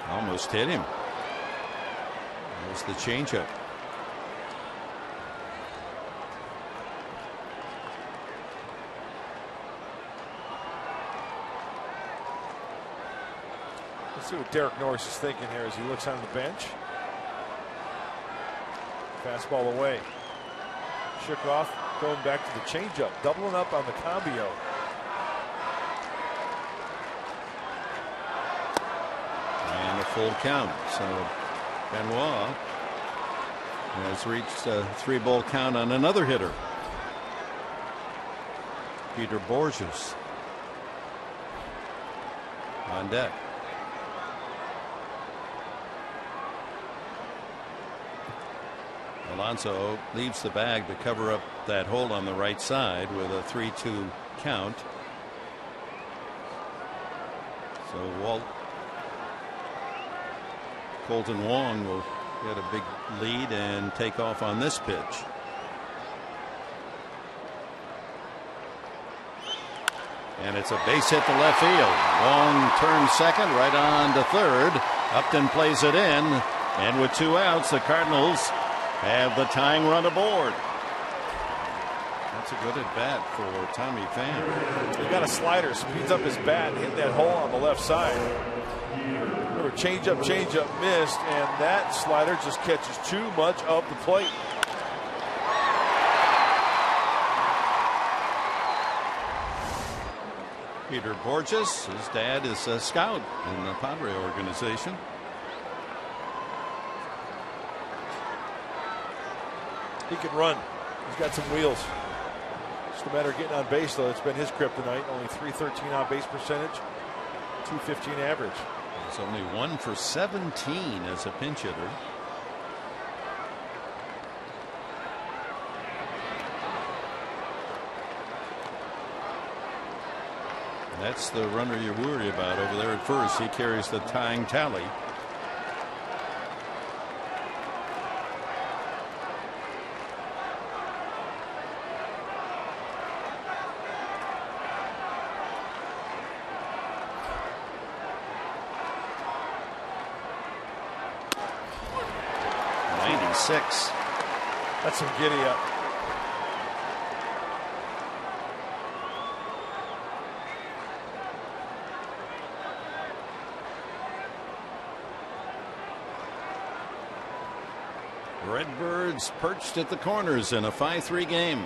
Almost hit him. There's the changeup. Let's see what Derek Norris is thinking here as he looks on the bench. Fastball away. Shook off, going back to the changeup, doubling up on the combio. And a full count. So Benoit has reached a 3-ball count on another hitter. Peter Borges on deck. Alonso leaves the bag to cover up that hole on the right side with a 3-2 count. So Colton Wong will get a big lead and take off on this pitch. And it's a base hit to left field. Wong turns second, right on to third. Upton plays it in, and with 2 outs, the Cardinals have the tying run aboard. That's a good at bat for Tommy Pham. He got a slider, speeds up his bat, hit that hole on the left side. Remember, change up, missed, and that slider just catches too much of the plate. Peter Borges, his dad is a scout in the Padre organization. He can run. He's got some wheels. Just a matter of getting on base, though. It's been his kryptonite. Only .313 on base percentage, .215 average. He's only 1 for 17 as a pinch hitter. That's the runner you worry about over there at first. He carries the tying tally. .96. That's some giddy up. Redbirds perched at the corners in a 5-3 game.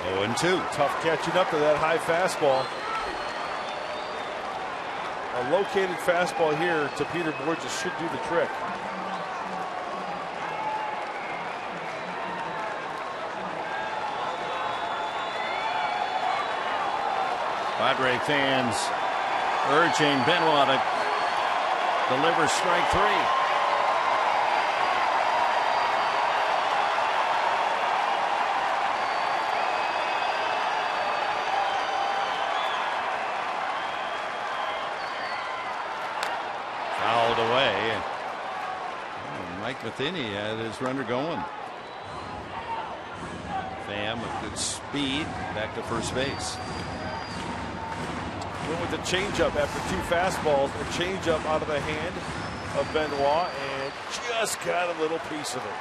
Oh, 2. Tough catching up to that high fastball. A located fastball here to Peter Borges should do the trick. Padre fans urging Benoit to deliver strike 3. Fouled away. Oh, Mike Matheny had his runner going. Pham with good speed back to first base. Went with the changeup after 2 fastballs. A changeup out of the hand of Benoit and just got a little piece of it.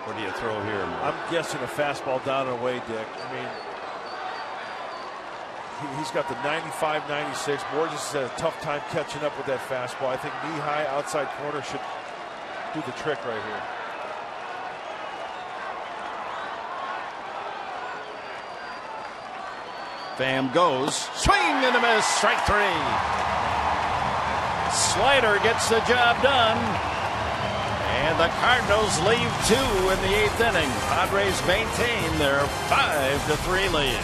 What do you throw here, Mark? I'm guessing a fastball down and away, Dick. I mean, he's got the 95, 96. Borges has had a tough time catching up with that fastball. I think knee-high outside corner should do the trick right here. Pham goes, swing and a miss, strike 3. Slider gets the job done. And the Cardinals leave 2 in the 8th inning. Padres maintain their 5-3 lead.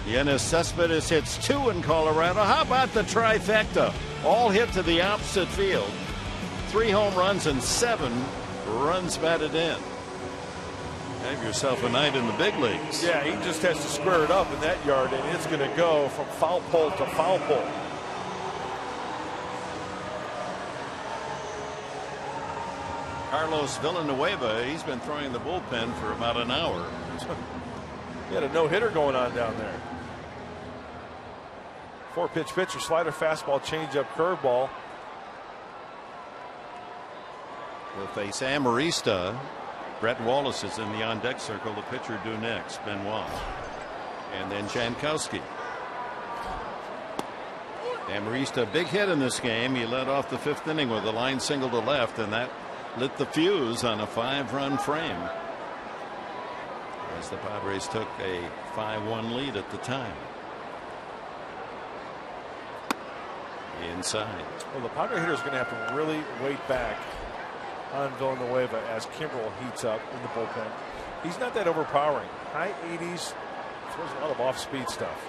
Yenis Cespedes hits 2 in Colorado. How about the trifecta? All hit to the opposite field. 3 home runs and 7 runs batted in. Have yourself a night in the big leagues. Yeah, he just has to square it up in that yard, and it's going to go from foul pole to foul pole. Carlos Villanueva, he's been throwing the bullpen for about an hour. He had a no-hitter going on down there. 4-pitch pitcher, slider, fastball, changeup, curveball. He'll face Amarista. Brett Wallace is in the on-deck circle. The pitcher due next, Benoit. And then Jankowski. Amarista, big hit in this game. He led off the 5th inning with a line single to left, and that lit the fuse on a 5-run frame, as the Padres took a 5-1 lead at the time. Inside. Well, the Padre hitter is going to have to really wait back on Villanueva as Kimbrel heats up in the bullpen. He's not that overpowering. High 80s, throws a lot of off-speed stuff.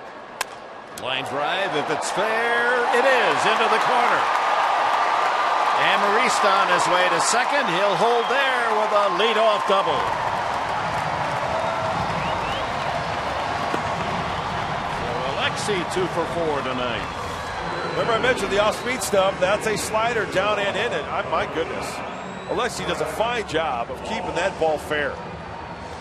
Line drive, if it's fair, it is into the corner. Amarista on his way to second. He'll hold there with a leadoff double. So Alexi 2 for 4 tonight. Remember I mentioned the off-speed stuff. That's a slider down and in it. My goodness. Alexi does a fine job of keeping that ball fair.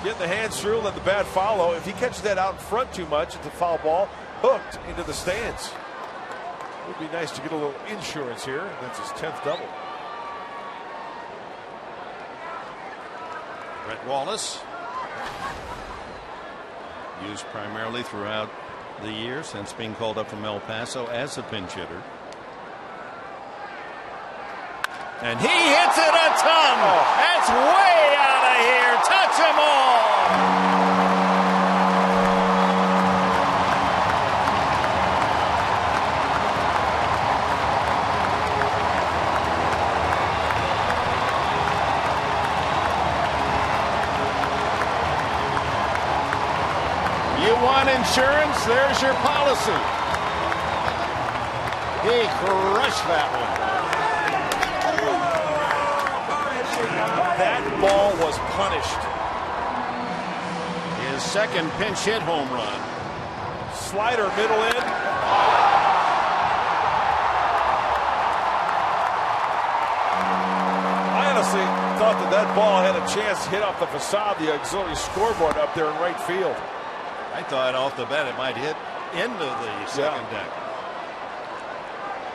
Getting the hands through, let the bat follow. If he catches that out in front too much, it's a foul ball, hooked into the stands. It would be nice to get a little insurance here. That's his 10th double. Brett Wallace, used primarily throughout the year since being called up from El Paso as a pinch hitter. And he hits it a ton. That's way out of here. Touch 'em all. You want insurance? There's your policy. He crushed that one. That ball was punished. His second pinch hit home run. Slider middle in. I honestly thought that ball had a chance to hit off the facade, the auxiliary scoreboard up there in right field. I thought off the bat it might hit into the second deck.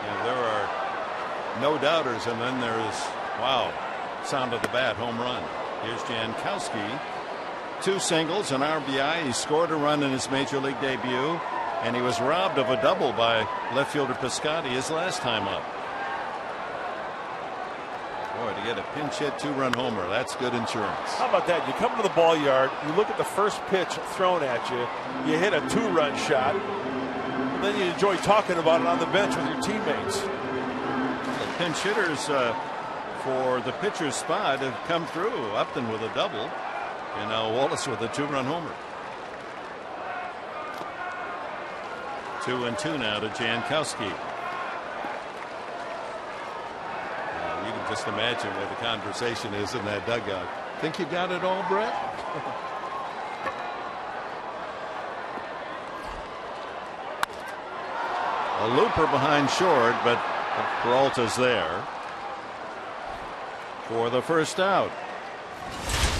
Yeah, there are no doubters, and then there's, wow, sound of the bat, home run. Here's Jankowski. 2 singles, an RBI. He scored a run in his major league debut, and he was robbed of a double by left fielder Piscotty his last time up. Boy, to get a pinch hit 2-run homer, that's good insurance. How about that? You come to the ball yard, you look at the first pitch thrown at you, you hit a 2-run shot, and then you enjoy talking about it on the bench with your teammates. The pinch hitters for the pitcher's spot have come through. Upton with a double, and now Wallace with a 2-run homer. 2-2 now to Jankowski. You can just imagine what the conversation is in that dugout. Think you got it all, Brett? A looper behind short, but Peralta's there for the first out.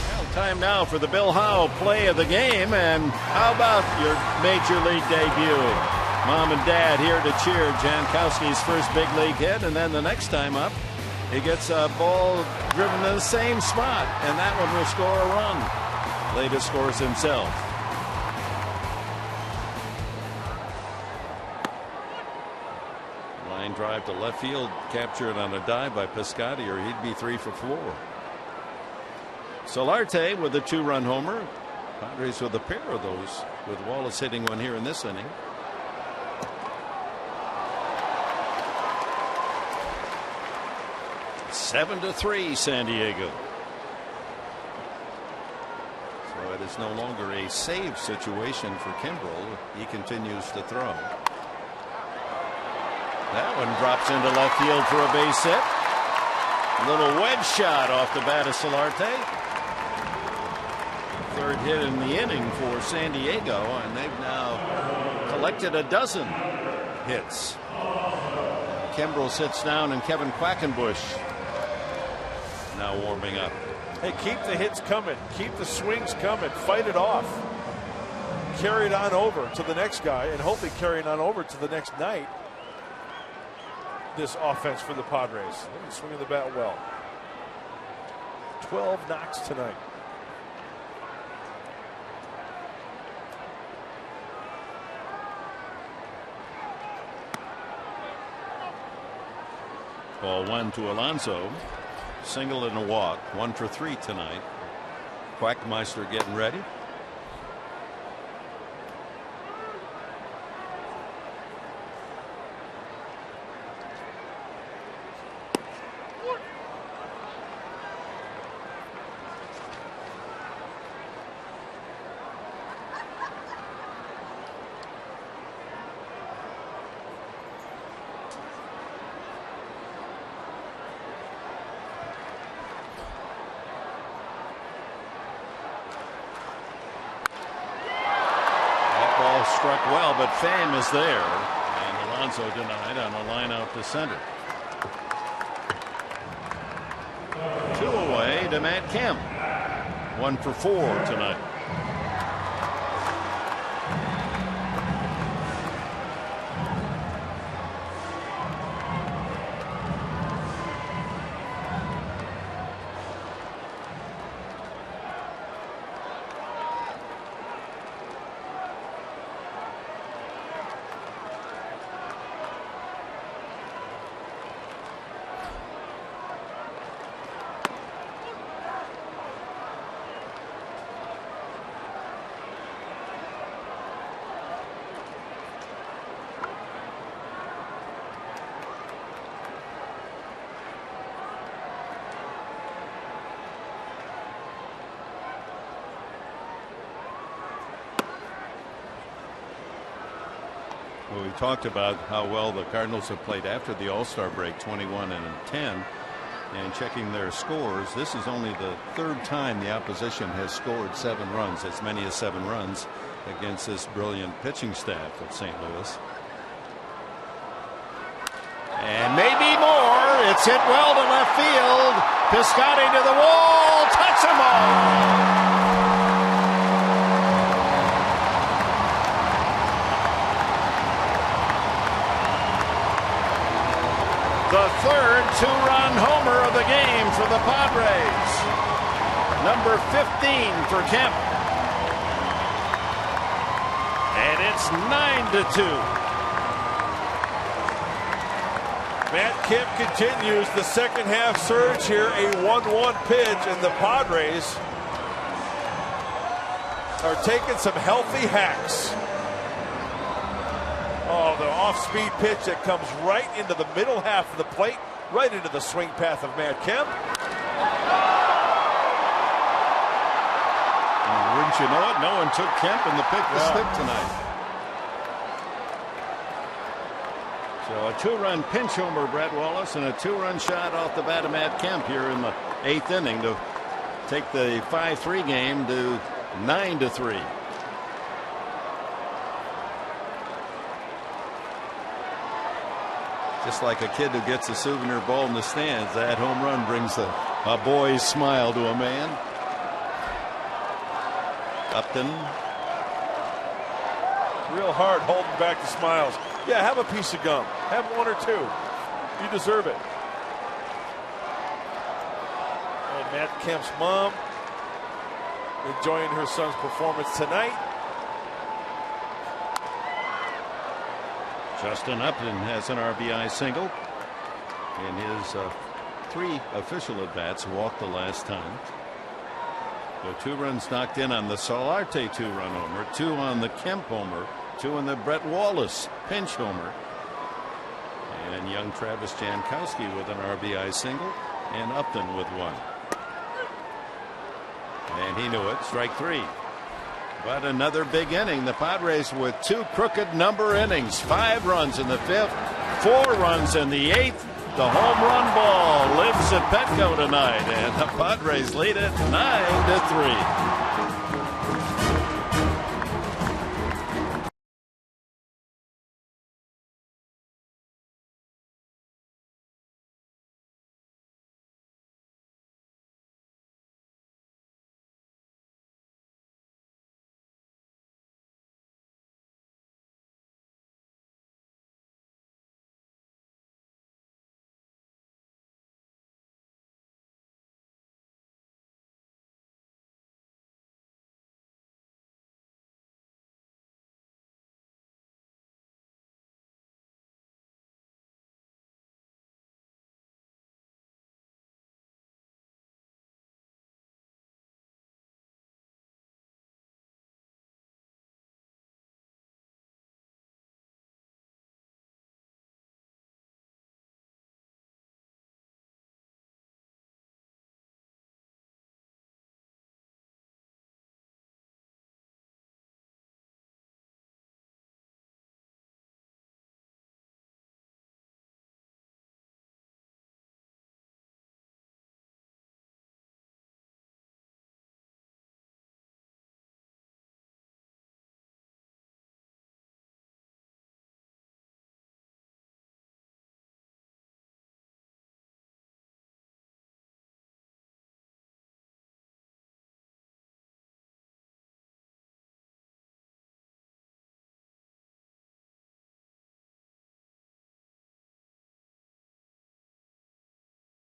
Well, time now for the Bill Howe play of the game. And how about your major league debut? Mom and Dad here to cheer Jankowski's first big league hit, and then the next time up he gets a ball driven to the same spot, and that one will score a run. Latest scores himself. Line drive to left field, captured on a dive by Piscotty, or he'd be 3 for 4. Solarte with a 2-run homer. Padres with a pair of those, with Wallace hitting one here in this inning. Seven to 3, San Diego. So it is no longer a save situation for Kimbrel. He continues to throw. That one drops into left field for a base hit. A little wedge shot off the bat of Solarte. Third hit in the inning for San Diego, and they've now collected a dozen hits. Kimbrel sits down, and Kevin Quackenbush now warming up. Hey, keep the hits coming. Keep the swings coming. Fight it off. Carry it on over to the next guy, and hopefully carry it on over to the next night. This offense for the Padres. Swinging the bat well. 12 knocks tonight. Ball 1 to Alonso. Single and a walk. 1 for 3 tonight. Quackmeister getting ready. Struck well, but Pham is there, and Alonso denied on a line out to center. 2 away to Matt Kemp. 1 for 4 tonight. We talked about how well the Cardinals have played after the All-Star break, 21-10, and checking their scores. This is only the 3rd time the opposition has scored 7 runs, as many as 7 runs against this brilliant pitching staff of St. Louis. And maybe more. It's hit well to left field. Piscotty to the wall. Touch 'em all. The 3rd 2-run homer of the game for the Padres. Number 15 for Kemp. And it's 9-2. Matt Kemp continues the second half surge here. A 1-1 pitch, and the Padres are taking some healthy hacks. Oh, the off-speed pitch that comes right into the middle half of the plate, right into the swing path of Matt Kemp. And wouldn't you know it, no one took Kemp in the pick the stick tonight. So a 2-run pinch homer, Brett Wallace, and a 2-run shot off the bat of Matt Kemp here in the 8th inning to take the 5-3 game to 9-3. Just like a kid who gets a souvenir ball in the stands, that home run brings a boy's smile to a man. Upton. Real hard holding back the smiles. Yeah, have a piece of gum. Have 1 or 2. You deserve it. And Matt Kemp's mom enjoying her son's performance tonight. Justin Upton has an RBI single in his 3 official at-bats, walked the last time. So 2 runs knocked in on the Solarte 2-run homer, 2 on the Kemp homer, 2 on the Brett Wallace pinch homer. And young Travis Jankowski with an RBI single, and Upton with 1. And he knew it. Strike 3. But another big inning. The Padres with 2 crooked number innings. 5 runs in the 5th, 4 runs in the 8th. The home run ball lives at Petco tonight, and the Padres lead it 9-3.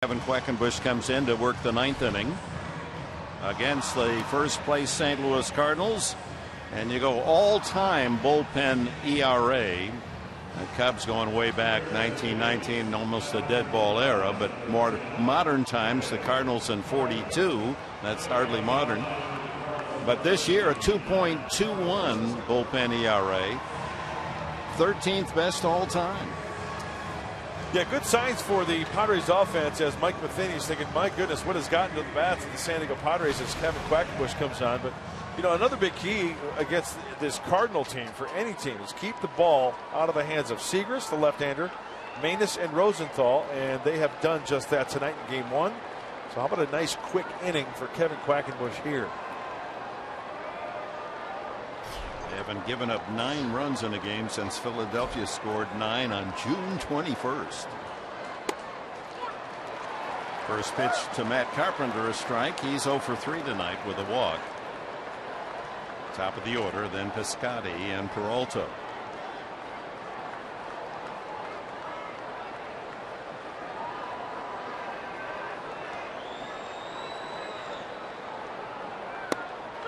Kevin Quackenbush comes in to work the 9th inning against the first place St. Louis Cardinals. And you go all-time bullpen ERA. The Cubs going way back 1919, almost a dead ball era, but more modern times the Cardinals in 42. That's hardly modern. But this year a 2.21 bullpen ERA, 13th best all time. Yeah, good signs for the Padres offense as Mike Matheny's thinking, my goodness, what has gotten to the bats of the San Diego Padres as Kevin Quackenbush comes on. But, you know, another big key against this Cardinal team for any team is keep the ball out of the hands of Seagrass, the left-hander, Manus and Rosenthal, and they have done just that tonight in Game 1. So how about a nice quick inning for Kevin Quackenbush here? They haven't given up 9 runs in a game since Philadelphia scored 9 on June 21st. First pitch to Matt Carpenter, a strike. He's 0 for 3 tonight with a walk. Top of the order, then Piscotty and Peralta.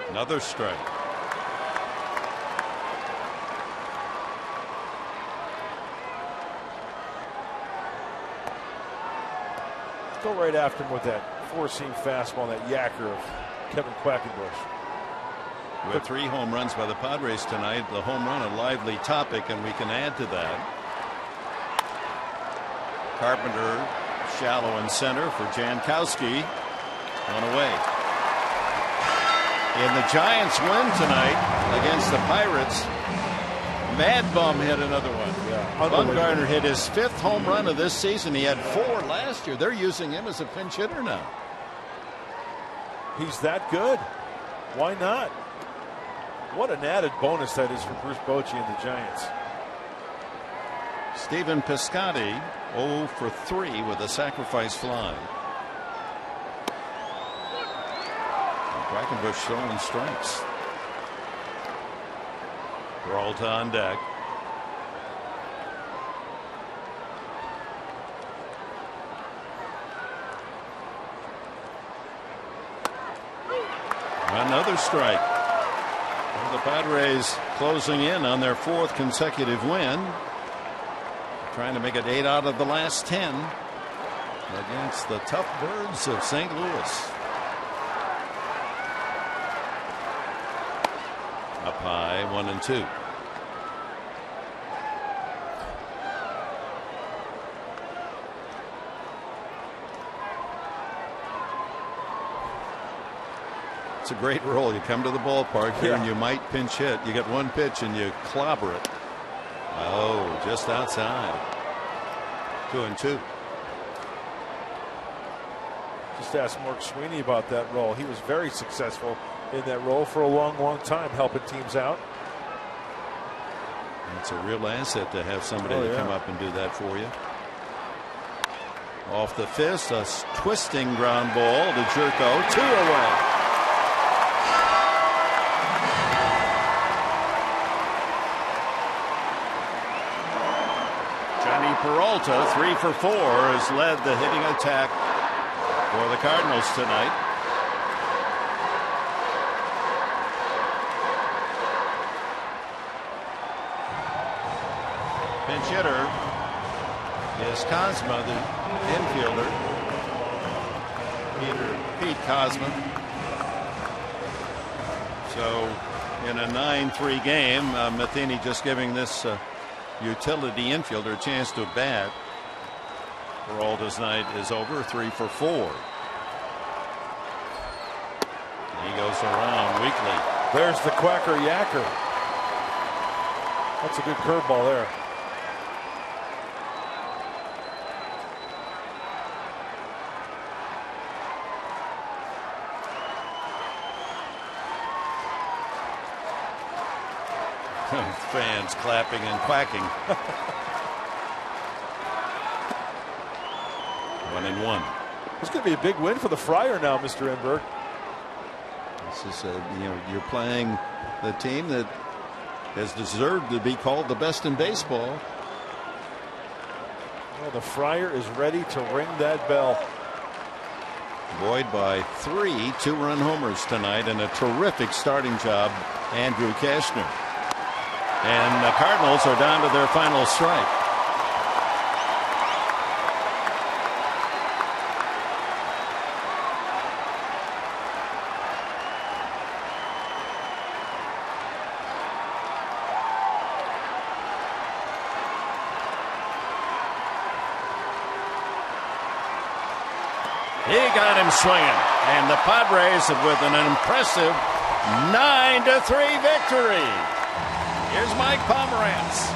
Another strike. Go right after him with that four-seam fastball, that yacker of Kevin Quackenbush. With 3 home runs by the Padres tonight, the home run a lively topic, and we can add to that. Carpenter shallow in center for Jankowski. One away. And the Giants win tonight against the Pirates. Mad Bum hit another one. Yeah, Bumgarner hit his 5th home run of this season. He had 4 last year. They're using him as a pinch hitter now. He's that good. Why not? What an added bonus that is for Bruce Bochy and the Giants. Stephen Piscotty 0 for 3 with a sacrifice fly. Quackenbush throwing strikes. Peralta on deck. Another strike. Well, the Padres closing in on their 4th consecutive win. Trying to make it 8 out of the last 10 against the tough birds of St. Louis. Up high, 1-2. It's a great role. You come to the ballpark here and you might pinch hit. You get one pitch and you clobber it. Oh, just outside. 2-2. Just ask Mark Sweeney about that role. He was very successful in that role for a long, long time, helping teams out. It's a real asset to have somebody to come up and do that for you. Off the fist, a twisting ground ball to Jerko. 2 away. Peralta, 3 for 4, has led the hitting attack for the Cardinals tonight. Pinch hitter is Cosma, the infielder. Pete Cosma. So in a 9-3 game, Matheny just giving this utility infielder a chance to bat. Peralta's night is over. 3 for 4. He goes around weakly. There's the quacker yacker. That's a good curveball there. Fans clapping and quacking. 1-1. It's going to be a big win for the Friar now, Mr. Enberg. This is you're playing the team that has deserved to be called the best in baseball. Well, the Friar is ready to ring that bell. Buoyed by 3 2-run homers tonight and a terrific starting job, Andrew Kashner. And the Cardinals are down to their final strike. He got him swinging. And the Padres with an impressive 9-3 victory. Here's Mike Pomerantz.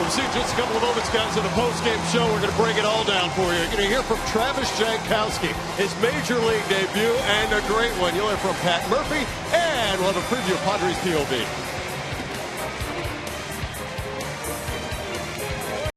We'll see just a couple of moments, guys, in the post-game show. We're going to break it all down for you. You're going to hear from Travis Jankowski, his Major League debut, and a great one. You'll hear from Pat Murphy, and we'll have a preview of Padres POV.